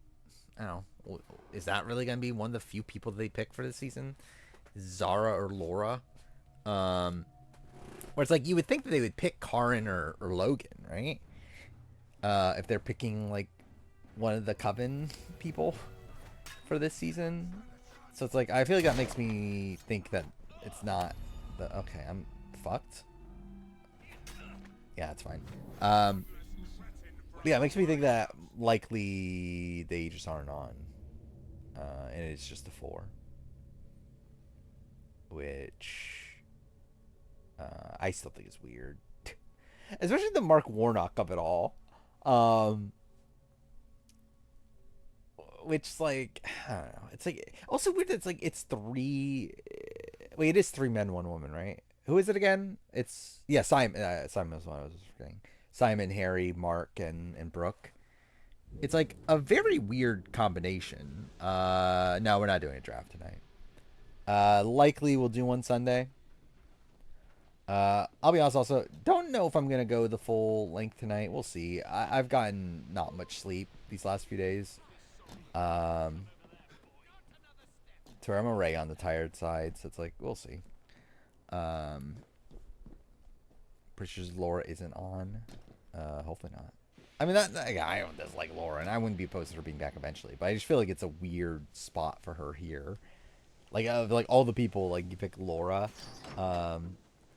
I don't know. Is that really going to be one of the few people they pick for this season? Zara or Laura? Where it's like, you would think that they would pick Karin or Logan, right? If they're picking, like, one of the Coven people for this season. So it's like, I feel like that makes me think that it's not... Okay, I'm fucked. Yeah, it's fine. Yeah, it makes me think that likely they just aren't on. And it's just a 4. Which... I still think is weird. Especially the Mark Warnock of it all. Which, like, I don't know. It's like... Also weird that it's like, it's 3... Wait, it is 3 men, 1 woman, right? Who is it again? It's Simon. Simon was one I was forgetting. Simon, Harry, Mark, and Brooke. It's like a very weird combination. No, we're not doing a draft tonight. Likely we'll do one Sunday. I'll be honest. Also, don't know if I'm gonna go the full length tonight. We'll see. I've gotten not much sleep these last few days. So I'm already on the tired side. So it's like we'll see. Pretty sure Laura isn't on. Hopefully not. I mean, I don't dislike Laura, and I wouldn't be opposed to her being back eventually. But I just feel like it's a weird spot for her here. Like all the people, like you pick Laura,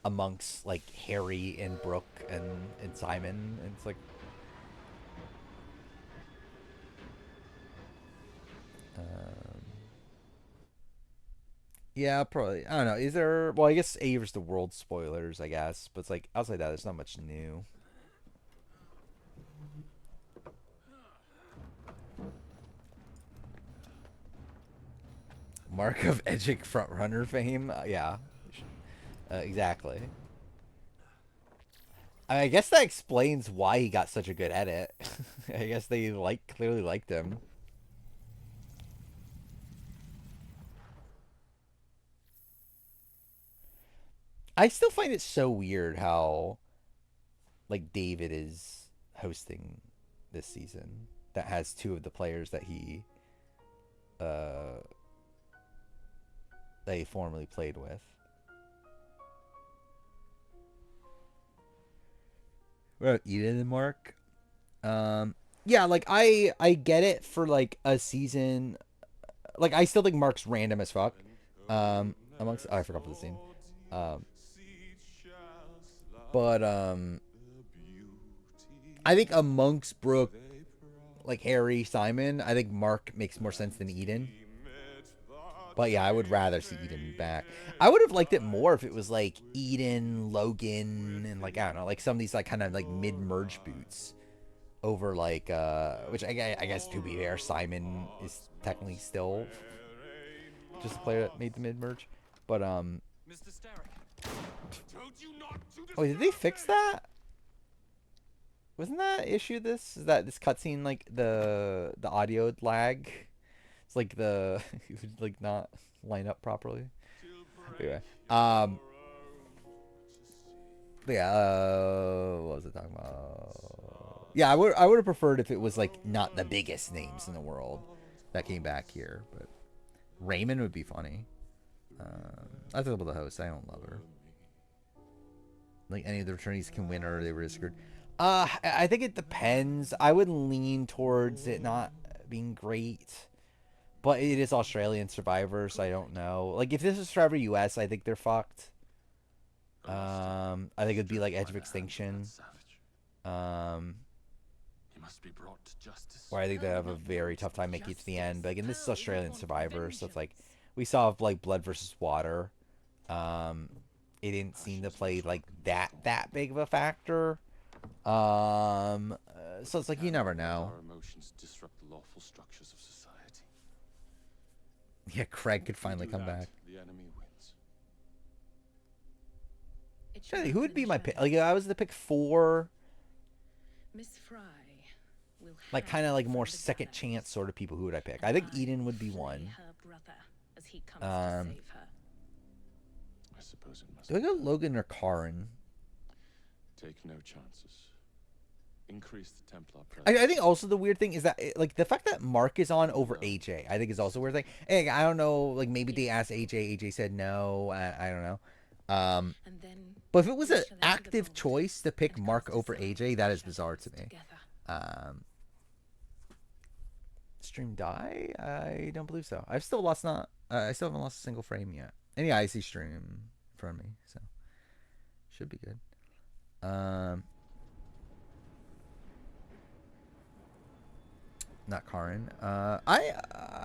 amongst like Harry and Brooke and Simon, and it's like, yeah, probably. I don't know. Is there? Well, I guess Aver's the world spoilers, I guess. But it's like outside that, there's not much new. Mark of Edgic frontrunner fame. Yeah, exactly. I guess that explains why he got such a good edit. I guess they clearly liked him. I still find it so weird how like David is hosting this season that has two of the players that he formerly played with. What about Eden and Mark? Yeah, like I get it for like a season. Like I still think Mark's random as fuck. Amongst I forgot the scene. But I think amongst Brooke, like Harry, Simon, I think Mark makes more sense than Eden. But yeah, I would rather see Eden back. I would have liked it more if it was like Eden, Logan, and like I don't know, like some of these like kind of like mid-merge boots over like which I guess to be fair, Simon is technically still just a player that made the mid-merge. But Mr. Starrick, oh, did they fix that? Wasn't that issue this? Is that this cutscene like the audio lag? It's like the it would like not line up properly. Anyway, but yeah, what was I talking about? Yeah, I would have preferred if it was like not the biggest names in the world that came back here, but Raymond would be funny. I thought about the host. I don't love her. Like any of the returnees can win or they were screwed. I think it depends. I would lean towards it not being great. But it is Australian Survivor, so I don't know. Like, if this is Survivor US, I think they're fucked. I think it'd be like Edge of Extinction. Where I think they have a very tough time making it to the end. But again, this is Australian Survivor, so it's like we saw like Blood versus Water. It didn't seem to play like that big of a factor. So it's like you never know. Our emotions disrupt the lawful structures of society. Yeah, Craig could finally come back. The enemy wins. Really, who would be my pick? Like, if I was to pick 4, Miss Fry will like kind of like more second chance sort of people, who would I pick? I think Eden would be one. I suppose it must Do I go Logan or Karin? take no chances. Increase the Templar I think also the weird thing is that like the fact that Mark is on over AJ, I think is also a weird thing. Hey, I don't know, like maybe they asked AJ, AJ said no. I don't know. But if it was an active choice to pick Mark over AJ, that is bizarre to me. Stream die? I don't believe so. I've still lost I still haven't lost a single frame yet. And yeah, I see stream in front of me, so should be good. Not Karin. I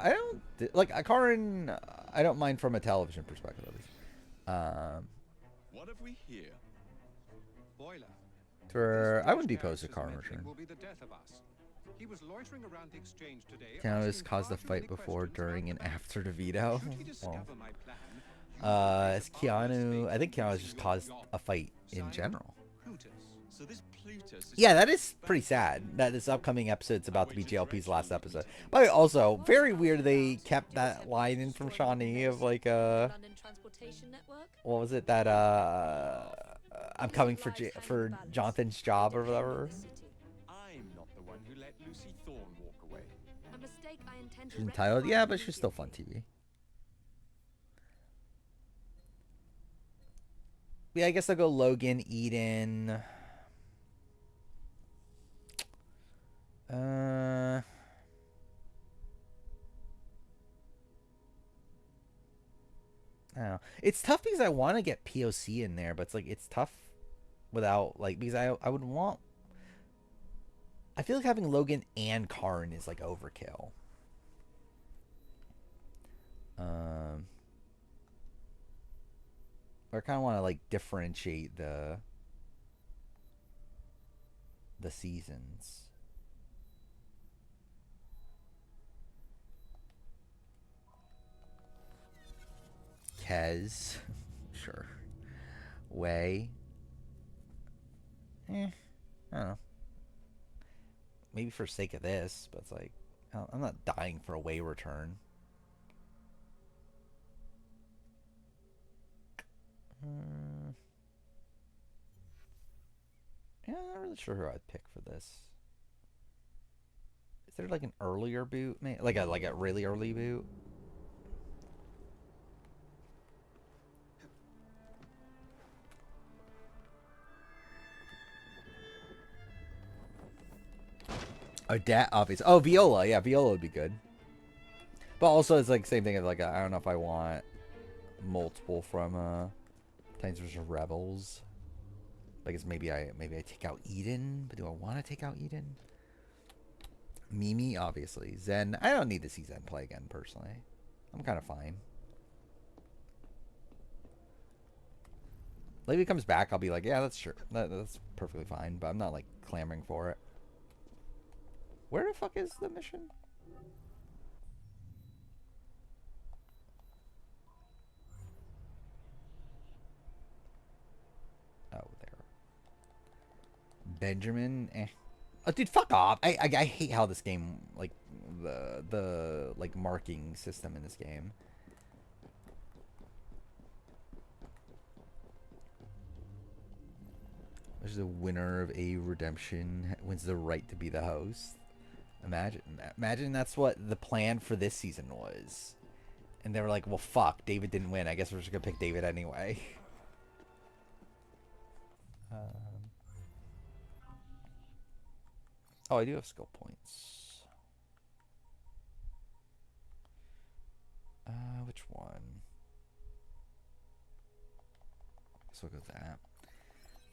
don't like Karin. I don't mind from a television perspective at least. What have we here? Boiler. For I wouldn't be opposed to Karin return. Will be the death of us. He was loitering around the exchange today. Canada's caused a fight before, during, and after the veto. Should he discover my plan, Is Keanu? I think Keanu's just caused a fight in general. So this Plutus is Yeah, that is pretty sad that this upcoming episode's about to be JLP's last episode. But also, very weird they kept that line in from Shawnee of like, London Transportation Network. what was it that, I'm coming for Jonathan's job or whatever. I'm not the one who let Lucy Thorne walk away. A mistake I intend to She's entitled, rectify yeah, but she's still fun immediately. TV. Yeah, I guess I'll go Logan, Eden. I don't know. It's tough because I want to get POC in there, but it's like it's tough without like because I would want. I feel like having Logan and Karn is like overkill. I kind of want to like differentiate the seasons. Kez, sure. Way. I don't know. Maybe for sake of this, but it's like I'm not dying for a Way return. Yeah, I'm not really sure who I'd pick for this. Is there like an earlier boot, like a really early boot? Oh, Dat, obviously. Oh, Viola. Yeah, Viola would be good. But also, it's like same thing of like I don't know if I want multiple from Titans vs Rebels. I guess maybe I take out Eden, but do I want to take out Eden? Mimi, obviously. Zen. I don't need to see Zen play again personally. I'm kind of fine. Like if he comes back, I'll be like, yeah, that's sure. That's perfectly fine. But I'm not like clamoring for it. Where the fuck is the mission? Oh, there. Benjamin. Oh, dude, fuck off. I hate how this game, like, the like marking system in this game. There's the winner of a redemption wins the right to be the host. Imagine that's what the plan for this season was. And they were like, well, fuck, David didn't win. I guess we're just going to pick David anyway. Oh, I do have skill points. Which one? I guess we'll go with that.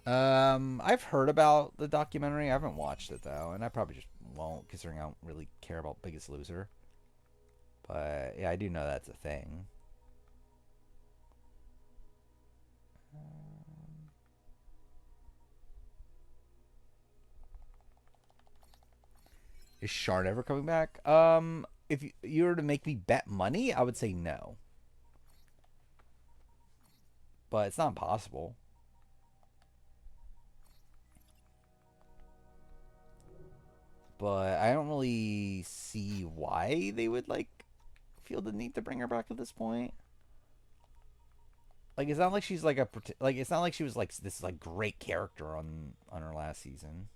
I've heard about the documentary. I haven't watched it though, and I probably just won't, considering I don't really care about Biggest Loser. But yeah, I do know that's a thing. Is Shard ever coming back? If you were to make me bet money, I would say no. But it's not impossible. But I don't really see why they would like feel the need to bring her back at this point. Like it's not like she's like it's not like she was like this like great character on her last season.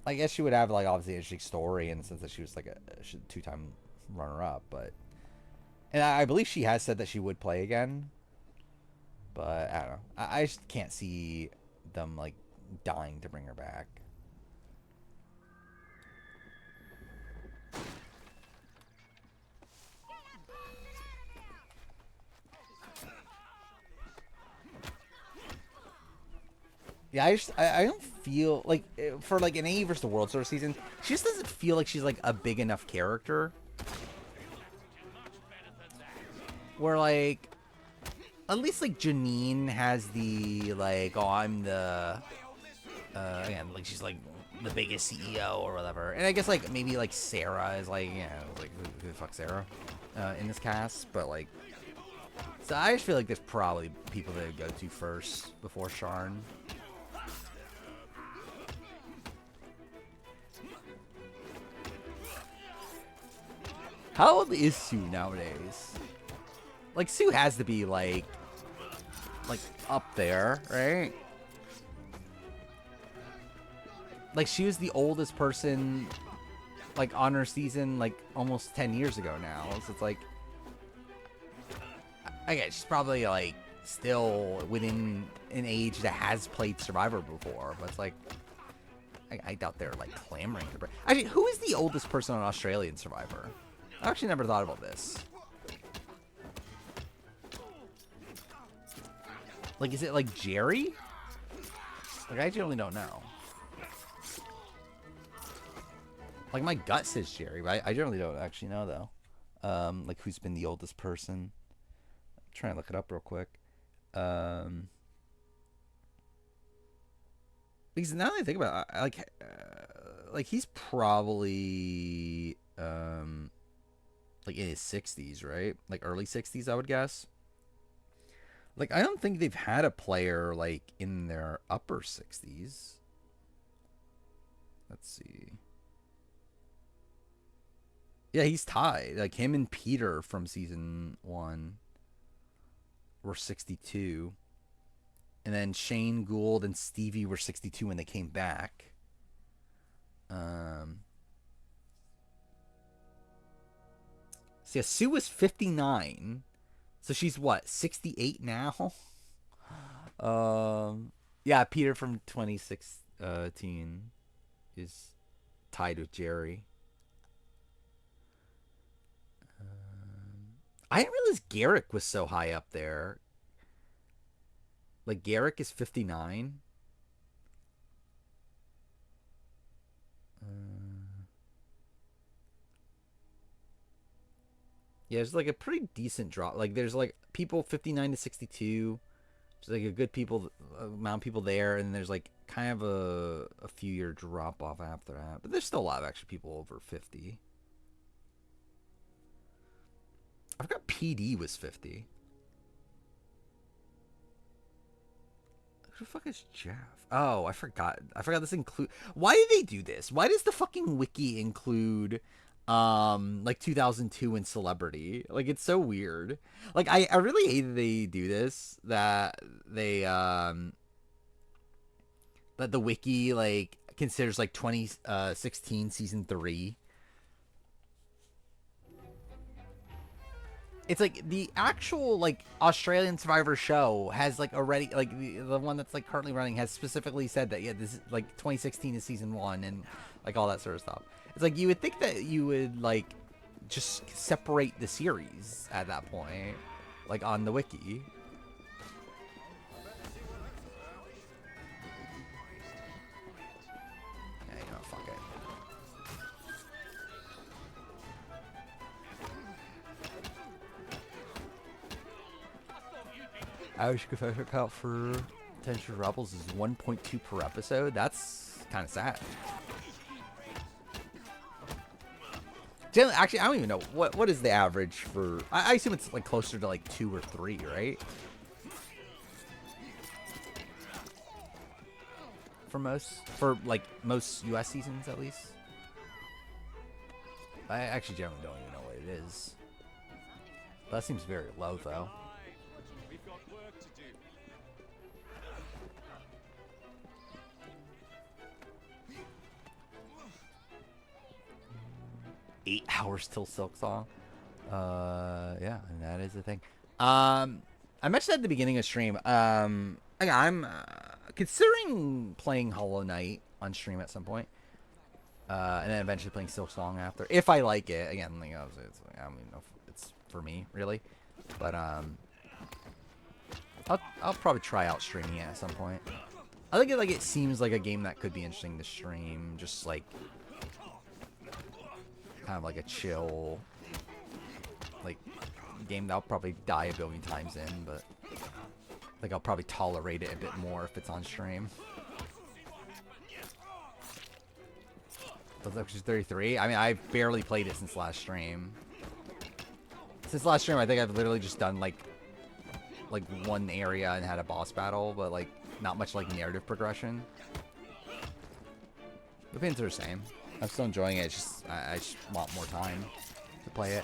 I guess she would have like obviously an interesting story in the sense that she was like a two-time runner-up, but and I believe she has said that she would play again. But I don't know. I just can't see them like dying to bring her back. Yeah, I don't feel like for like an AE versus the World sort of season, she just doesn't feel like she's like a big enough character. Where like at least like Janine has the like, oh, I'm the again, like she's like the biggest CEO or whatever. And I guess like maybe like Sarah is like, yeah, like who the fuck Sarah? in this cast, but like, so I just feel like there's probably people that would go to first before Sharn. How old is Sue nowadays? Like, Sue has to be like up there, right? Like, she was the oldest person, like, on her season, like, almost 10 years ago now. So it's like, I guess she's probably, like, still within an age that has played Survivor before. But it's like, I doubt they're, like, clamoring for. Actually, who is the oldest person on Australian Survivor? I actually never thought about this. Like, is it, like, Jerry? Like, I generally don't know. Like, my gut says Jerry, but I generally don't actually know, though. Like, who's been the oldest person. I'm trying to look it up real quick. Because now that I think about it, like he's probably, like, in his 60s, right? Like, early 60s, I would guess. Like, I don't think they've had a player, like, in their upper 60s. Let's see. Yeah, he's tied. Like, him and Peter from season 1 were 62. And then Shane Gould and Stevie were 62 when they came back. So yeah, Sue was 59. So she's what, 68 now? Yeah, Peter from 2016 is tied with Jerry. I didn't realize Garrick was so high up there. Like, Garrick is 59. Yeah, there's like a pretty decent drop. Like, there's like people 59 to 62. There's like a good amount of people there, and there's like kind of a few year drop off after that. But there's still a lot of extra people over 50. I forgot PD was 50. Who the fuck is Jeff? Oh, I forgot. This include. Why do they do this? Why does the fucking wiki include like 2002 and celebrity? Like, it's so weird. Like, I really hate that they do this, that they that the wiki like considers like 2016 season 3. It's like the actual like Australian Survivor show has like already, like the one that's like currently running has specifically said that, yeah, this is like 2016 is season 1 and like all that sort of stuff. It's like you would think that you would like just separate the series at that point, like on the wiki. Yeah, you know, fuck it. Average confession count for Tension Rebels is 1.2 per episode. That's kind of sad. Generally, actually, I don't even know what is the average for. I assume it's like closer to like 2 or 3, right? For most US seasons, at least. I actually generally don't even know what it is. That seems very low, though. We've got work to do. 8 hours till Silk Song. Yeah, and that is the thing. I mentioned at the beginning of stream. I'm considering playing Hollow Knight on stream at some point, and then eventually playing Silk Song after, if I like it. Again, I don't know if it's for me really, but I'll probably try out streaming it at some point. I think it seems like a game that could be interesting to stream, just like kind of like a chill like game that I'll probably die a billion times in, but I think I'll probably tolerate it a bit more if it's on stream. Which is 33. I mean, I've barely played it since last stream. Since last stream, I think I've literally just done like one area and had a boss battle, but like not much like narrative progression. The pins are the same. I'm still enjoying it. It's just I just want more time to play it.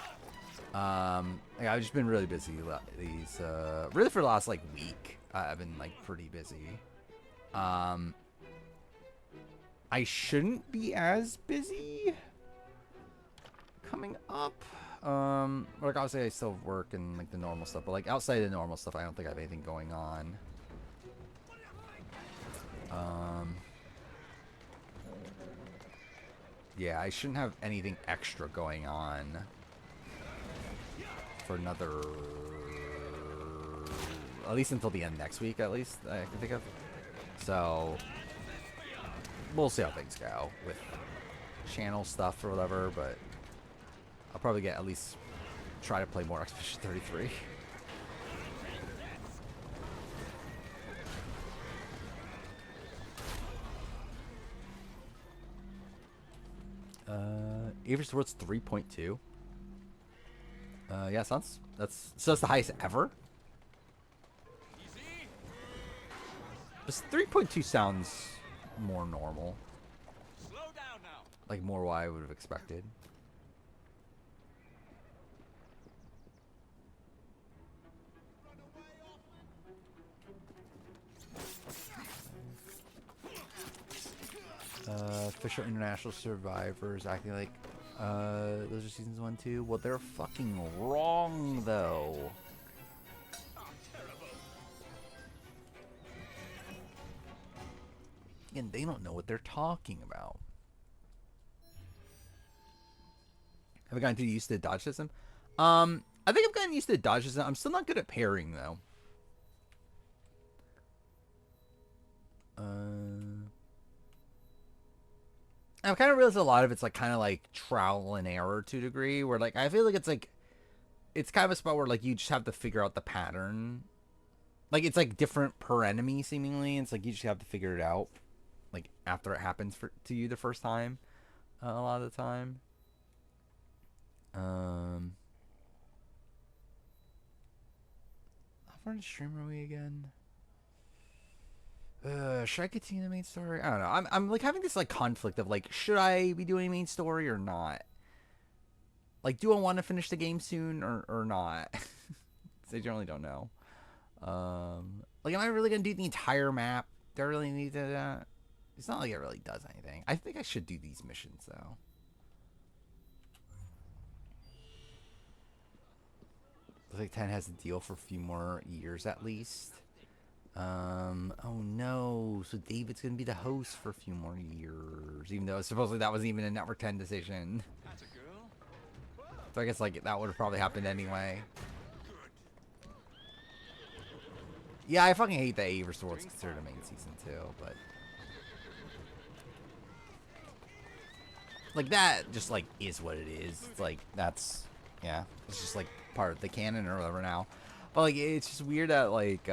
Yeah, I've just been really busy really for the last like week. I've been like pretty busy. I shouldn't be as busy coming up. Like obviously I still work and like the normal stuff, but like outside of the normal stuff, I don't think I have anything going on. Yeah, I shouldn't have anything extra going on for another, at least until the end next week, at least I can think of. So we'll see how things go with channel stuff or whatever, but I'll probably at least try to play more Expedition 33. Average World's 3.2. Yeah, that's the highest ever. This 3.2 sounds more normal. Slow down now. Like more what I would have expected. Official International Survivors acting like those are seasons 1, 2. Well, they're fucking wrong though. And they don't know what they're talking about. Have I gotten too used to the dodge system? I think I've gotten used to the dodge system. I'm still not good at parrying though. I've kind of realized a lot of it's like kind of like trial and error to a degree, where like I feel like it's kind of a spot where like you just have to figure out the pattern. Like it's like different per enemy seemingly, and it's like you just have to figure it out like after it happens to you the first time, a lot of the time. How far into stream are we again? Should I continue the main story? I don't know. I'm like having this like conflict of like, should I be doing main story or not? Like, do I want to finish the game soon or not? I generally don't know. Like, am I really gonna do the entire map? Do I really need to do that? It's not like it really does anything. I think I should do these missions though. Looks like 10 has a deal for a few more years at least. Oh no, so David's gonna be the host for a few more years, even though supposedly that wasn't even a Network 10 decision. That's a girl. So I guess like that would have probably happened anyway. Yeah, I fucking hate that AUvW World's considered a main season too, but like that just like is what it is. It's like that's yeah, it's just like part of the canon or whatever now. But like it's just weird that like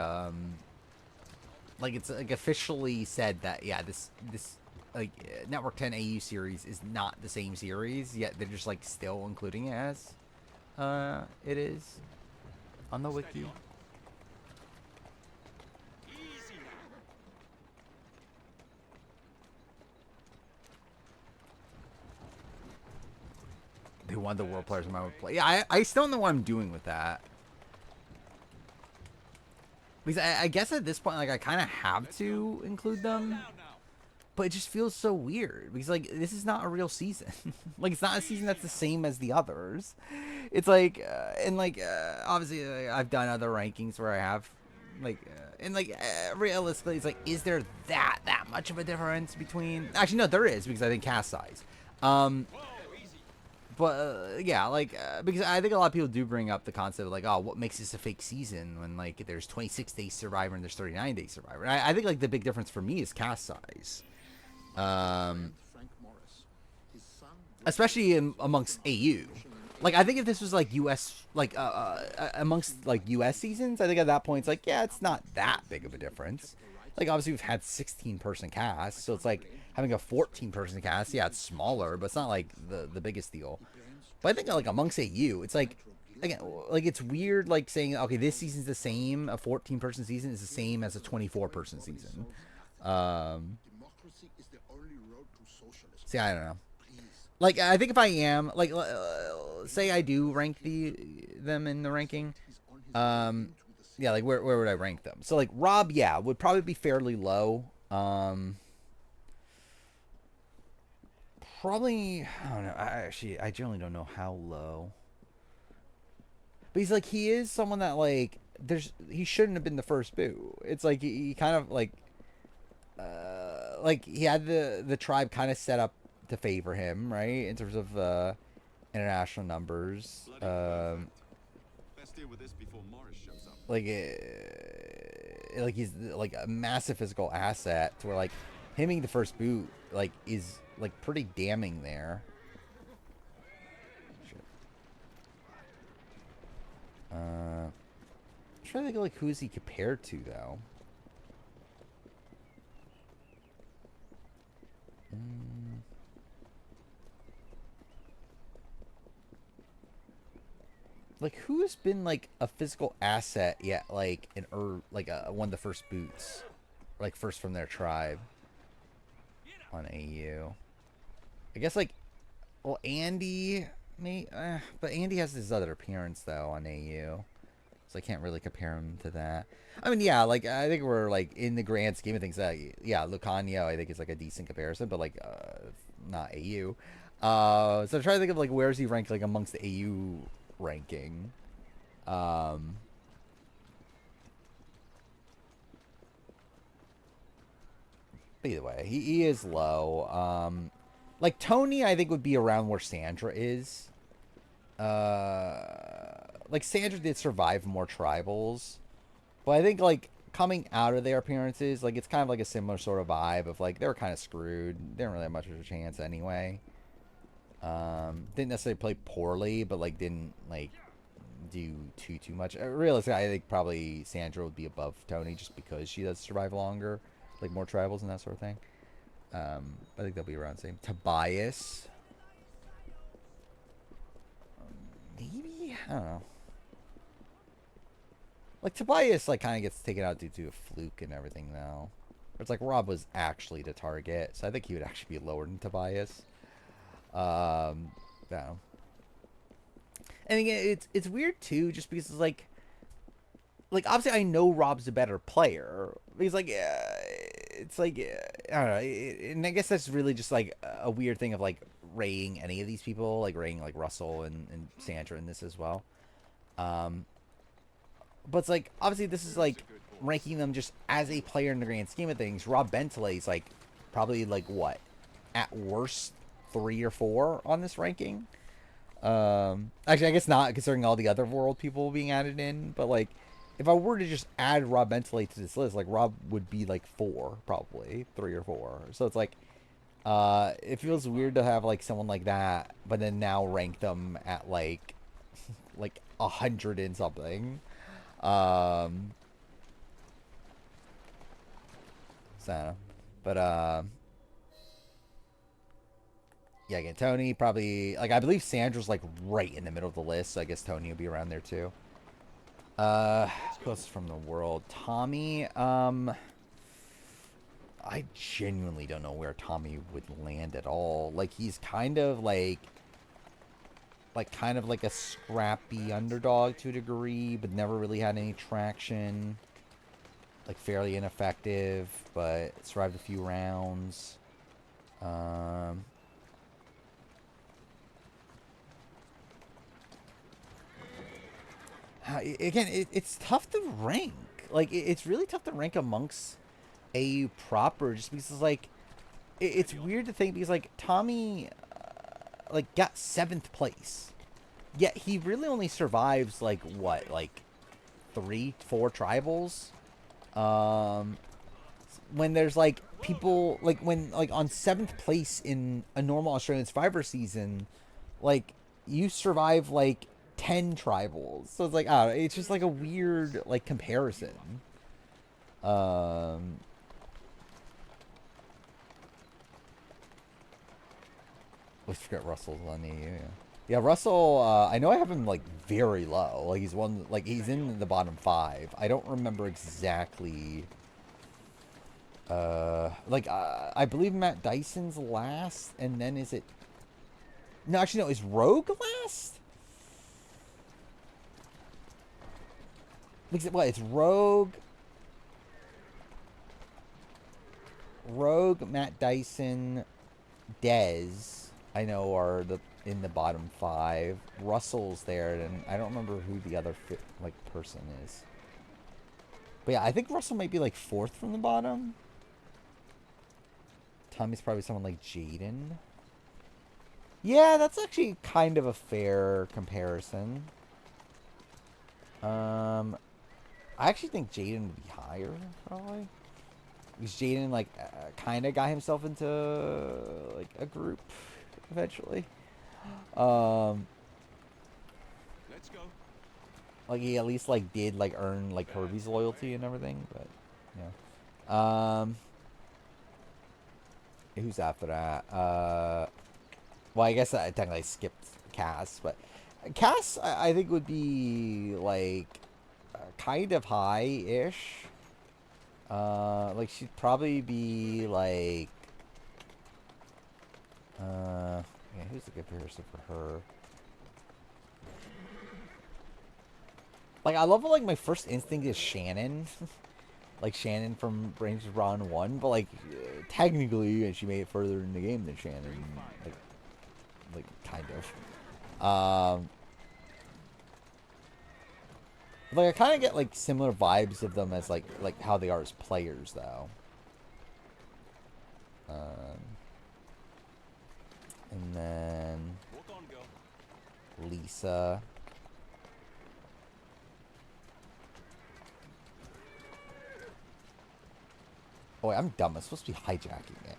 it's like officially said that yeah this like Network 10 AU series is not the same series, yet they're just like still including it as it is on the wiki. They want the world players in my would play. Yeah, I still don't know what I'm doing with that. Because I guess at this point, like, I kind of have to include them. But it just feels so weird. Because, like, this is not a real season. Like, it's not a season that's the same as the others. It's like, and, like, obviously, I've done other rankings where I have, like, and, like, realistically, it's like, is there that much of a difference between... Actually, no, there is, because I think cast size. But, yeah, like, because I think a lot of people do bring up the concept of, like, oh, what makes this a fake season when, like, there's 26 Days Survivor and there's 39 Days Survivor. And I think, like, the big difference for me is cast size. Especially amongst AU. Like, I think if this was, like, US, like, amongst, like, US seasons, I think at that point it's like, yeah, it's not that big of a difference. Like, obviously, we've had 16-person cast, so it's like having a 14-person cast. Yeah, it's smaller, but it's not like the biggest deal. But I think like amongst AU, it's like again, like it's weird, like saying, okay, this season's the same. A 14-person season is the same as a 24-person season. Democracy is the only road to socialism. See, I don't know. Please. Like, I think if I am, like, say I do rank them in the ranking, yeah, like where would I rank them? So like Rob, yeah, would probably be fairly low. Probably, I don't know. I generally don't know how low. But he's like, he is someone that like he shouldn't have been the first boo. It's like he kind of like he had the tribe kind of set up to favor him, right, in terms of international numbers. Best deal with this before Morris shows up. Like he's like a massive physical asset to where like him being the first boot like is like pretty damning there. I'm trying to think of like who is he compared to though. Like who has been like a physical asset yet like one of the first boots, like first from their tribe on AU. I guess like, well, Andy but Andy has his other appearance though on AU, so I can't really compare him to that. I mean, yeah, like I think we're like in the grand scheme of things, yeah, Lucanio I think is like a decent comparison, but like not AU. So I'm trying to think of like where is he ranked like amongst the AU ranking. But either way, he is low. Like Tony I think would be around where Sandra is. Like Sandra did survive more tribals, but I think like coming out of their appearances, like it's kind of like a similar sort of vibe of like they were kind of screwed. They didn't really have much of a chance anyway. Didn't necessarily play poorly, but like didn't like do too much. Realistically, I think probably Sandra would be above Tony just because she does survive longer, like more tribals and that sort of thing. I think they'll be around the same. Tobias, maybe, I don't know. Like Tobias, like kind of gets taken out due to a fluke and everything now. It's like Rob was actually the target, so I think he would actually be lower than Tobias. Yeah. And again, it's weird too, just because it's like obviously I know Rob's a better player. He's like, it's like I don't know, and I guess that's really just like a weird thing of like rating any of these people, like rating like Russell and Sandra in this as well. But it's like obviously this is like ranking them just as a player in the grand scheme of things. Rob Bentley is like probably like what, at worst 3 or 4 on this ranking. Actually, I guess not considering all the other world people being added in. But like, if I were to just add Rob Bentley to this list, like Rob would be like 4, probably 3 or 4. So it's like, it feels weird to have like someone like that, but then now rank them at like 100 and something. So, but yeah, again, Tony probably, like, I believe Sandra's like right in the middle of the list, so I guess Tony will be around there too. Closest from the world, Tommy. I genuinely don't know where Tommy would land at all. Like, he's kind of like a scrappy underdog to a degree, but never really had any traction. Like, fairly ineffective, but survived a few rounds. Again, it's tough to rank. Like, it's really tough to rank amongst AU proper, just because it's like, it's weird to think because like Tommy, like got 7th place, yet he really only survives like what, like 3, 4 tribals. When there's like people like when like on 7th place in a normal Australian Survivor season, like you survive like 10 tribals. So it's like, I don't know, it's just like a weird like comparison. Let's forget Russell's on the, yeah. Yeah, Russell. I know I have him like very low. Like he's one. Like he's in the bottom 5. I don't remember exactly. I believe Matt Dyson's last, and then is it? No, actually, no. Is Rogue last? Because what? It's Rogue, Matt Dyson, Dez. I know are in the bottom 5. Russell's there, and I don't remember who the other person is. But yeah, I think Russell might be like 4th from the bottom. Tommy's probably someone like Jaden. Yeah, that's actually kind of a fair comparison. I actually think Jaden would be higher, probably. Because Jaden, like, kind of got himself into, like, a group eventually. Let's go. Like, he at least, like, did, like, earn, like, Kirby's loyalty and everything, but, yeah. Who's after that? Well, I guess I technically skipped Cass, but Cass, I think, would be, like, kind of high-ish. Like, she'd probably be, like, yeah, who's the comparison for her? Like, I love, like, my first instinct is Shannon. Like, Shannon from Rangers Round 1, but, like, technically, and she made it further in the game than Shannon. Like kind of. Like, I kind of get, like, similar vibes of them as, like how they are as players, though. And then Lisa. Oh, wait, I'm dumb. I'm supposed to be hijacking it.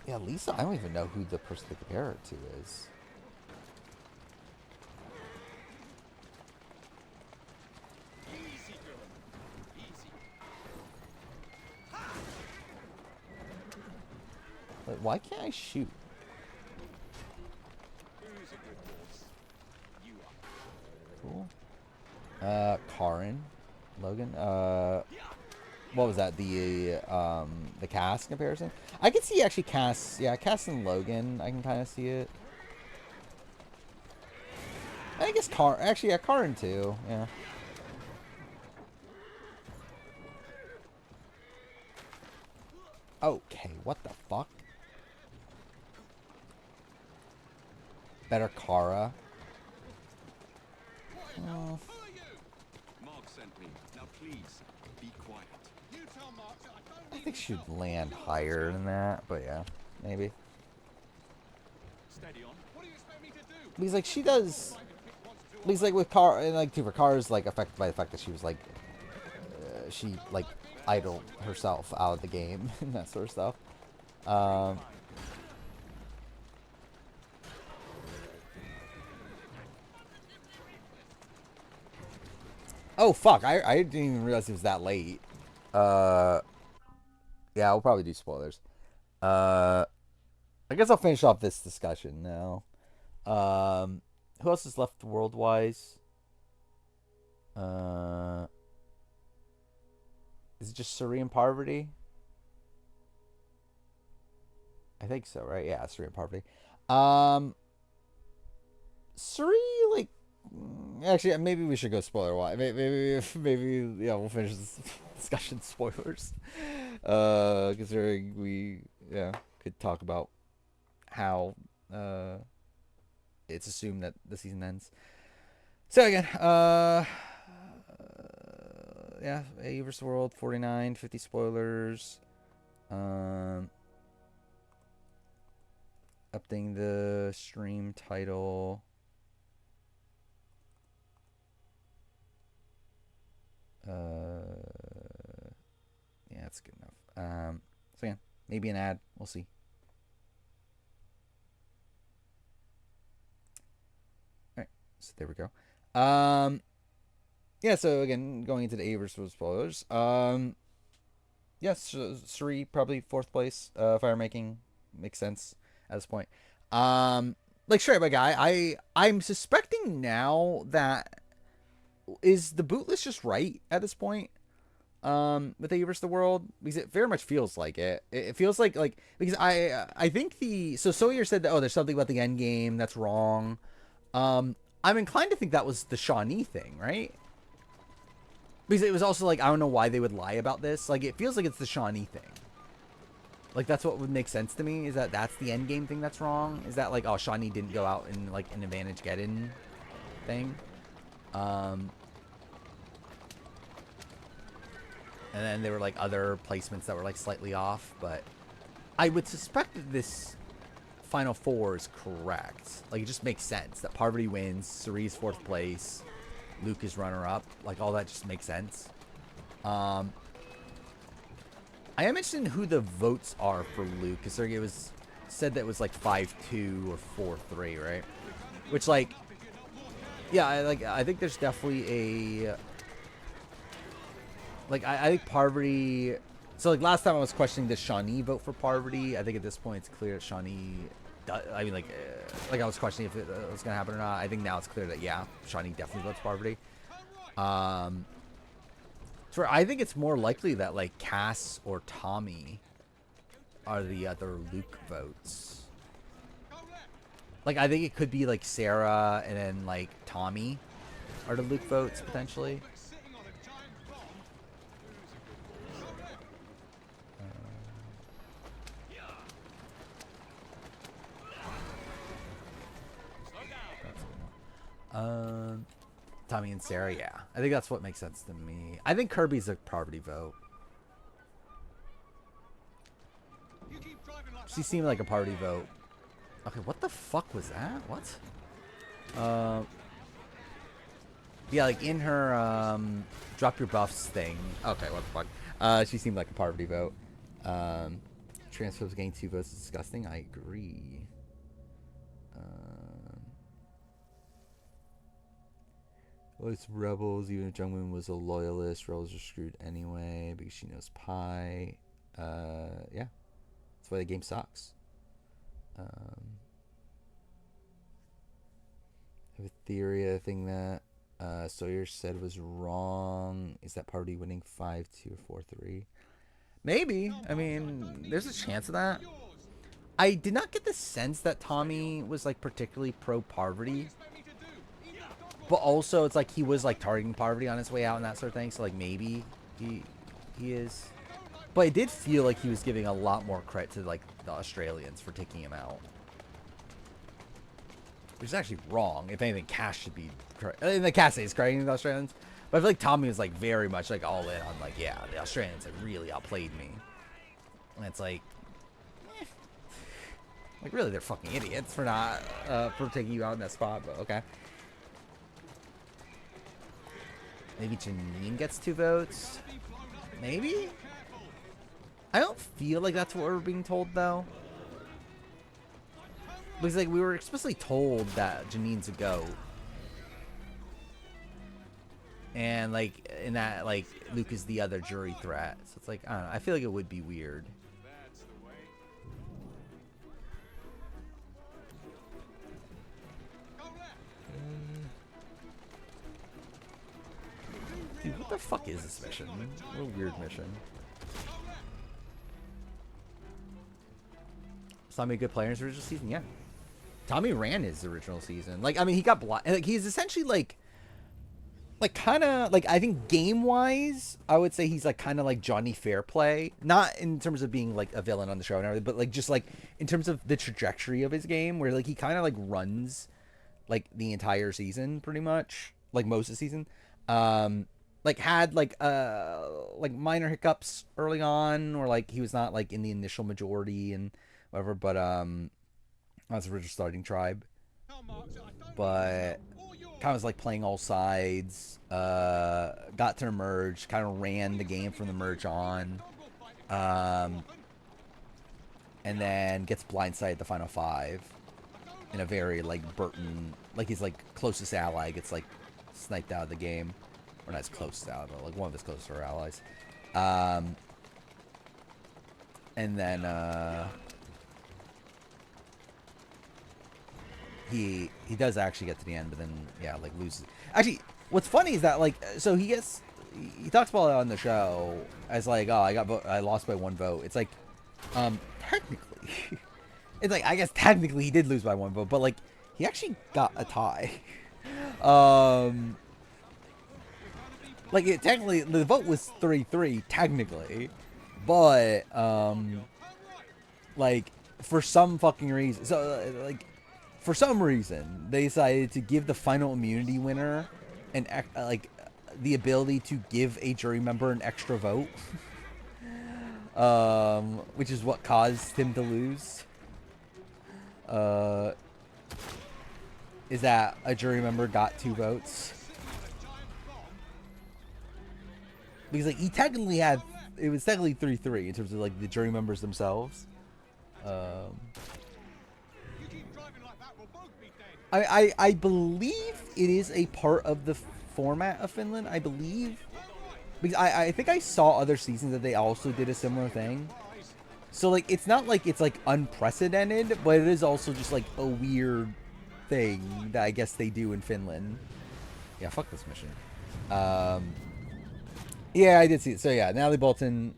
Yeah, Lisa, I don't even know who the person to compare it to is. Easy, girl. Easy. Wait, why can't I shoot? Who's a good horse? You are. Cool. Karin. Logan. What was that? The Cass comparison? I can see actually Cass. Yeah, Cass and Logan. I can kind of see it. I guess actually, yeah, Karin too. Yeah. Okay, what the fuck? Better Kara. Mark sent me. Now please, be quiet. You tell Mark that I don't I need think his she'd help. land higher than that, but yeah, maybe. Steady on. What do you expect me to do? Because like she does. Because like with Kara, and like Tuber, Kara's like affected by the fact that she was like, she like idled herself out of the game and that sort of stuff. Oh fuck! I didn't even realize it was that late. Yeah, we'll probably do spoilers. I guess I'll finish off this discussion now. Who else is left world-wise? Is it just Suri and Parvati? I think so, right? Yeah, Suri and Parvati. Suri, like, actually, maybe we should go spoiler-wise. Maybe, yeah, we'll finish this discussion spoilers. Considering we, yeah, could talk about how, it's assumed that the season ends. So again, yeah, AU vs. World 49, 50 spoilers. Updating the stream title. Yeah, that's good enough. So yeah, maybe an ad. We'll see. All right, so there we go. Yeah, so again, going into the AU vs. World spoilers. Yes, Suri probably fourth place. Fire making makes sense at this point. Like straight up guy, I'm suspecting now that is the boot list just right at this point. With AU versus the world, because it very much feels like it. It feels like because I think the Sawyer said that there's something about the end game that's wrong. I'm inclined to think that was the Shawnee thing, right? Because it was also like, I don't know why they would lie about this. Like, it feels like it's the Shawnee thing. Like, that's what would make sense to me, is that that's the end game thing that's wrong. Is that, like, oh, Shawnee didn't go out in, like, an advantage get-in thing. And then there were, like, other placements that were, like, slightly off. But I would suspect that this Final Four is correct. Like, it just makes sense that Parvati wins, Cerise's fourth place, Luke is runner-up. Like, all that just makes sense. I am interested in who the votes are for Luke, because it was said that it was like 5-2 or 4-3, right? Which, like, yeah, I think there's definitely a, like, I think Parvati. So, like, last time I was questioning, does Shawnee vote for Parvati? I think at this point it's clear that Shawnee. I mean, like I was questioning if it was gonna happen or not. I think now it's clear that yeah, Shawnee definitely votes Parvati. So I think it's more likely that like Cass or Tommy are the other Luke votes. Like, I think it could be like Sarah and then like Tommy are the Luke votes potentially. Tommy and Sarah, yeah. I think that's what makes sense to me. I think Kirby's a Parvati vote. She seemed like a Parvati vote. Okay, what the fuck was that? What? Yeah, like in her drop your buffs thing. Okay, what the fuck? She seemed like a Parvati vote. Transphobes getting 2 votes is disgusting. I agree. It's Rebels, even if Jungwon was a loyalist, Rebels are screwed anyway because she knows Pi. Yeah. That's why the game sucks. I have a theory, a thing that Sawyer said was wrong. Is that Party winning 5-2 or 4-3? Maybe. I mean, there's a chance of that. I did not get the sense that Tommy was like particularly pro Parvati. But also, it's like he was like targeting Parvati on his way out and that sort of thing. So like maybe he is. But it did feel like he was giving a lot more credit to like the Australians for taking him out, which is actually wrong. If anything, Cass should be. The Cass is crediting the Australians, but I feel like Tommy was like very much like all in on like, yeah, the Australians have really outplayed me, and it's like. Like, really, they're fucking idiots for not for taking you out in that spot, but okay. Maybe Janine gets 2 votes. Maybe? I don't feel like that's what we're being told, though. Because, like, we were explicitly told that Janine's a goat. And, like, in that, like, Luke is the other jury threat. So it's like, I don't know. I feel like it would be weird. Dude, what the fuck is this mission? What a weird mission. Tommy a good player in his original season? Yeah. Tommy ran his original season. Like, I mean, he got blind. Like, he's essentially like kind of like, I think game-wise, I would say he's like kind of like Johnny Fairplay. Not in terms of being like a villain on the show and everything, but like just like in terms of the trajectory of his game, where like he kind of like runs like the entire season pretty much, like most of the season. Like had like minor hiccups early on, or like he was not like in the initial majority and whatever, but that's the original starting tribe. But kind of was like playing all sides, got to merge, kind of ran the game from the merge on, and then gets blindsided the final 5 in a very like Burton, like he's like closest ally gets like sniped out of the game. Or not as close out, but like one of his closer allies. and then he does actually get to the end, but then yeah, like loses. Actually, what's funny is that like so he talks about it on the show as like, oh, I lost by 1 vote. It's like technically it's like I guess technically he did lose by 1 vote, but like he actually got a tie. Like it technically the vote was 3-3 technically, but like for some fucking reason, so like for some reason they decided to give the final immunity winner an like the ability to give a jury member an extra vote, which is what caused him to lose. Is that a jury member got 2 votes? Because like he technically had, it was technically 3-3 in terms of like the jury members themselves. I believe it is a part of the format of Finland. I believe because I think I saw other seasons that they also did a similar thing. So like it's not like it's like unprecedented, but it is also just like a weird thing that I guess they do in Finland. Yeah, fuck this mission. Yeah, I did see it. So yeah, Natalie Bolton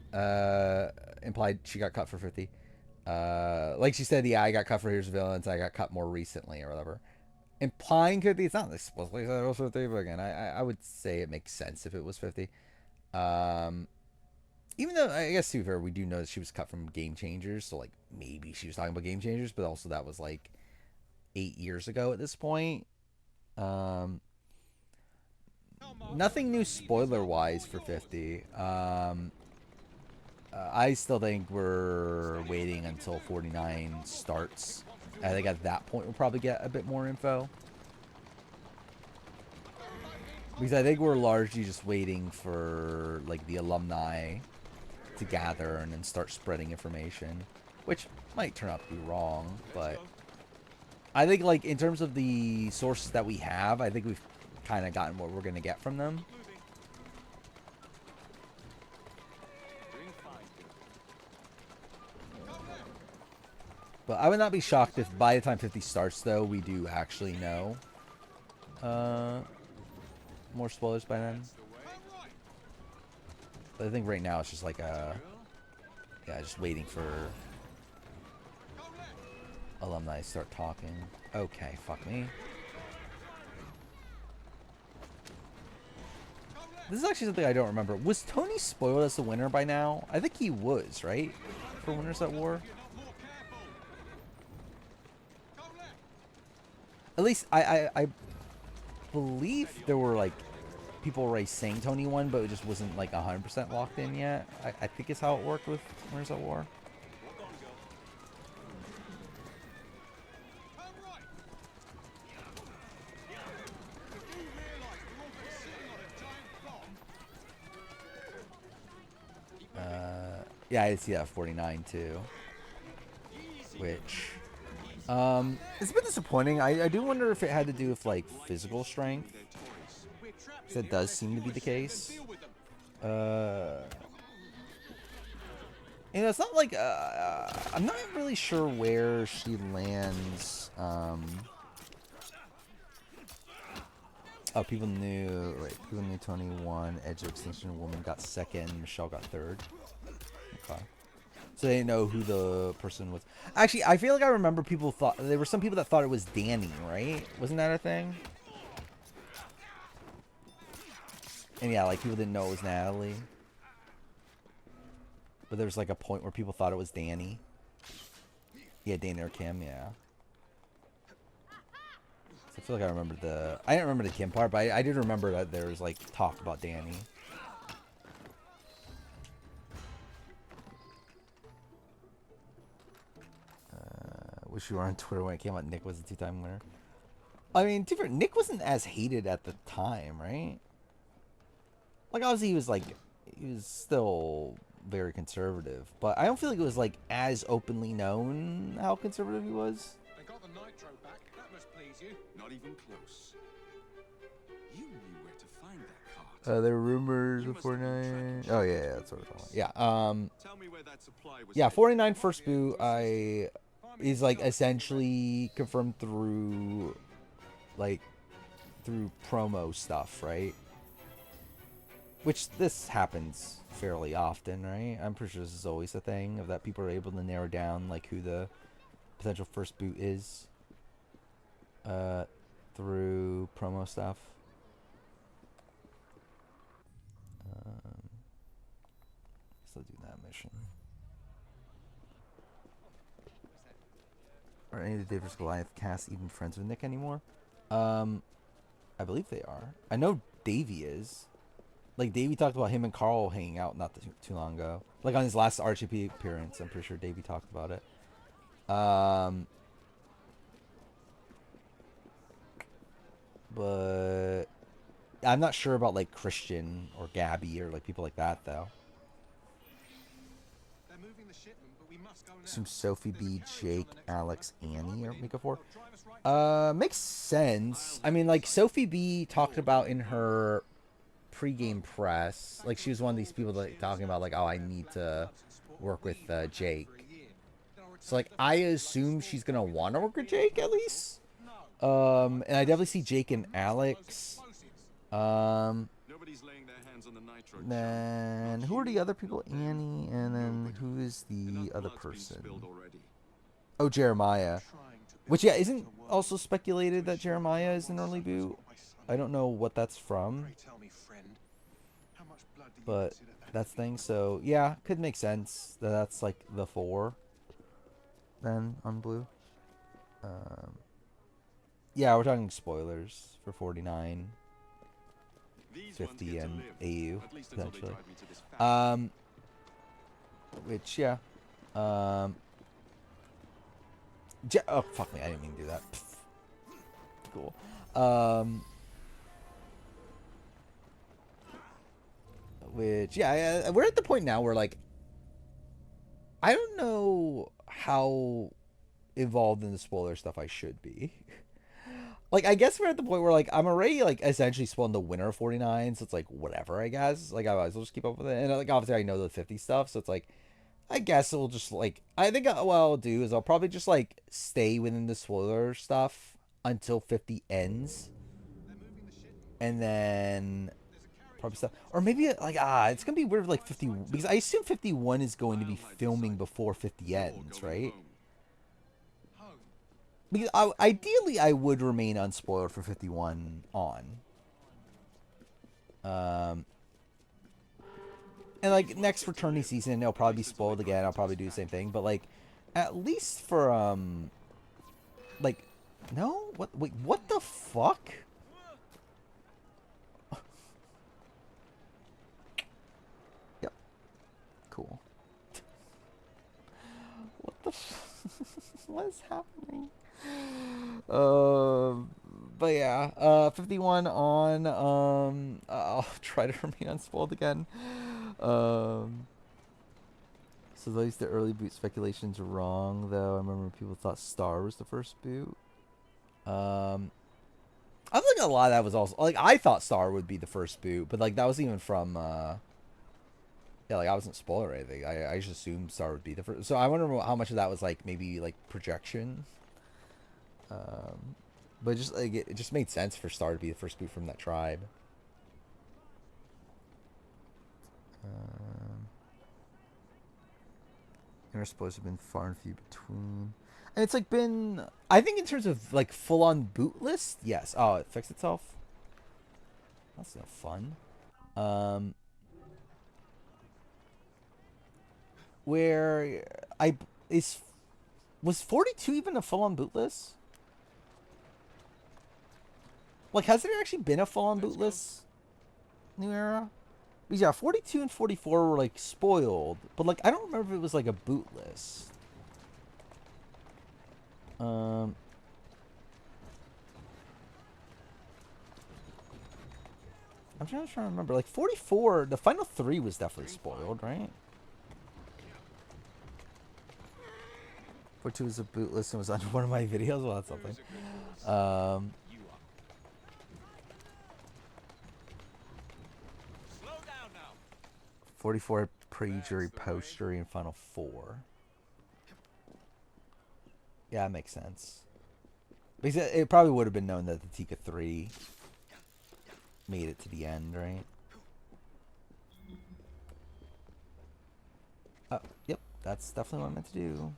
implied she got cut for 50. Like she said, yeah, I got cut for Here's Villains. I got cut more recently or whatever. Implying 50, it's not explicitly said it was 50, but again, I would say it makes sense if it was 50. Even though, I guess to be fair, we do know that she was cut from Game Changers, so like maybe she was talking about Game Changers, but also that was like 8 years ago at this point. Nothing new spoiler-wise for 50. I still think we're waiting until 49 starts. I think at that point we'll probably get a bit more info. Because I think we're largely just waiting for like the alumni to gather and then start spreading information. Which might turn out to be wrong, but I think like in terms of the sources that we have, I think we've kind of gotten what we're going to get from them. But I would not be shocked if by the time 50 starts, though, we do actually know more spoilers by then. But I think right now it's just like yeah, just waiting for alumni to start talking. Okay, fuck me. This is actually something I don't remember. Was Tony spoiled as the winner by now? I think he was, right? For Winners at War? At least I believe there were like people already saying Tony won, but it just wasn't like 100% locked in yet. I think it's how it worked with Winners at War. Yeah, I did see that 49 too. Which it's a bit disappointing. I do wonder if it had to do with like physical strength. That does seem to be the case. You know, it's not like I'm not really sure where she lands. Oh, people knew. Wait, people knew Tony won. Edge of Extinction Woman got second. Michelle got third. Okay. So they didn't know who the person was. Actually, I feel like I remember people thought there were some people that thought it was Danny, right? Wasn't that a thing? And yeah, like people didn't know it was Natalie. But there was like a point where people thought it was Danny. Yeah, Danny or Kim, yeah. So I feel like I remember I didn't remember the Kim part, but I did remember that there was like talk about Danny. Wish you were on Twitter when it came out. Nick was a 2-time winner. I mean, Nick wasn't as hated at the time, right? Like, obviously, he was still very conservative, but I don't feel like it was like as openly known how conservative he was. I got the nitro back. That must please you. Not even close. You knew where to find that cart. There were rumors of 49. Oh yeah, that's what we're talking about. Yeah. Tell me where that supply was Yeah, headed. 49 first boot. Is like essentially confirmed through promo stuff, right? Which this happens fairly often, right? I'm pretty sure this is always a thing of that people are able to narrow down like who the potential first boot is through promo stuff. Still do that mission. Are any of the Davis Goliath cast even friends with Nick anymore? I believe they are. I know Davey is. Like, Davey talked about him and Carl hanging out not too long ago. Like, on his last RGP appearance, I'm pretty sure Davey talked about it. But I'm not sure about, like, Christian or Gabby or, like, people like that, though. They're moving the shipment, but we must go now. Some Sophie B, Jake, Alex, Annie are Mika 4. Makes sense. I mean, like, Sophie B talked about in her pre-game press, like, she was one of these people that talking about, like, oh, I need to work with Jake. So, like, I assume she's gonna want to work with Jake at least. And I definitely see Jake and Alex. Nobody's laying their hands on the nitro. Then who are the other people? Annie, and then who is the other person? Oh, Jeremiah. Which, yeah, isn't also speculated that Jeremiah is an early boot. I don't know what that's from, but that's the thing. So, yeah, could make sense that that's, like, the 4 then on blue. Yeah, we're talking spoilers for 49, 50, and AU, potentially. Which, yeah. Oh, fuck me, I didn't mean to do that. Cool. Which, yeah, we're at the point now where, like, I don't know how involved in the spoiler stuff I should be. Like, I guess we're at the point where, like, I'm already, like, essentially spoiling the winner of 49, so it's, like, whatever, I guess. Like, I might as well just keep up with it. And, like, obviously I know the 50 stuff, so it's, like, I guess it'll just, like, I think what I'll do is I'll probably just, like, stay within the spoiler stuff until 50 ends. And then probably stuff. Or maybe, like, it's going to be weird, like, 50, because I assume 51 is going to be filming before 50 ends, right? Because ideally, I would remain unspoiled for 51 on. And, like, next fraternity season, it'll probably be spoiled again. I'll probably do the same thing. But, like, at least for, like, no? Wait, what the fuck? Yep. Cool. What the what is happening? But yeah, 51 on, I'll try to remain unspoiled again. So at least the early boot speculations are wrong, though. I remember people thought Star was the first boot. I think a lot of that was also, like, I thought Star would be the first boot, but, like, that was even from, yeah, like, I wasn't spoiled or anything. I just assumed Star would be the first. So I wonder how much of that was, like, maybe, like, projection. But just, like, it just made sense for Star to be the first boot from that tribe. Interspoilers have been far and few between. And it's, like, been, I think in terms of, like, full-on boot list, yes. Oh, it fixed itself? That's no fun. Where was 42 even a full-on boot list? Like, has there actually been a full-on boot list? New Era? Because, yeah, 42 and 44 were, like, spoiled. But, like, I don't remember if it was, like, a boot list. I'm trying to remember. Like, 44, the final 3 was definitely spoiled, right? 42 was a boot list and was on one of my videos. Well, that's something. 44 pre-jury, post-jury, and final 4. Yeah, that makes sense. Because it probably would have been known that the Tika 3 made it to the end, right? Yep, that's definitely what I meant to do.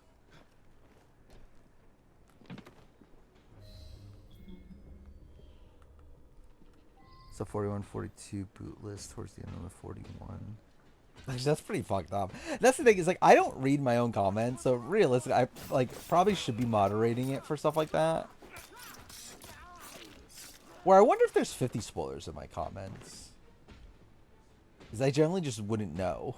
So 41, 42 boot list towards the end of the 41. Actually, that's pretty fucked up. That's the thing, is like I don't read my own comments, so realistically, I like probably should be moderating it for stuff like that. Where I wonder if there's 50 spoilers in my comments, because I generally just wouldn't know.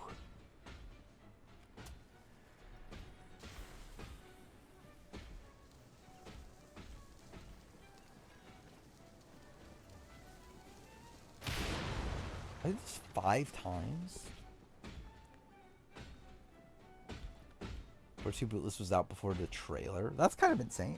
I did this 5 times. 42 bootless was out before the trailer. That's kind of insane.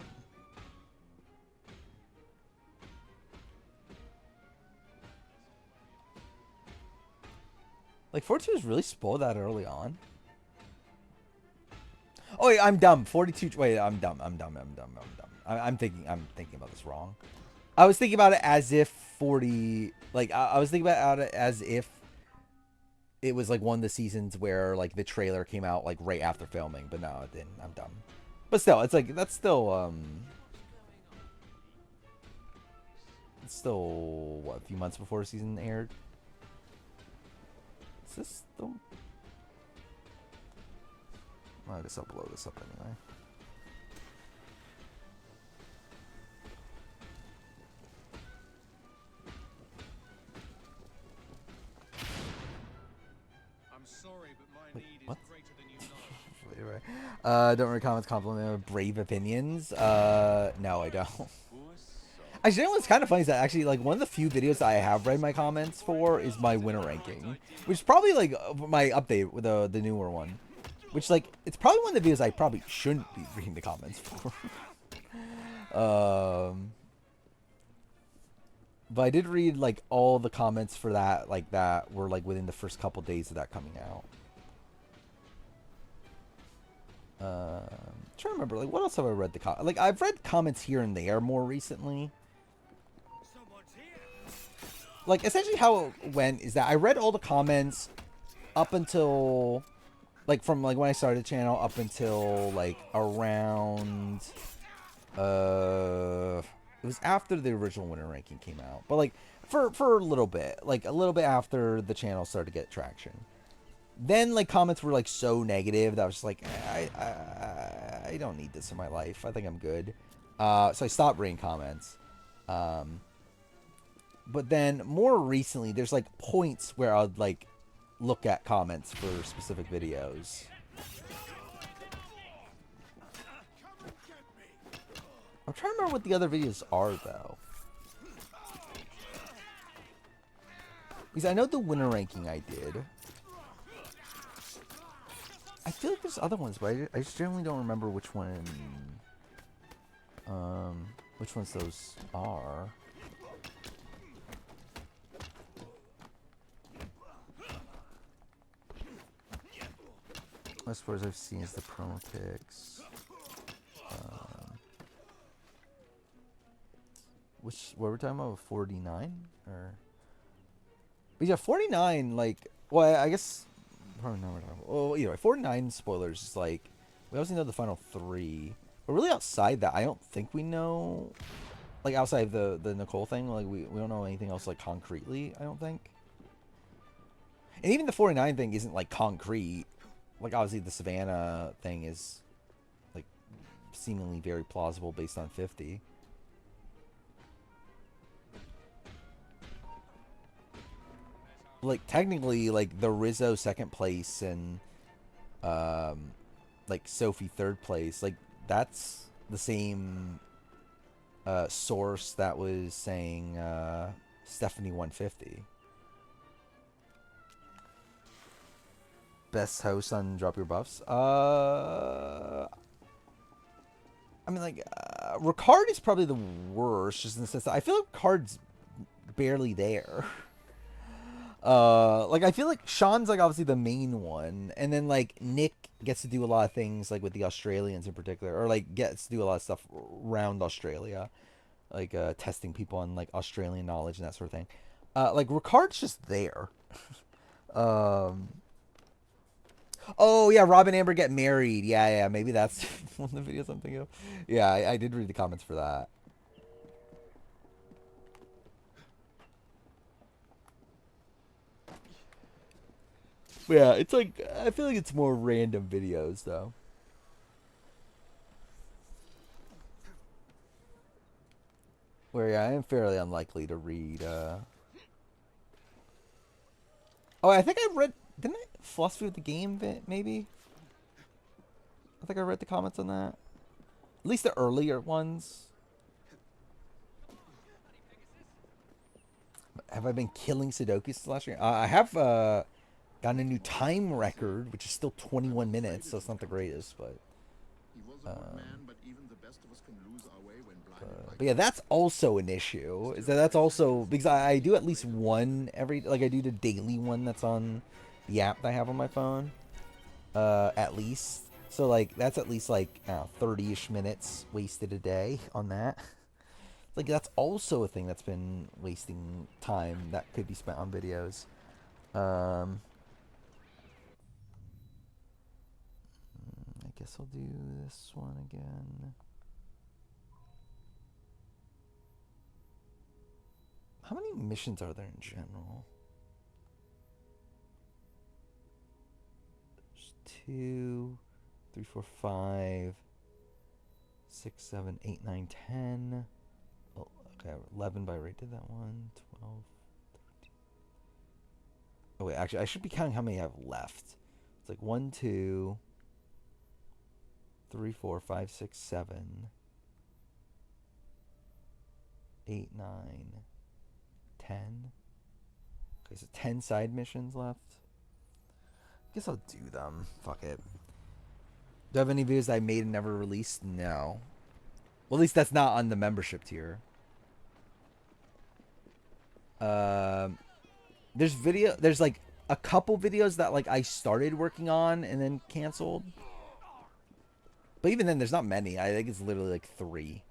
Like 42 was really spoiled that early on. Oh wait, I'm dumb. 42. Wait, I'm dumb. I'm dumb. I'm thinking about this wrong. I was thinking about it as if 40. Like I was thinking about it as if it was like one of the seasons where like the trailer came out like right after filming, but no, it didn't. I'm dumb. But still, it's like that's still it's still what, a few months before the season aired. Is this still? Well, I guess I'll blow this up anyway. I'm sorry, but my need what? is greater than you know. Right. Don't read comments compliment brave opinions. No, I don't. Actually, you know what's kind of funny is that actually, like, one of the few videos that I have read my comments for is my winner ranking, which is probably like my update with the newer one, which like it's probably one of the videos I probably shouldn't be reading the comments for. But I did read like all the comments for that, like that were like within the first couple days of that coming out. I'm trying to remember, like, what else have I read like I've read comments here and there more recently. Like, essentially how it went is that I read all the comments up until, like, from, like, when I started the channel up until, like, around, it was after the original winner ranking came out. But, like, for a little bit. Like, a little bit after the channel started to get traction. Then, like, comments were, like, so negative that I was just like, I don't need this in my life. I think I'm good. So I stopped reading comments. But then, more recently, there's, like, points where I'll, like, look at comments for specific videos. I'm trying to remember what the other videos are, though. Because I know the winner ranking I did. I feel like there's other ones, but I just generally don't remember which one, which ones those are. As far as I've seen is the promo picks. What we're talking about, 49? Or, but yeah, 49, like, well, I guess, probably not. Well, either way, 49 spoilers is like, we obviously know the final 3, but really outside that, I don't think we know, like, outside of the Nicole thing, like, we don't know anything else, like, concretely, I don't think. And even the 49 thing isn't, like, concrete. Like, obviously, the Savannah thing is, like, seemingly very plausible based on 50. Like, technically, like, the Rizzo second place and, like, Sophie third place, like, that's the same, source that was saying, Stephanie 150. Best host on Drop Your Buffs? I mean, like, Ricard is probably the worst, just in the sense that I feel like Ricard's barely there. Like I feel like Sean's like obviously the main one, and then like Nick gets to do a lot of things like with the Australians in particular, or like gets to do a lot of stuff around Australia, like testing people on like Australian knowledge and that sort of thing. Like Ricard's just there. um, oh yeah, Rob and Amber get married. Yeah, maybe that's one of the videos I'm thinking of. Yeah, I did read the comments for that. Yeah, it's like I feel like it's more random videos though. Where yeah, I am fairly unlikely to read. Oh, I think I read. Didn't I philosophy with the game bit? Maybe. I think I read the comments on that. At least the earlier ones. Have I been killing Sudokus last year? I have gotten a new time record, which is still 21 minutes, so it's not the greatest, but. He was a good man, but even the best of us can lose our way when blinded by But yeah, that's also an issue. Is that's also because I do at least one every like I do the daily one that's on the app that I have on my phone. At least. So like that's at least like 30-ish minutes wasted a day on that. Like that's also a thing that's been wasting time that could be spent on videos. I guess I'll do this one again. How many missions are there in general? There's 2, 3, 4, 5, 6, 7, 8, 9, 10. Oh, okay, 11 by rate did that one. 12, 13. Oh wait, actually I should be counting how many I have left. It's like 1, 2, 3, 4, 5, 6, 7, 8, 9, 10. Okay, so 10 side missions left. I guess I'll do them. Fuck it. Do I have any videos I made and never released? No. Well, at least that's not on the membership tier. There's like a couple videos that like I started working on and then canceled. But even then, there's not many. I think it's literally like 3.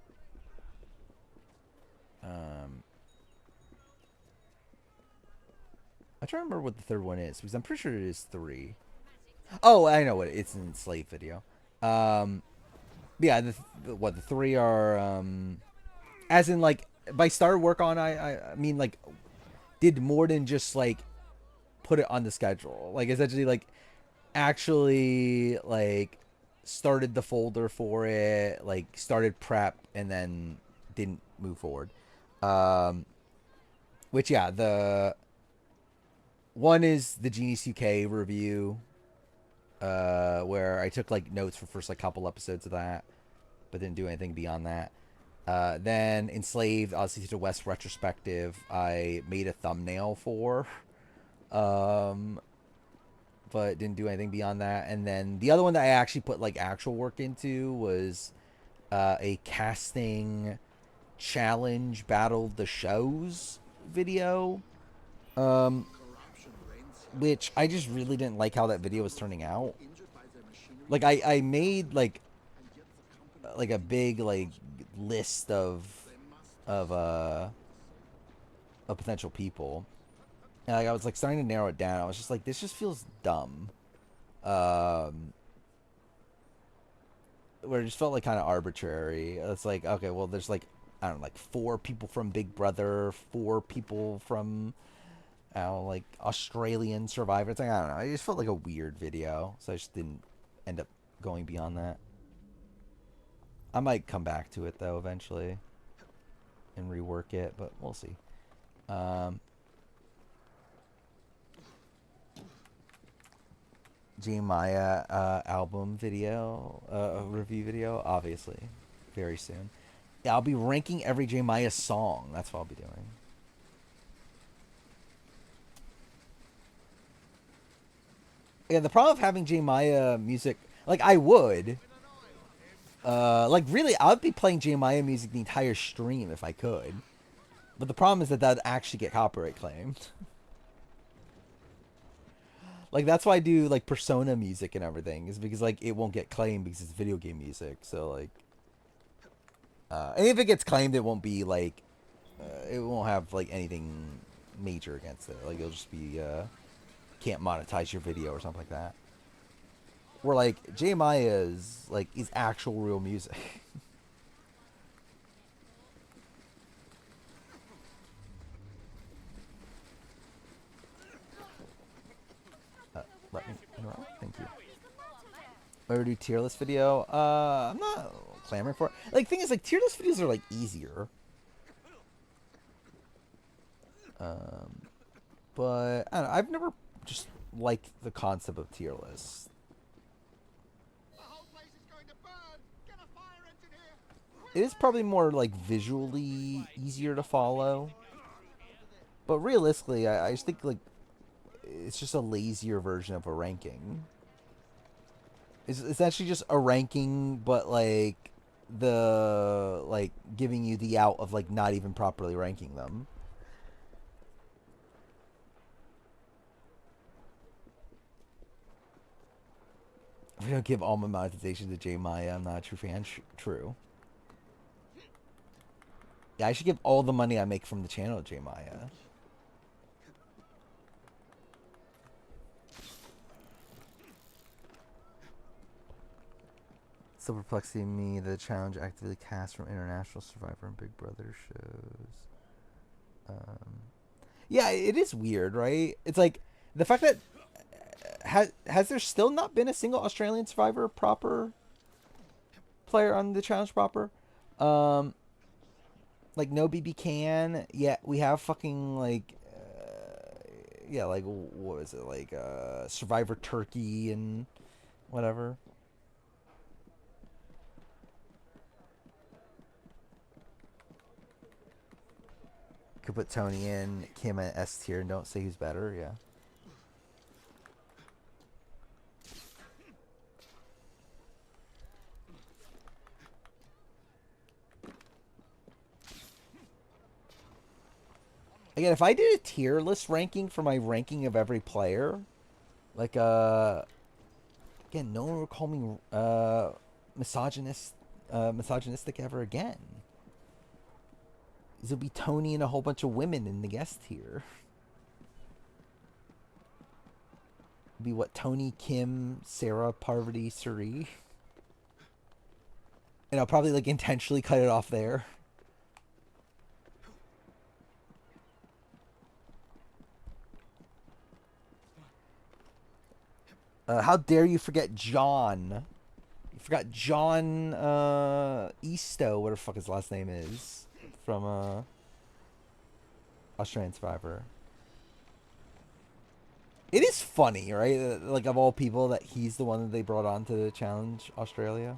I try to remember what the third one is because I'm pretty sure it is 3. Oh, I know what it's an enslaved video. Yeah, the 3 are as in like by started work on I mean like did more than just like put it on the schedule. Like essentially like actually like started the folder for it, like started prep and then didn't move forward. Which yeah, the one is the Genius UK review, where I took like notes for first like couple episodes of that, but didn't do anything beyond that. Then Enslaved, obviously to the West retrospective, I made a thumbnail for, but didn't do anything beyond that. And then the other one that I actually put like actual work into was a casting challenge battle the shows video. Which I just really didn't like how that video was turning out. Like I made like a big like list of potential people. And like, I was like starting to narrow it down. I was just like, this just feels dumb. Where it just felt like kind of arbitrary. It's like, okay, well, there's like I don't know, like 4 people from Big Brother, 4 people from like Australian Survivor. It's like, I don't know. It just felt like a weird video, so I just didn't end up going beyond that. I might come back to it though eventually and rework it, but we'll see. J Maya album video, review video, obviously, very soon. Yeah, I'll be ranking every J Maya song. That's what I'll be doing. Yeah, the problem of having J Maya music, like I would, like really, I'd be playing J Maya music the entire stream if I could. But the problem is that that'd actually get copyright claimed. Like that's why I do like Persona music and everything, is because like it won't get claimed because it's video game music. So like, and if it gets claimed, it won't be like, it won't have like anything major against it. Like it'll just be can't monetize your video or something like that. Where like J Maya is actual real music. Let me interrupt. Thank you. Or do tier list video? I'm not clamoring for it. Like, thing is, like, tier list videos are, like, easier. But, I don't know, I've never just liked the concept of tier lists. The whole place is going to burn. Get a fire engine here. It is probably more, like, visually easier to follow. But realistically, I just think, like, it's just a lazier version of a ranking. It's essentially just a ranking, but like giving you the out of like not even properly ranking them. If I don't give all my monetization to J Maya, I'm not a true fan. True. Yeah, I should give all the money I make from the channel to J Maya. Still perplexing me, the challenge actively cast from International Survivor and Big Brother shows. Yeah, it is weird, right? It's like the fact that has there still not been a single Australian Survivor proper player on the challenge proper? Like no BB can. Yeah, we have fucking like yeah, like what was it like Survivor Turkey and whatever. Could put Tony in, Kim at S tier, and don't say who's better. Yeah. Again, if I did a tier list ranking for my ranking of every player, like again, no one would call me misogynistic ever again. It'll be Tony and a whole bunch of women in the guest tier. It'll be what, Tony, Kim, Sarah, Parvati, Suri. And I'll probably like intentionally cut it off there. How dare you forget John? You forgot John Easto, whatever the fuck his last name is. From Australian Survivor. It is funny, right? Like of all people, that he's the one that they brought on to challenge Australia.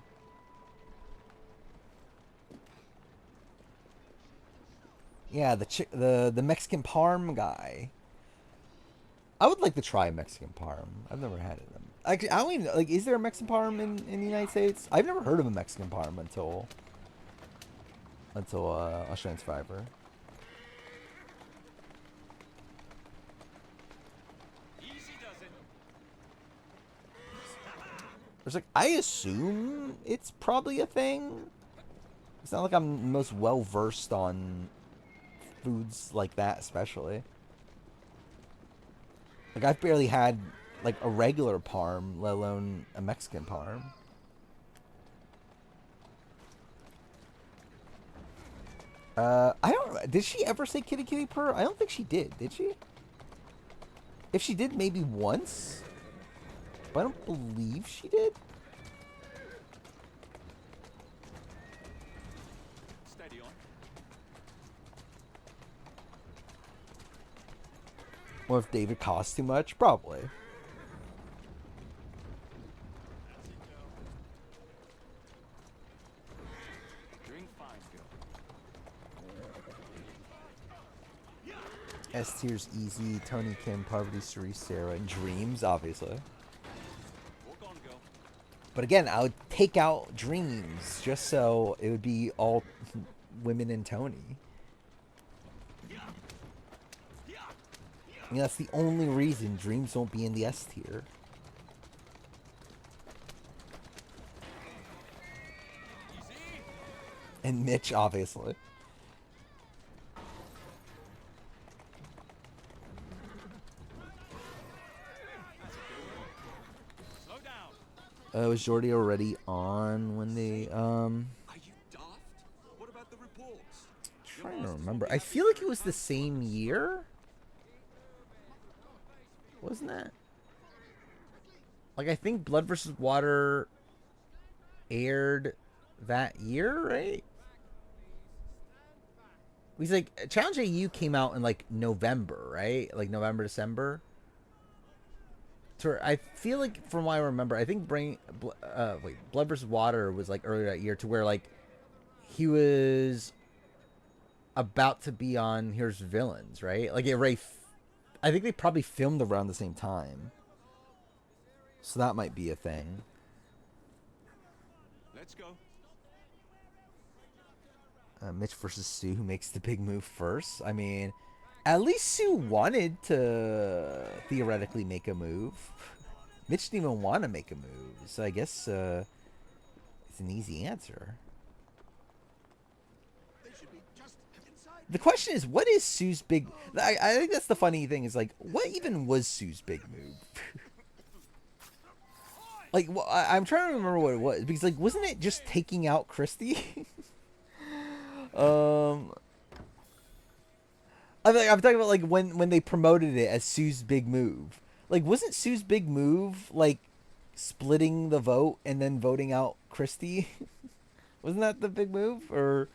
Yeah, the Mexican parm guy. I would like to try Mexican parm. I've never had it. Actually, I don't even like. Is there a Mexican parm in the United States? I've never heard of a Mexican parm until Australian Survivor. There's like, I assume it's probably a thing. It's not like I'm most well versed on foods like that, especially. Like I've barely had like a regular parm, let alone a Mexican parm. I don't. Did she ever say kitty kitty purr? I don't think she did. Did she? If she did, maybe once. But I don't believe she did. Steady on. Or if David costs too much, probably. S tier's easy. Tony, Kim, Parvati, Cerise, Sarah, and Dreams, obviously. But again, I would take out Dreams just so it would be all women and Tony. I mean, that's the only reason Dreams won't be in the S tier. And Mitch, obviously. Was Jordy already on when they Are you daft? What about the reports? trying to remember. I feel like it was the same year. Wasn't it? Like, I think Blood versus Water aired that year, right? He's like, Challenge AU came out in like November, right? Like November, December. So I feel like, from what I remember, I think Blood versus Water was like earlier that year, to where like he was about to be on Here's Villains, right? Like I think they probably filmed around the same time, so that might be a thing. Let's go. Mitch versus Sue, who makes the big move first. I mean, at least Sue wanted to theoretically make a move. Mitch didn't even want to make a move, so I guess it's an easy answer. The question is, what is Sue's big... I think that's the funny thing, is like, what even was Sue's big move? Like, I'm trying to remember what it was, because like, wasn't it just taking out Christy? I'm talking about like when they promoted it as Sue's big move. Like, wasn't Sue's big move like splitting the vote and then voting out Christy? Wasn't that the big move, or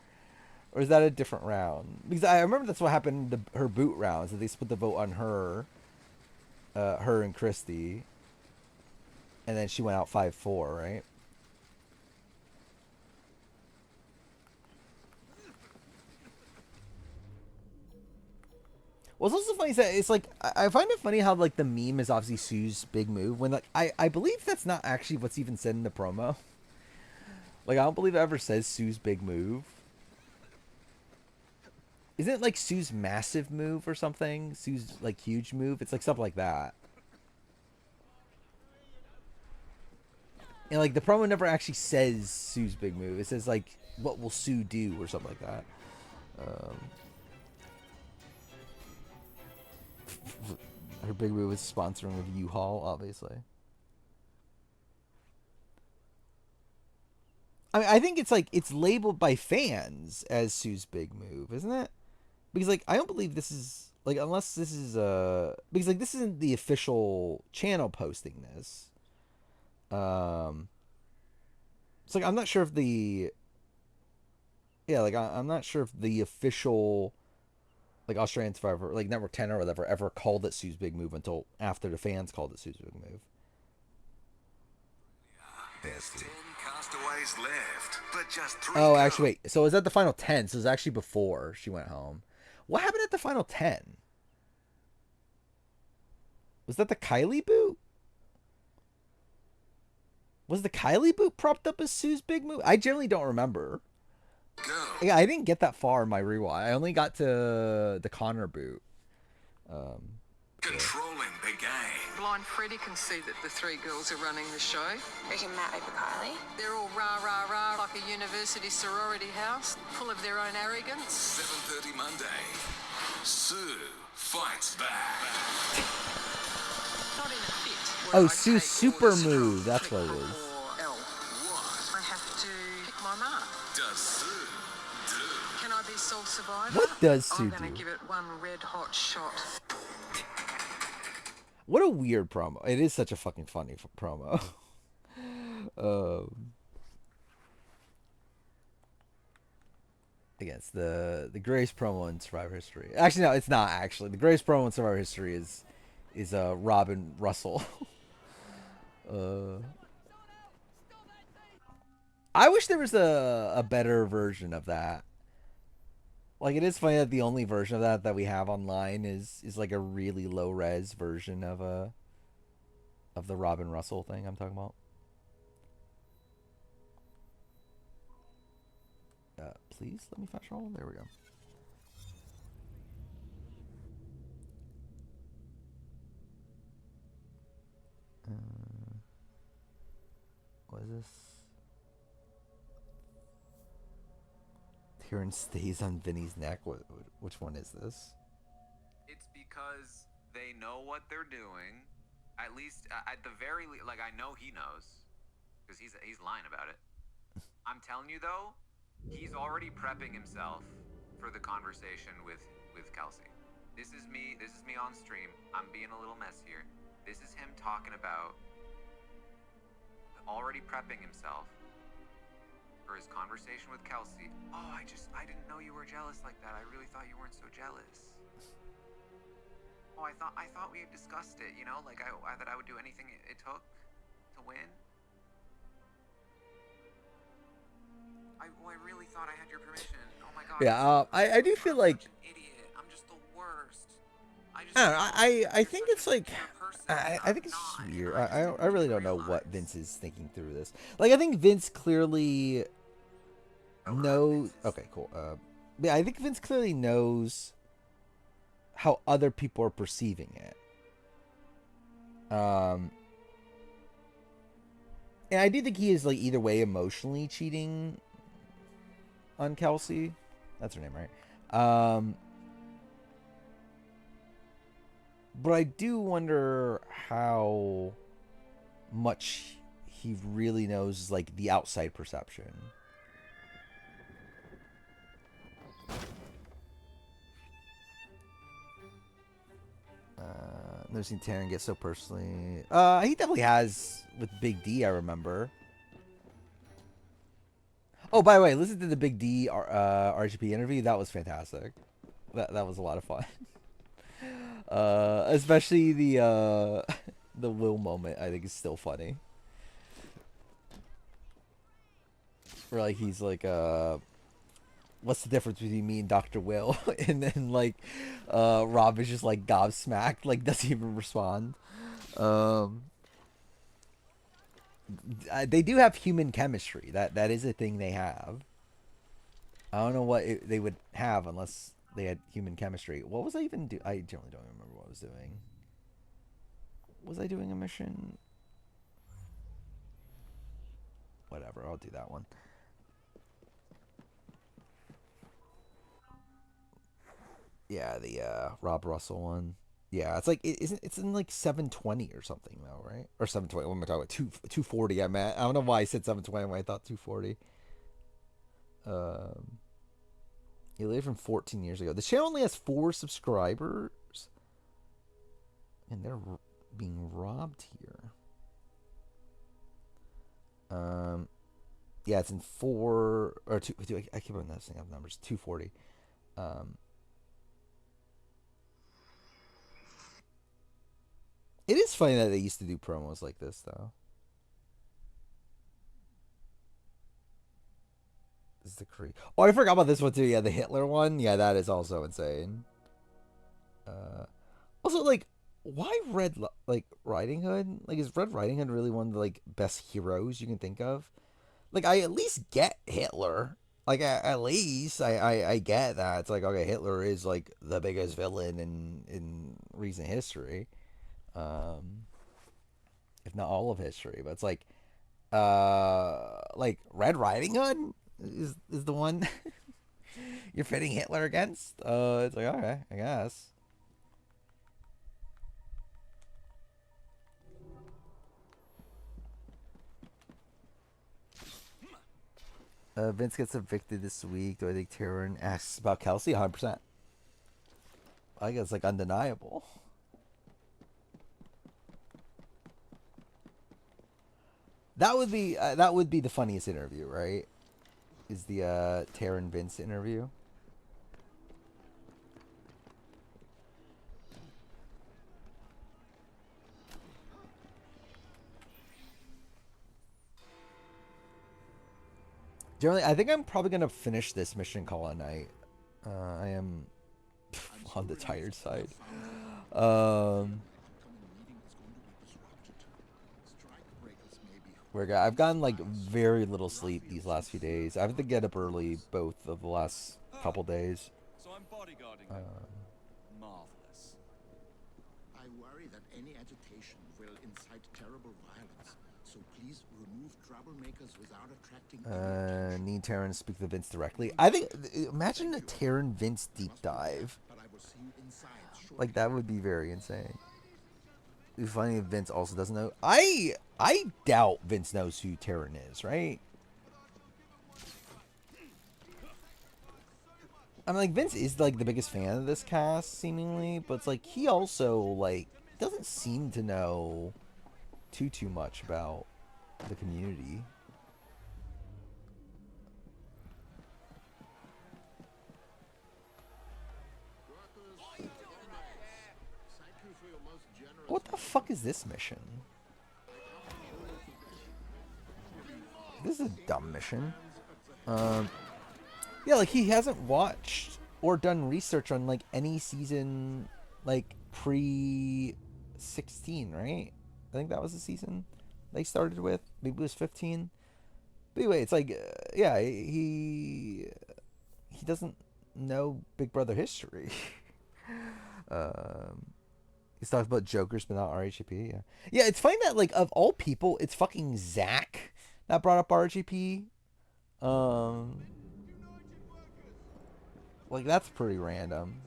is that a different round? Because I remember that's what happened to her boot rounds, that they split the vote on her and Christy, and then she went out 5-4, right? What's also funny is that it's like, I find it funny how like the meme is obviously Sue's big move, when like I believe that's not actually what's even said in the promo. Like, I don't believe it ever says Sue's big move. Isn't it like Sue's massive move or something? Sue's like huge move? It's like something like that. And like the promo never actually says Sue's big move. It says like, what will Sue do, or something like that. Her big move is sponsoring of U-Haul, obviously. I mean, I think it's like, it's labeled by fans as Sue's big move, isn't it? Because like, I don't believe this is like, unless this is because like this isn't the official channel posting this. It's like, I'm not sure if I'm not sure if the official like Australian Survivor, like Network 10 or whatever, ever called it Sue's big move until after the fans called it Sue's big move. There's 10 castaways left, but just 3 Oh, actually, wait. So it was at the final 10, so it was actually before she went home. What happened at the final 10? Was that the Kylie boot? Was the Kylie boot propped up as Sue's big move? I generally don't remember. Go. Yeah, I didn't get that far in my rewatch. I only got to the Connor boot. Controlling the game. Blind Freddy can see that the 3 girls are running the show. Reckon Matt over Kylie? They're all rah, rah, rah, like a university sorority house, full of their own arrogance. 7:30 Monday. Sue fights back. Not in a fit. Oh, Sue's super move. That's what it is. Or L. What I have to pick my mark. does Sue do? Can I be sole survivor? What does Sue I'm gonna do? give it one red hot shot. What a weird promo. It is such a fucking funny promo. Again, it's the greatest promo in Survivor history. Actually, no, it's not actually. The greatest promo in Survivor history is Robin Russell. I wish there was a better version of that. Like, it is funny that the only version of that we have online is like a really low res version of the Robin Russell thing I'm talking about. Please let me fast roll. There we go. What is this? Tyrion stays on Vinny's neck. Which one is this? It's because they know what they're doing. At least, at the very least, like, I know he knows, because he's lying about it. I'm telling you though, he's already prepping himself for the conversation with Kelsey. This is me on stream. I'm being a little mess here. This is him talking about already prepping himself for his conversation with Kelsey. Oh, I didn't know you were jealous like that. I really thought you weren't so jealous. Oh, I thought we had discussed it, you know, like that I would do anything it took to win. I really thought I had your permission. Oh my god. Yeah, I do feel like I'm such an idiot. I'm just the worst. I think it's like I think it's just weird. I really don't know what Vince is thinking through this. Like, I think Vince clearly knows. Okay, cool. Yeah, I think Vince clearly knows how other people are perceiving it. And I do think he is, like, either way emotionally cheating on Kelsey. That's her name, right? But I do wonder how much he really knows, like, the outside perception. Never seen Taryn get so personally. He definitely has with Big D, I remember. Oh, by the way, listen to the Big D RGP interview. That was fantastic. That was a lot of fun. Especially the the Will moment, I think is still funny. Where, like, he's like, what's the difference between me and Dr. Will? And then, like, Rob is just, like, gobsmacked, like, doesn't even respond. They do have human chemistry. That is a thing they have. I don't know what they would have unless they had human chemistry. What was I even doing? I generally don't remember what I was doing. Was I doing a mission? Whatever, I'll do that one. Yeah, the Rob Russell one. Yeah, it's like it's in like 720 or something though, right? Or 720. What am I talking about? 240. I meant. I don't know why I said 720 when I thought 240. He lived from 14 years ago. The channel only has 4 subscribers, and they're being robbed here. Yeah, it's in 4 or 2. I keep on messing up numbers. 240. It is funny that they used to do promos like this, though. This is the Creed. Oh, I forgot about this one too. Yeah, the Hitler one. Yeah, that is also insane. Also, like, why Red Riding Hood? Like, is Red Riding Hood really one of the, like, best heroes you can think of? Like, I at least get Hitler. Like, at least I get that. It's like, okay, Hitler is, like, the biggest villain in recent history. If not all of history. But it's like Red Riding Hood is the one you're pitting Hitler against. It's like, okay, I guess. Vince gets evicted this week. Do I think Tyrion asks about Kelsey? 100%. I guess it's like undeniable. That would be the funniest interview, right? Is the Taryn Vince interview? Generally, I think I'm probably gonna finish this mission call at night. I am on the tired side. I've gotten like very little sleep these last few days. I have to get up early both of the last couple days. So I'm bodyguarding them. Marvelous. I worry that any agitation will incite terrible violence. So please remove troublemakers without attracting Need Terran to speak to Vince directly. I think, imagine a Terran Vince deep dive. but I will see you inside shortly. Like, that would be very insane. It'd be funny if Vince also doesn't know. I doubt Vince knows who Terran is, right? I mean, like, Vince is, like, the biggest fan of this cast, seemingly. But it's like, he also, like, doesn't seem to know too much about the community. What the fuck is this mission? This is a dumb mission. Yeah, like, he hasn't watched or done research on, like, any season, like, pre-16, right? I think that was the season they started with. Maybe it was 15. But anyway, it's like, yeah, he doesn't know Big Brother history. He's talking about Jokers, but not RHAP. Yeah, yeah. It's funny that, like, of all people, it's fucking Zach that brought up RHAP. Like, that's pretty random.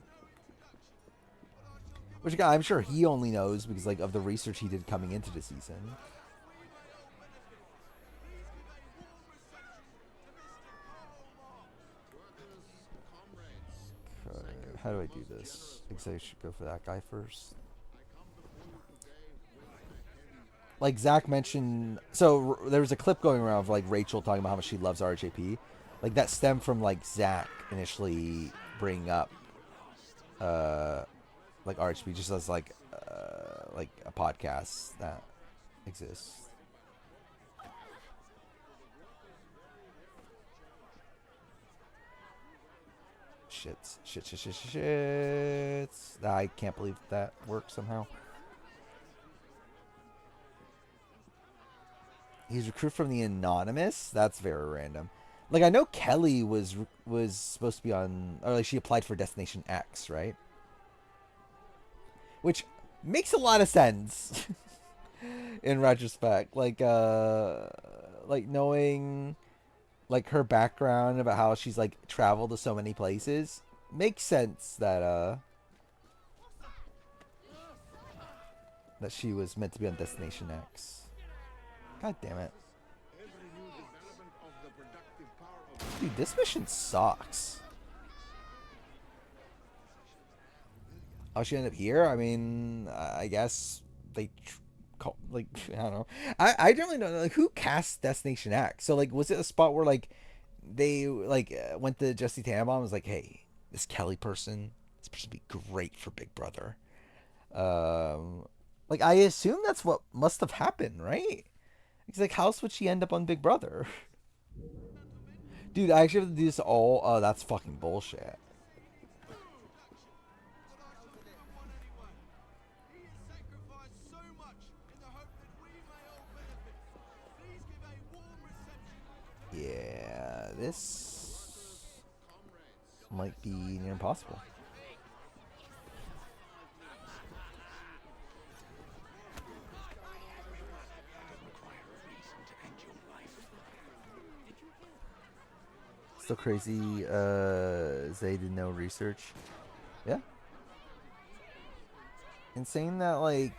Which, again, I'm sure he only knows because, like, of the research he did coming into the season. Okay, how do I do this? I guess I should go for that guy first. Like, Zach mentioned... So, there was a clip going around of, like, Rachel talking about how much she loves RHAP. Like, that stemmed from, like, Zach initially bringing up, like, RHAP just as, like a podcast that exists. Shit. I can't believe that worked somehow. He's recruited from the Anonymous? That's very random. Like, I know Kelly was supposed to be on... Or, like, she applied for Destination X, right? Which makes a lot of sense. In retrospect. Like, knowing... Like, her background about how she's, like, traveled to so many places. Makes sense that, that she was meant to be on Destination X. God damn it. Dude, this mission sucks. Oh, she ended up here? I mean, I guess they... like, I don't know. I don't really know, like, who cast Destination X? So, like, was it a spot where, like, they, like, went to Jesse Tannenbaum and was like, hey, this Kelly person, this person would be great for Big Brother. Like, I assume that's what must have happened, right? It's like, how else would she end up on Big Brother? Dude, I actually have to do this all... Oh, that's fucking bullshit. Yeah, this might be near impossible. Still crazy, Zay did no research. Yeah. Insane that, like,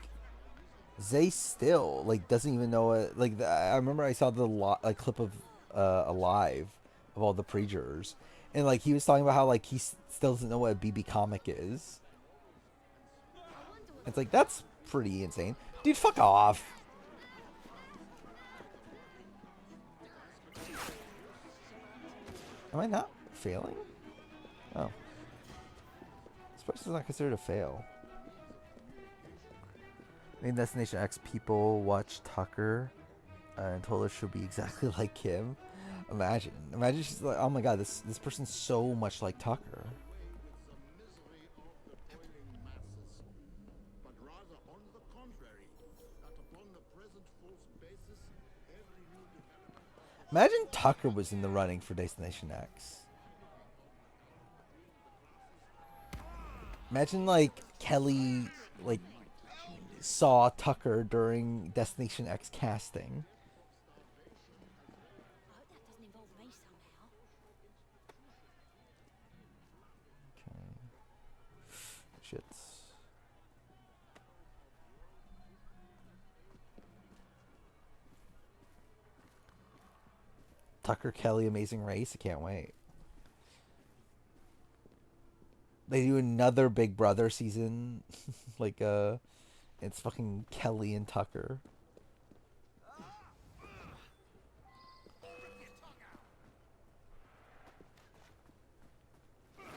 Zay still, like, doesn't even know it. Like, I remember I saw the clip of Alive of all the pre-jurors. And, like, he was talking about how, like, he still doesn't know what a BB comic is. It's like, that's pretty insane. Dude, fuck off. Am I not failing? Oh. This person's not considered a fail. Main Destination X people watch Tucker and told her she'll be exactly like him. Imagine she's like, oh my god, this person's so much like Tucker. Imagine Tucker was in the running for Destination X. Imagine, like, Kelly, like, saw Tucker during Destination X casting. Shits. Tucker Kelly, Amazing Race. I can't wait. They do another Big Brother season. Like, it's fucking Kelly and Tucker.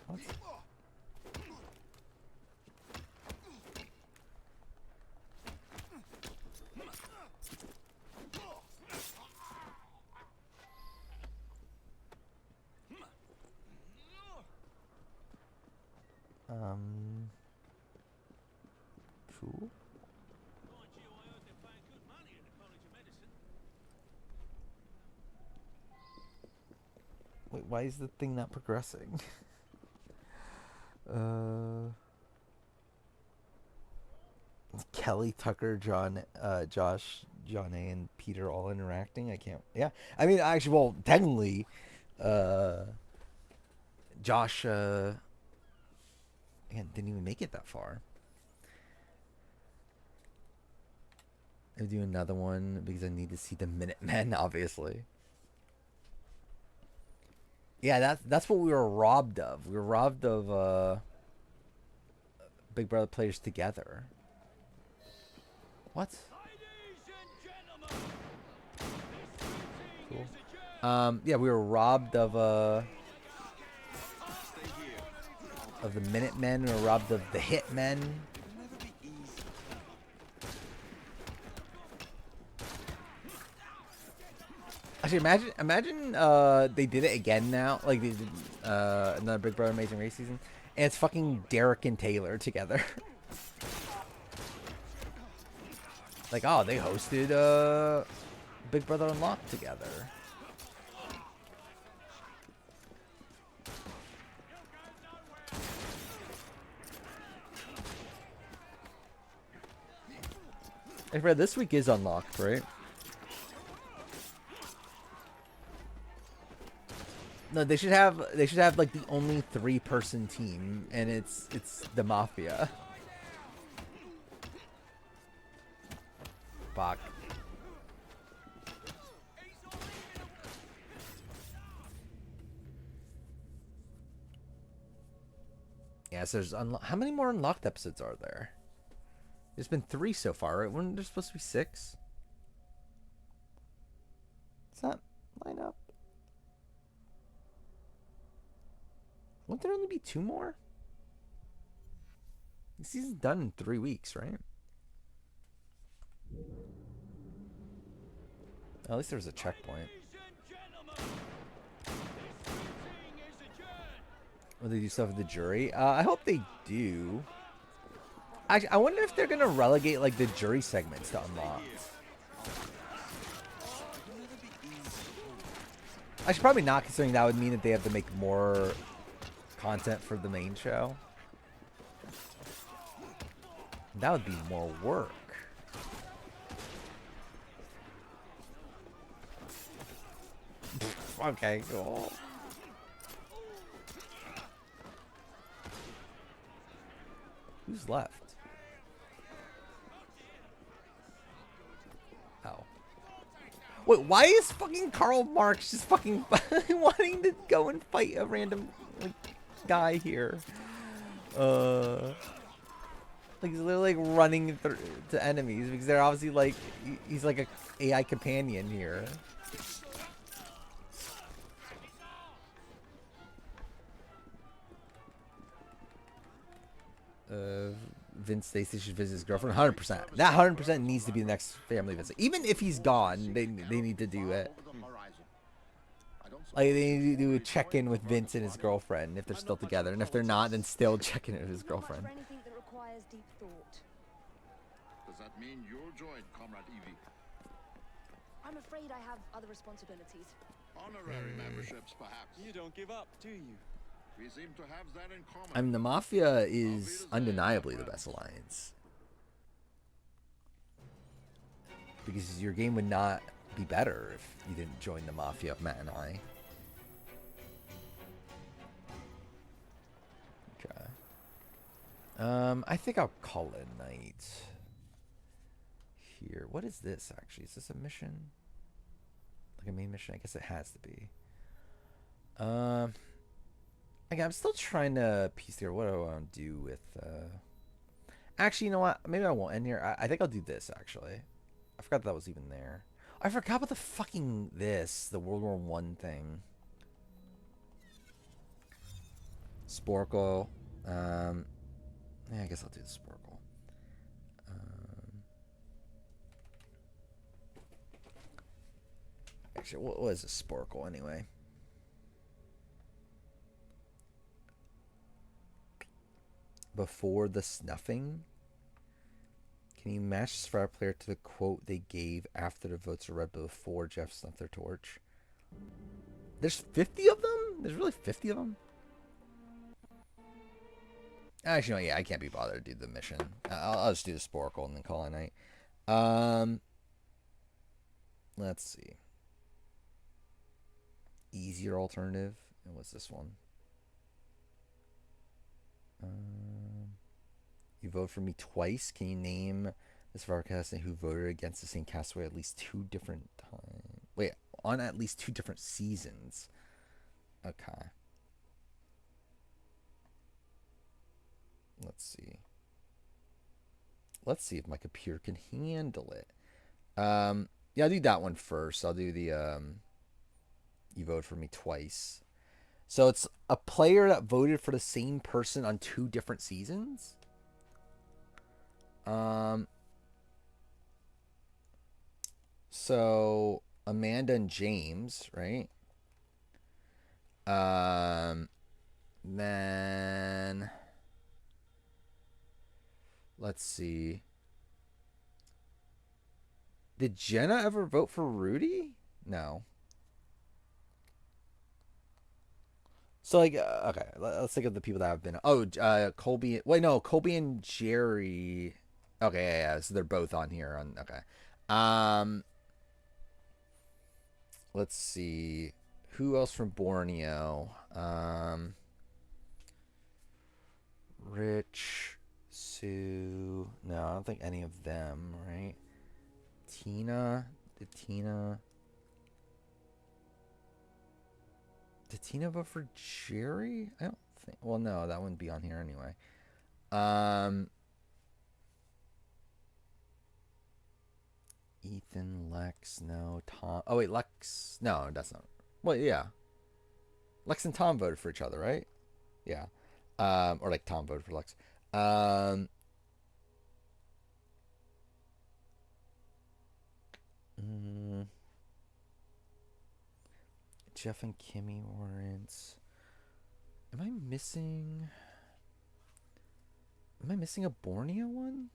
What? Cool. Wait, why is the thing not progressing? Kelly, Tucker, Josh, John A, and Peter all interacting. I can't. Yeah, I mean, actually, well, technically, Josh, again, didn't even make it that far. I'll do another one because I need to see the Minutemen, obviously. Yeah, that's what we were robbed of. We were robbed of Big Brother players together. What? Cool. Yeah, we were robbed of the Minutemen. We were robbed of the Hitmen. Actually, imagine they did it again now. Like they did another Big Brother Amazing Race season, and it's fucking Derek and Taylor together. Like, oh, they hosted Big Brother Unlocked together. Hey, Fred, this week is Unlocked, right? No, they should have like the only 3-person team, and it's the Mafia. Fuck. Yeah, so there's how many more Unlocked episodes are there? There's been 3 so far, right? Weren't there supposed to be 6? Does that line up? Won't there only be 2 more? The season's done in 3 weeks, right? At least there's a checkpoint. Will they do stuff with the jury? I hope they do. I wonder if they're gonna relegate like the jury segments to Unlocked. Actually, probably not, considering that would mean that they have to make more content for the main show. That would be more work. Okay, cool. Who's left? Oh. Wait, why is fucking Karl Marx just fucking wanting to go and fight a random like guy here? Like he's literally like running to enemies because they're obviously like he's like a AI companion here. Vince Stacy should visit his girlfriend. 100%. That 100% needs to be the next family visit. Even if he's gone, they need to do it. Like they need to do a check-in with Vince and his girlfriend if they're still together, and if they're not, then still check in with his girlfriend. Does that mean you'll join, Comrade Evie? I'm afraid I have other responsibilities. Honorary memberships, perhaps. You don't give up, do you? We seem to have that in common. I mean, the Mafia is undeniably the best alliance. Because your game would not be better if you didn't join the Mafia of Matt and I. Okay. I think I'll call it a night here. What is this actually? Is this a mission? Like a main mission? I guess it has to be. Again, I'm still trying to piece together what do I want to do with. Actually, you know what? Maybe I won't end here. I think I'll do this actually. I forgot that was even there. I forgot about the fucking the World War One thing. Sporkle. Yeah, I guess I'll do the Sporkle. Actually, what was a Sporkle anyway? Before the snuffing? Can you match the Survivor player to the quote they gave after the votes are read before Jeff snuffed their torch? There's 50 of them? There's really 50 of them? Actually, no, yeah, I can't be bothered to do the mission. I'll just do the Sporkle and then call it a night. Let's see. Easier alternative. And what's this one? You vote for me twice. Can you name the Survivor castaway who voted against the same castaway at least 2 different times? Wait, on at least 2 different seasons. Okay. Let's see. Let's see if my computer can handle it. Yeah, I'll do that one first. I'll do the you voted for me twice. So it's a player that voted for the same person on 2 different seasons. So Amanda and James, right? Then let's see. Did Jenna ever vote for Rudy? No. So, like, okay, let's think of the people that have been. Oh, Colby. Wait, no, Colby and Jerry. Okay, yeah. So they're both on here. Okay. Let's see. Who else from Borneo? Rich, Sue. No, I don't think any of them. Right? Tina. Did Tina vote for Jerry? I don't think. Well, no, that wouldn't be on here anyway. Ethan, Lex, no. Tom. Oh, wait, Lex. No, that's not. Well, yeah. Lex and Tom voted for each other, right? Yeah. Or like Tom voted for Lex. Jeff and Kimmy weren't. Am I missing a Borneo one?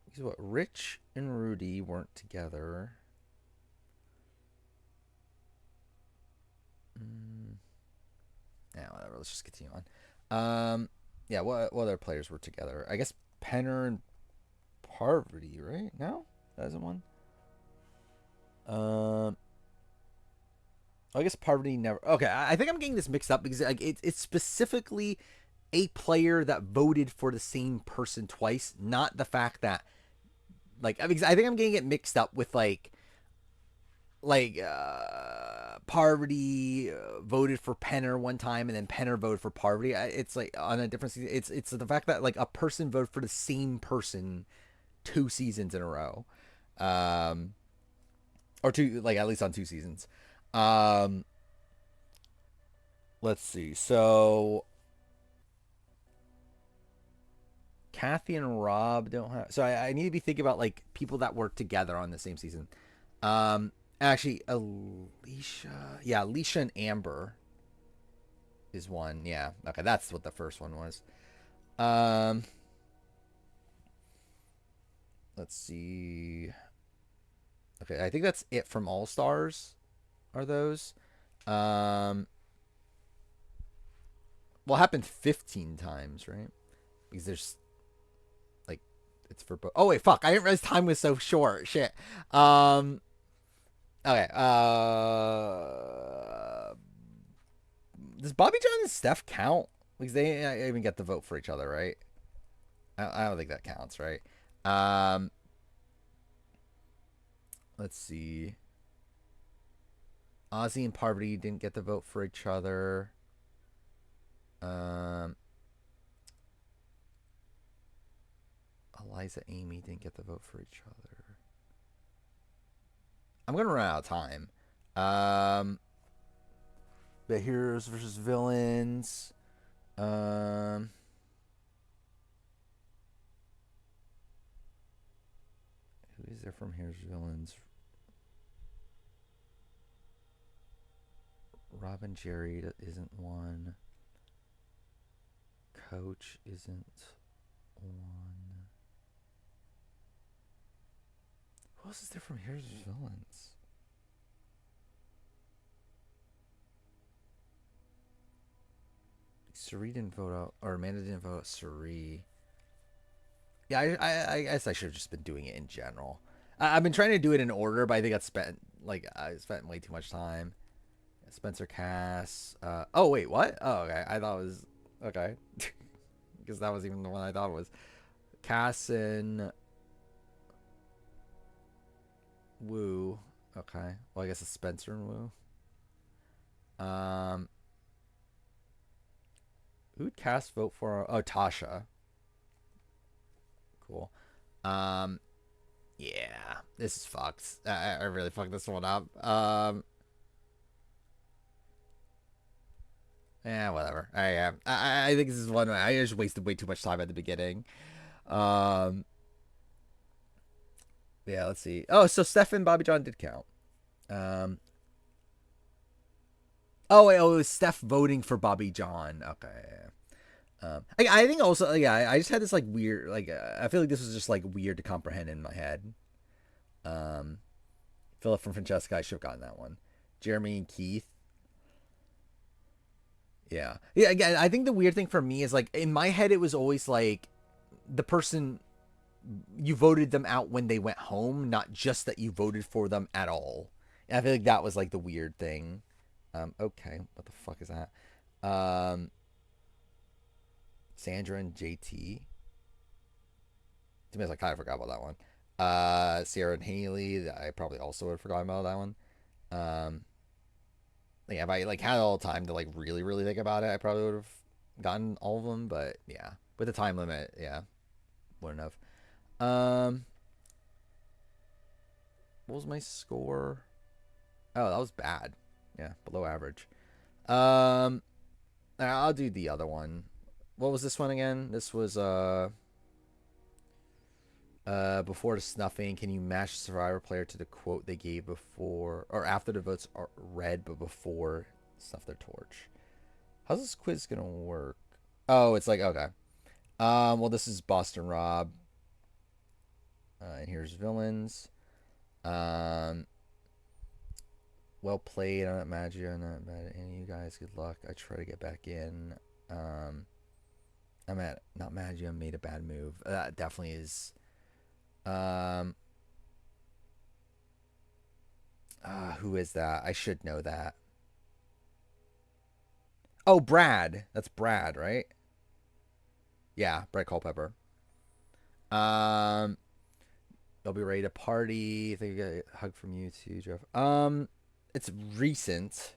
Because what, Rich and Rudy weren't together. Yeah, whatever. Let's just continue on. Yeah, what other players were together? I guess Penner and Parvati, right? No? That isn't one? I guess Parvati never. Okay, I think I'm getting this mixed up because like it's specifically a player that voted for the same person twice, not the fact that like I think I'm getting it mixed up with like Parvati voted for Penner one time and then Penner voted for Parvati. It's like on a different season. It's the fact that like a person voted for the same person 2 seasons in a row, or 2 like at least on 2 seasons. Let's see. So Kathy and Rob don't have. So I need to be thinking about like people that work together on the same season. Actually, Alicia. Yeah, Alicia and Amber is one. Yeah. Okay, that's what the first one was. Let's see. Okay, I think that's it from All Stars. Are those? Well, it happened 15 times, right? Because there's like it's for both. Oh wait, fuck! I didn't realize time was so short. Shit. Okay. Does Bobby John and Steph count? Because they even get to vote for each other, right? I don't think that counts, right? Let's see. Ozzy and Parvati didn't get to vote for each other. Eliza, Amy didn't get to vote for each other. I'm gonna run out of time. The heroes versus villains. Who is there from Heroes Villains? Robin Jerry isn't one. Coach isn't one. Who else is there from Heroes Villains? Suri didn't vote out, or Amanda didn't vote out Suri. Yeah, I guess I should have just been doing it in general. I've been trying to do it in order, but I think I spent way too much time. Spencer Cass. Oh wait, what? Oh, okay. I thought it was okay, because that was even the one I thought it was. Cass and Wu. Okay. Well, I guess it's Spencer and Wu. Who'd Cass vote for? Oh, Tasha. Cool. Yeah, this is fucked. I really fucked this one up. Yeah, whatever. I think this is one. I just wasted way too much time at the beginning. Yeah, let's see. Oh, so Steph and Bobby John did count. Oh, wait, it was Steph voting for Bobby John. Okay. I think also, yeah, I just had this like weird, like I feel like this was just like weird to comprehend in my head. Philip from Francesca, I should have gotten that one. Jeremy and Keith. Yeah. Yeah, again, I think the weird thing for me is like in my head it was always like the person you voted them out when they went home, not just that you voted for them at all. And I feel like that was like the weird thing. Okay, what the fuck is that? Sandra and JT. To me, I kind of forgot about that one. Sierra and Haley, I probably also would have forgotten about that one. Yeah, if I like had all the time to like really think about it, I probably would have gotten all of them. But yeah, with the time limit, yeah, wouldn't have. What was my score? Oh, that was bad. Yeah, below average. I'll do the other one. What was this one again? This was before the snuffing. Can you match the Survivor player to the quote they gave before or after the votes are read, but before snuff their torch? How's this quiz gonna work? Oh, it's like okay. Well, this is Boston Rob. And here's villains. Well played. I'm not mad at you. I'm not mad at any of you guys. Good luck. I try to get back in. I'm not mad at you. I made a bad move. That definitely is. Who is that? I should know that. Oh, Brad. That's Brad, right? Yeah, Brad Culpepper. They'll be ready to party. I think I got a hug from you too, Jeff. It's recent.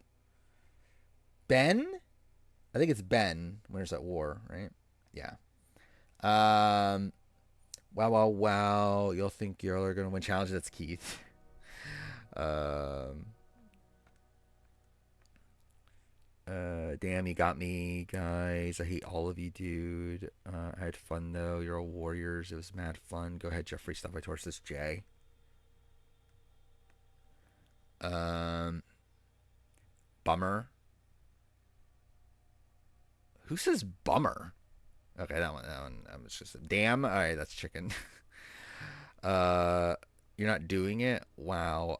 Ben? I think it's Ben. Winners at War, right? Yeah. Wow. You'll think you're gonna win challenge. That's Keith. Damn, you got me, guys. I hate all of you, dude. I had fun though. You're all warriors. It was mad fun. Go ahead, Jeffrey. Stuff my torch. This Jay. Bummer. Who says bummer? Okay, that one. That was just a damn. All right, that's chicken. You're not doing it. Wow.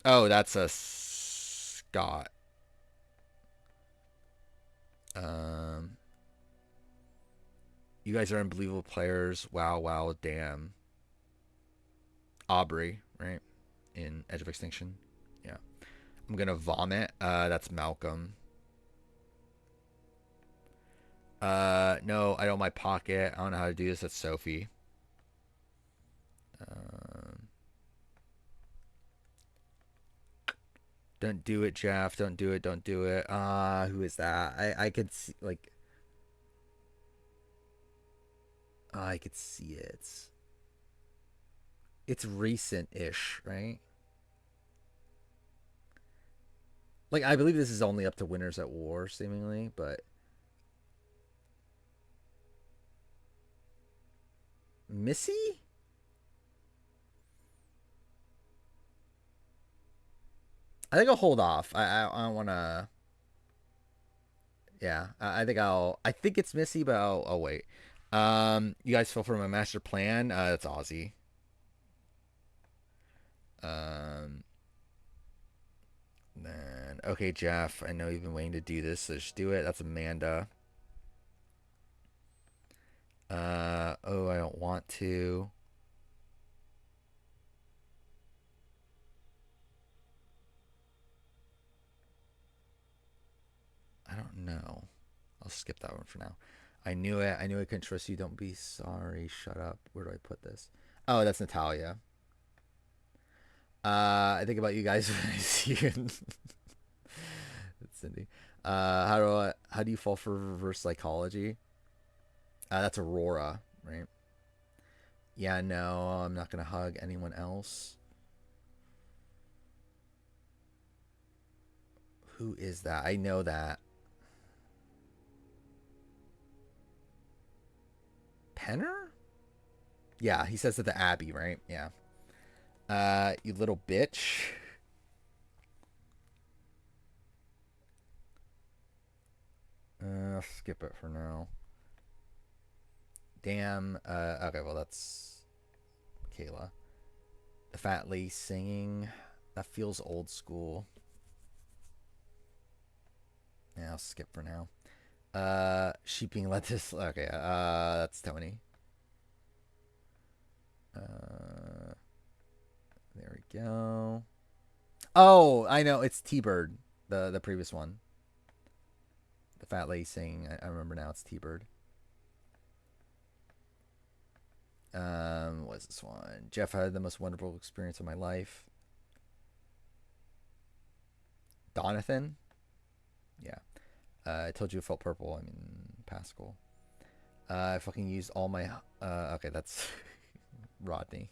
Oh, that's a Scott. You guys are unbelievable players. Wow, damn. Aubrey, right? In Edge of Extinction. Yeah. I'm gonna vomit. That's Malcolm. No, I don't my pocket. I don't know how to do this. That's Sophie. Don't do it, Jeff. Don't do it. Don't do it. Who is that? I could see, like, I could see it. It's recent-ish, right? Like, I believe this is only up to Winners at War, seemingly, but Missy? I think I'll hold off. I don't want to. Yeah, I think I think it's Missy, but I'll wait. You guys feel for my master plan? It's Aussie. Then okay, Jeff. I know you've been waiting to do this, so just do it. That's Amanda. Oh, I don't want to. I don't know. I'll skip that one for now. I knew it. I knew I couldn't trust you. Don't be sorry. Shut up. Where do I put this? Oh, that's Natalia. I think about you guys when I see you. That's Cindy. How do you fall for reverse psychology? That's Aurora, right? Yeah, no, I'm not gonna hug anyone else. Who is that? I know that. Penner? Yeah, he says at the Abbey, right? Yeah. You little bitch. I'll skip it for now. Damn. Okay, well, that's Kayla. The fat lady singing. That feels old school. Yeah, I'll skip for now. Sheeping lettuce. Okay, that's Tony. There we go. Oh, I know. It's T-Bird, the previous one. The fat lady singing. I remember now. It's T-Bird. What's this one? Jeff, I had the most wonderful experience of my life. Donathan? Yeah. I told you it felt purple. I mean, Pascal. I fucking used all my... okay, that's Rodney.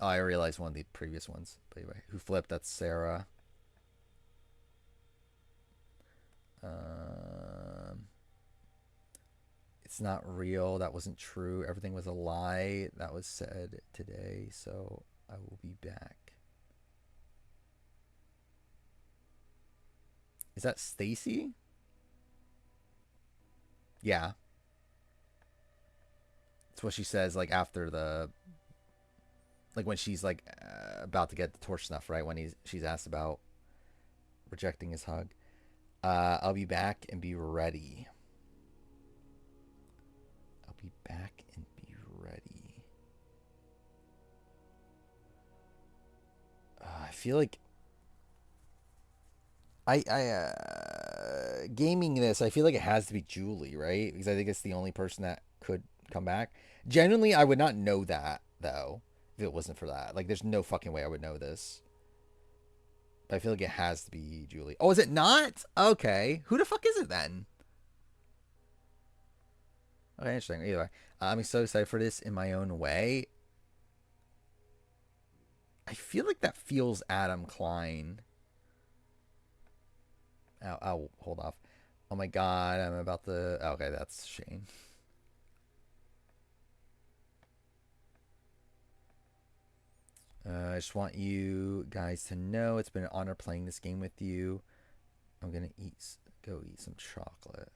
Oh, I realized one of the previous ones. But anyway, who flipped? That's Sarah. It's not real. That wasn't true. Everything was a lie. That was said today. So I will be back. Is that Stacy? Yeah. That's what she says, like, after the... Like, when she's, like, about to get the torch snuff, right? When she's asked about rejecting his hug. I'll be back and be ready. I'll be back and be ready. I feel like... gaming this, I feel like it has to be Julie, right? Because I think it's the only person that could come back. Genuinely, I would not know that, though, if it wasn't for that. Like, there's no fucking way I would know this. But I feel like it has to be Julie. Oh, is it not? Okay. Who the fuck is it then? Okay, interesting. Either way. I'm so excited for this in my own way. I feel like that feels Adam Klein. I'll hold off. Oh my god, I'm about to... Okay, that's Shane. I just want you guys to know it's been an honor playing this game with you. I'm gonna go eat some chocolate.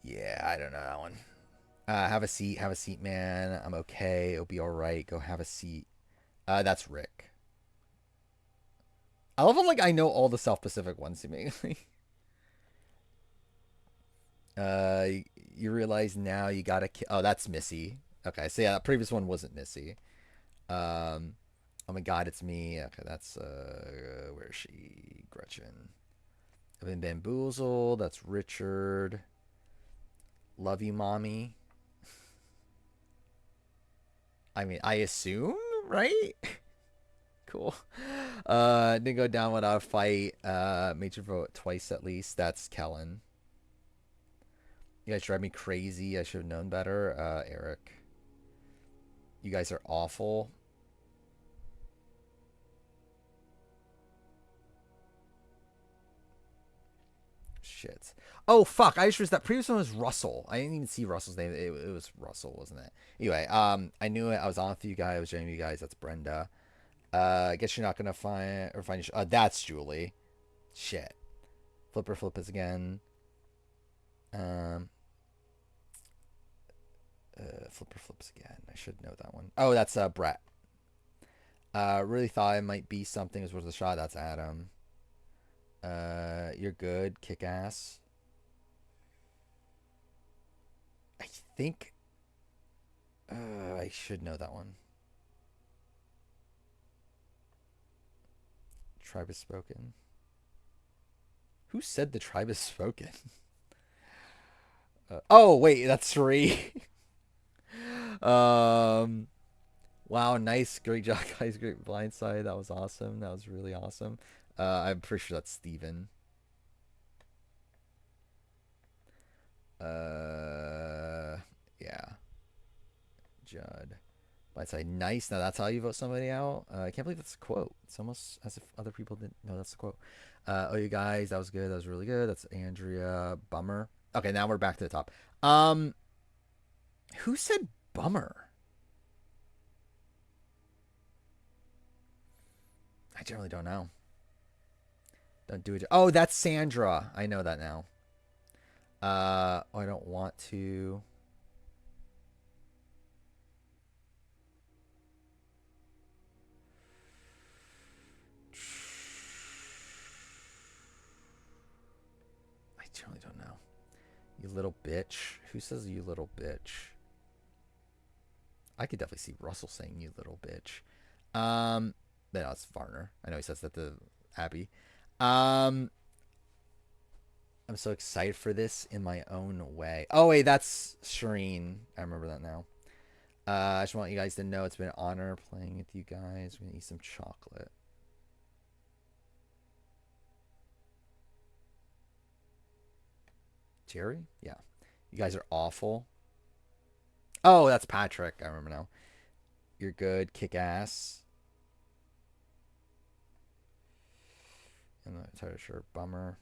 Yeah, I don't know that one. Have a seat, man. I'm okay. It'll be all right. Go have a seat. That's Rick. I love how, like, I know all the South Pacific ones immediately. You realize now you gotta... Oh, that's Missy. Okay, so yeah, that previous one wasn't Missy. Oh, Oh my God, it's me. Okay, that's where is she? Gretchen. I've been bamboozled. That's Richard. Love you, mommy. I mean, I assume, right? Cool. Didn't go down without a fight. Made your vote twice at least. That's Kellen. You guys drive me crazy. I should have known better. Eric. You guys are awful. Shit. Oh, fuck. I just realized that previous one was Russell. I didn't even see Russell's name. It was Russell, wasn't it? Anyway, I knew it. I was on with you guys. I was joining you guys. That's Brenda. I guess you're not going to find... that's Julie. Shit. Flip is again. Flips again. I should know that one. Oh, that's Brett. Really thought it might be something. It was worth a shot. That's Adam. You're good. Kick ass. I think I should know that one. Tribe has spoken. Who said the tribe has spoken? Oh, wait, that's three. Wow, nice. Great job, guys. Great blindside. That was awesome. That was really awesome. I'm pretty sure that's Steven. Yeah. Judd. Blindside. Nice. Now that's how you vote somebody out. I can't believe that's a quote. It's almost as if other people didn't know that's the quote. Oh, you guys, that was good. That was really good. That's Andrea. Bummer. Okay, now we're back to the top. Who said bummer? I generally don't know. Don't do it. Oh, that's Sandra. I know that now. I don't want to. I generally don't know. You little bitch. Who says you little bitch? I could definitely see Russell saying you little bitch. No, it's Varner. I know he says that to Abby. I'm so excited for this in my own way. Oh, wait, that's Shireen. I remember that now. I just want you guys to know it's been an honor playing with you guys. We're going to eat some chocolate. Jerry? Yeah. You guys are awful. Oh, that's Patrick. I remember now. You're good. Kick ass. I'm not entirely sure. Bummer.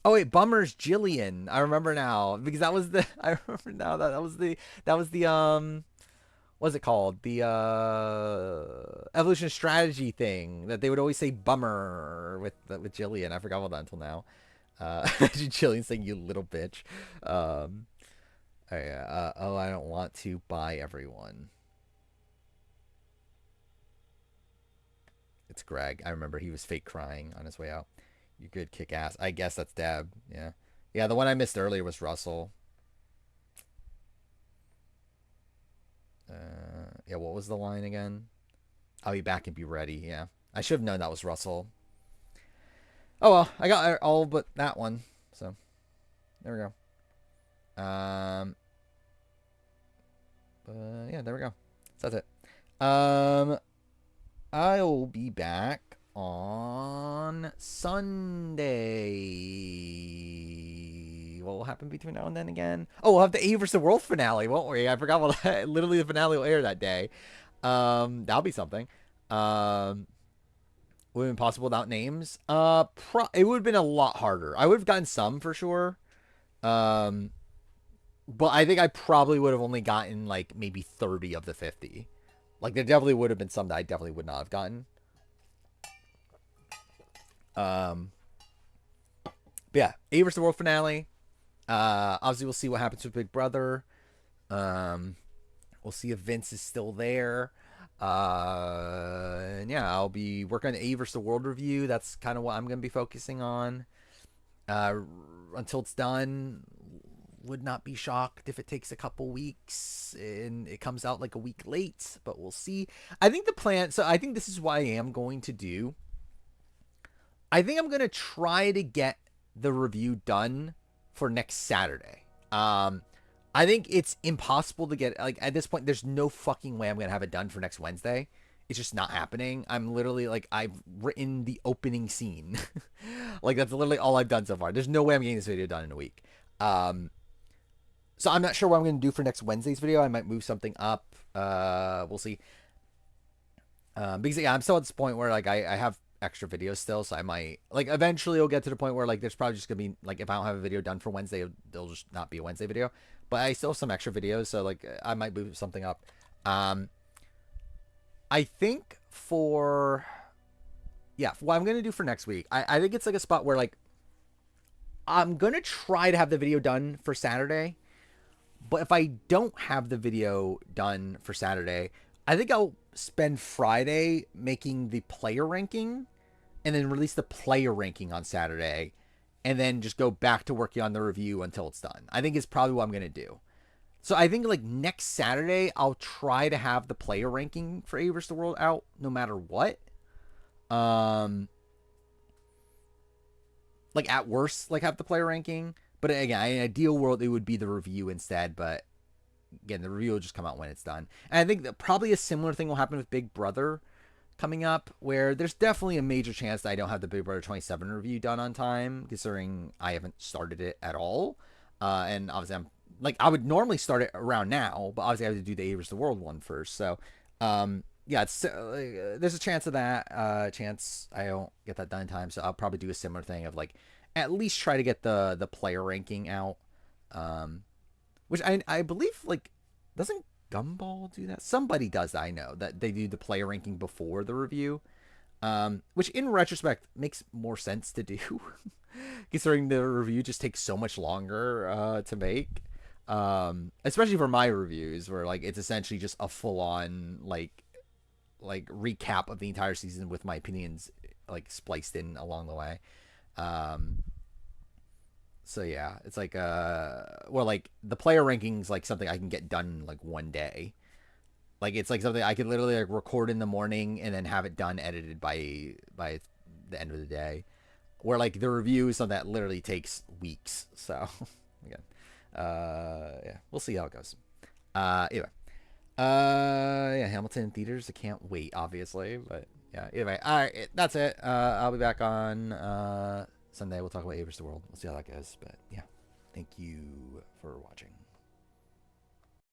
Oh wait, Bummer's Jillian. I remember now because that was the. I remember now that was the what's it called? The evolution strategy thing that they would always say Bummer with Jillian. I forgot about that until now. Jillian saying you little bitch. Oh yeah. Oh, I don't want to buy everyone. It's Greg. I remember he was fake crying on his way out. You good, kick ass. I guess that's Deb. Yeah. Yeah, the one I missed earlier was Russell. Yeah, what was the line again? I'll be back and be ready. Yeah. I should have known that was Russell. Oh, well. I got all but that one. So, there we go. Yeah, there we go. So that's it. I'll be back on Sunday. What will happen between now and then again? Oh, we'll have the AUvW World finale, won't we? I forgot about that. Literally, the finale will air that day. That'll be something. Would have been possible without names. It would have been a lot harder. I would have gotten some for sure. But I think I probably would have only gotten like maybe 30 of the 50. Like there definitely would have been some that I definitely would not have gotten. But yeah, AUvW World finale. Obviously we'll see what happens with Big Brother. We'll see if Vince is still there. And yeah, I'll be working on the AUvW World review. That's kind of what I'm going to be focusing on. Until it's done, would not be shocked if it takes a couple weeks and it comes out like a week late, but we'll see. I think the plan, so I think this is what I am going to do. I think I'm going to try to get the review done for next Saturday. I think it's impossible to get, like, at this point, there's no fucking way I'm going to have it done for next Wednesday. It's just not happening. I'm literally, like, I've written the opening scene. Like, that's literally all I've done so far. There's no way I'm getting this video done in a week. So I'm not sure what I'm going to do for next Wednesday's video. I might move something up. We'll see. Because, yeah, I'm still at this point where, like, I have extra videos still, so I might, like, eventually it'll get to the point where, like, there's probably just gonna be, like, if I don't have a video done for Wednesday, there'll just not be a Wednesday video, but I still have some extra videos, so, like, I might move something up. I think for what I'm gonna do for next week, I think it's like a spot where, like, I'm gonna try to have the video done for Saturday, but if I don't have the video done for Saturday, I think I'll spend Friday making the player ranking and then release the player ranking on Saturday and then just go back to working on the review until it's done. I think is probably what I'm going to do. So I think, like, next Saturday, I'll try to have the player ranking for AUvW the World out no matter what. Like, at worst, like, have the player ranking. But again, in an ideal world, it would be the review instead, but again, the review will just come out when it's done. And I think that probably a similar thing will happen with Big Brother coming up, where there's definitely a major chance that I don't have the Big Brother 27 review done on time, considering I haven't started it at all. And obviously, I'm, like, I would normally start it around now, but obviously I have to do the AUvW the World one first. So, yeah, it's, there's a chance of that. Chance I don't get that done in time. So I'll probably do a similar thing of, like, at least try to get the player ranking out. Which I believe, like, doesn't Gumball do that? Somebody does that, I know, that they do the player ranking before the review. Which in retrospect makes more sense to do. Considering the review just takes so much longer to make. Especially for my reviews, where, like, it's essentially just a full-on, like recap of the entire season with my opinions, like, spliced in along the way. So yeah, it's like well, like, the player rankings, like, something I can get done in, like, one day. Like, it's like something I could literally, like, record in the morning and then have it done edited by the end of the day. Where, like, the review is something that literally takes weeks. So again, yeah, we'll see how it goes. Anyway, yeah, Hamilton in theaters. I can't wait, obviously, but yeah. Anyway, all right, that's it. I'll be back on Sunday. We'll talk about AUvW the World. We'll see how that goes. But yeah, thank you for watching.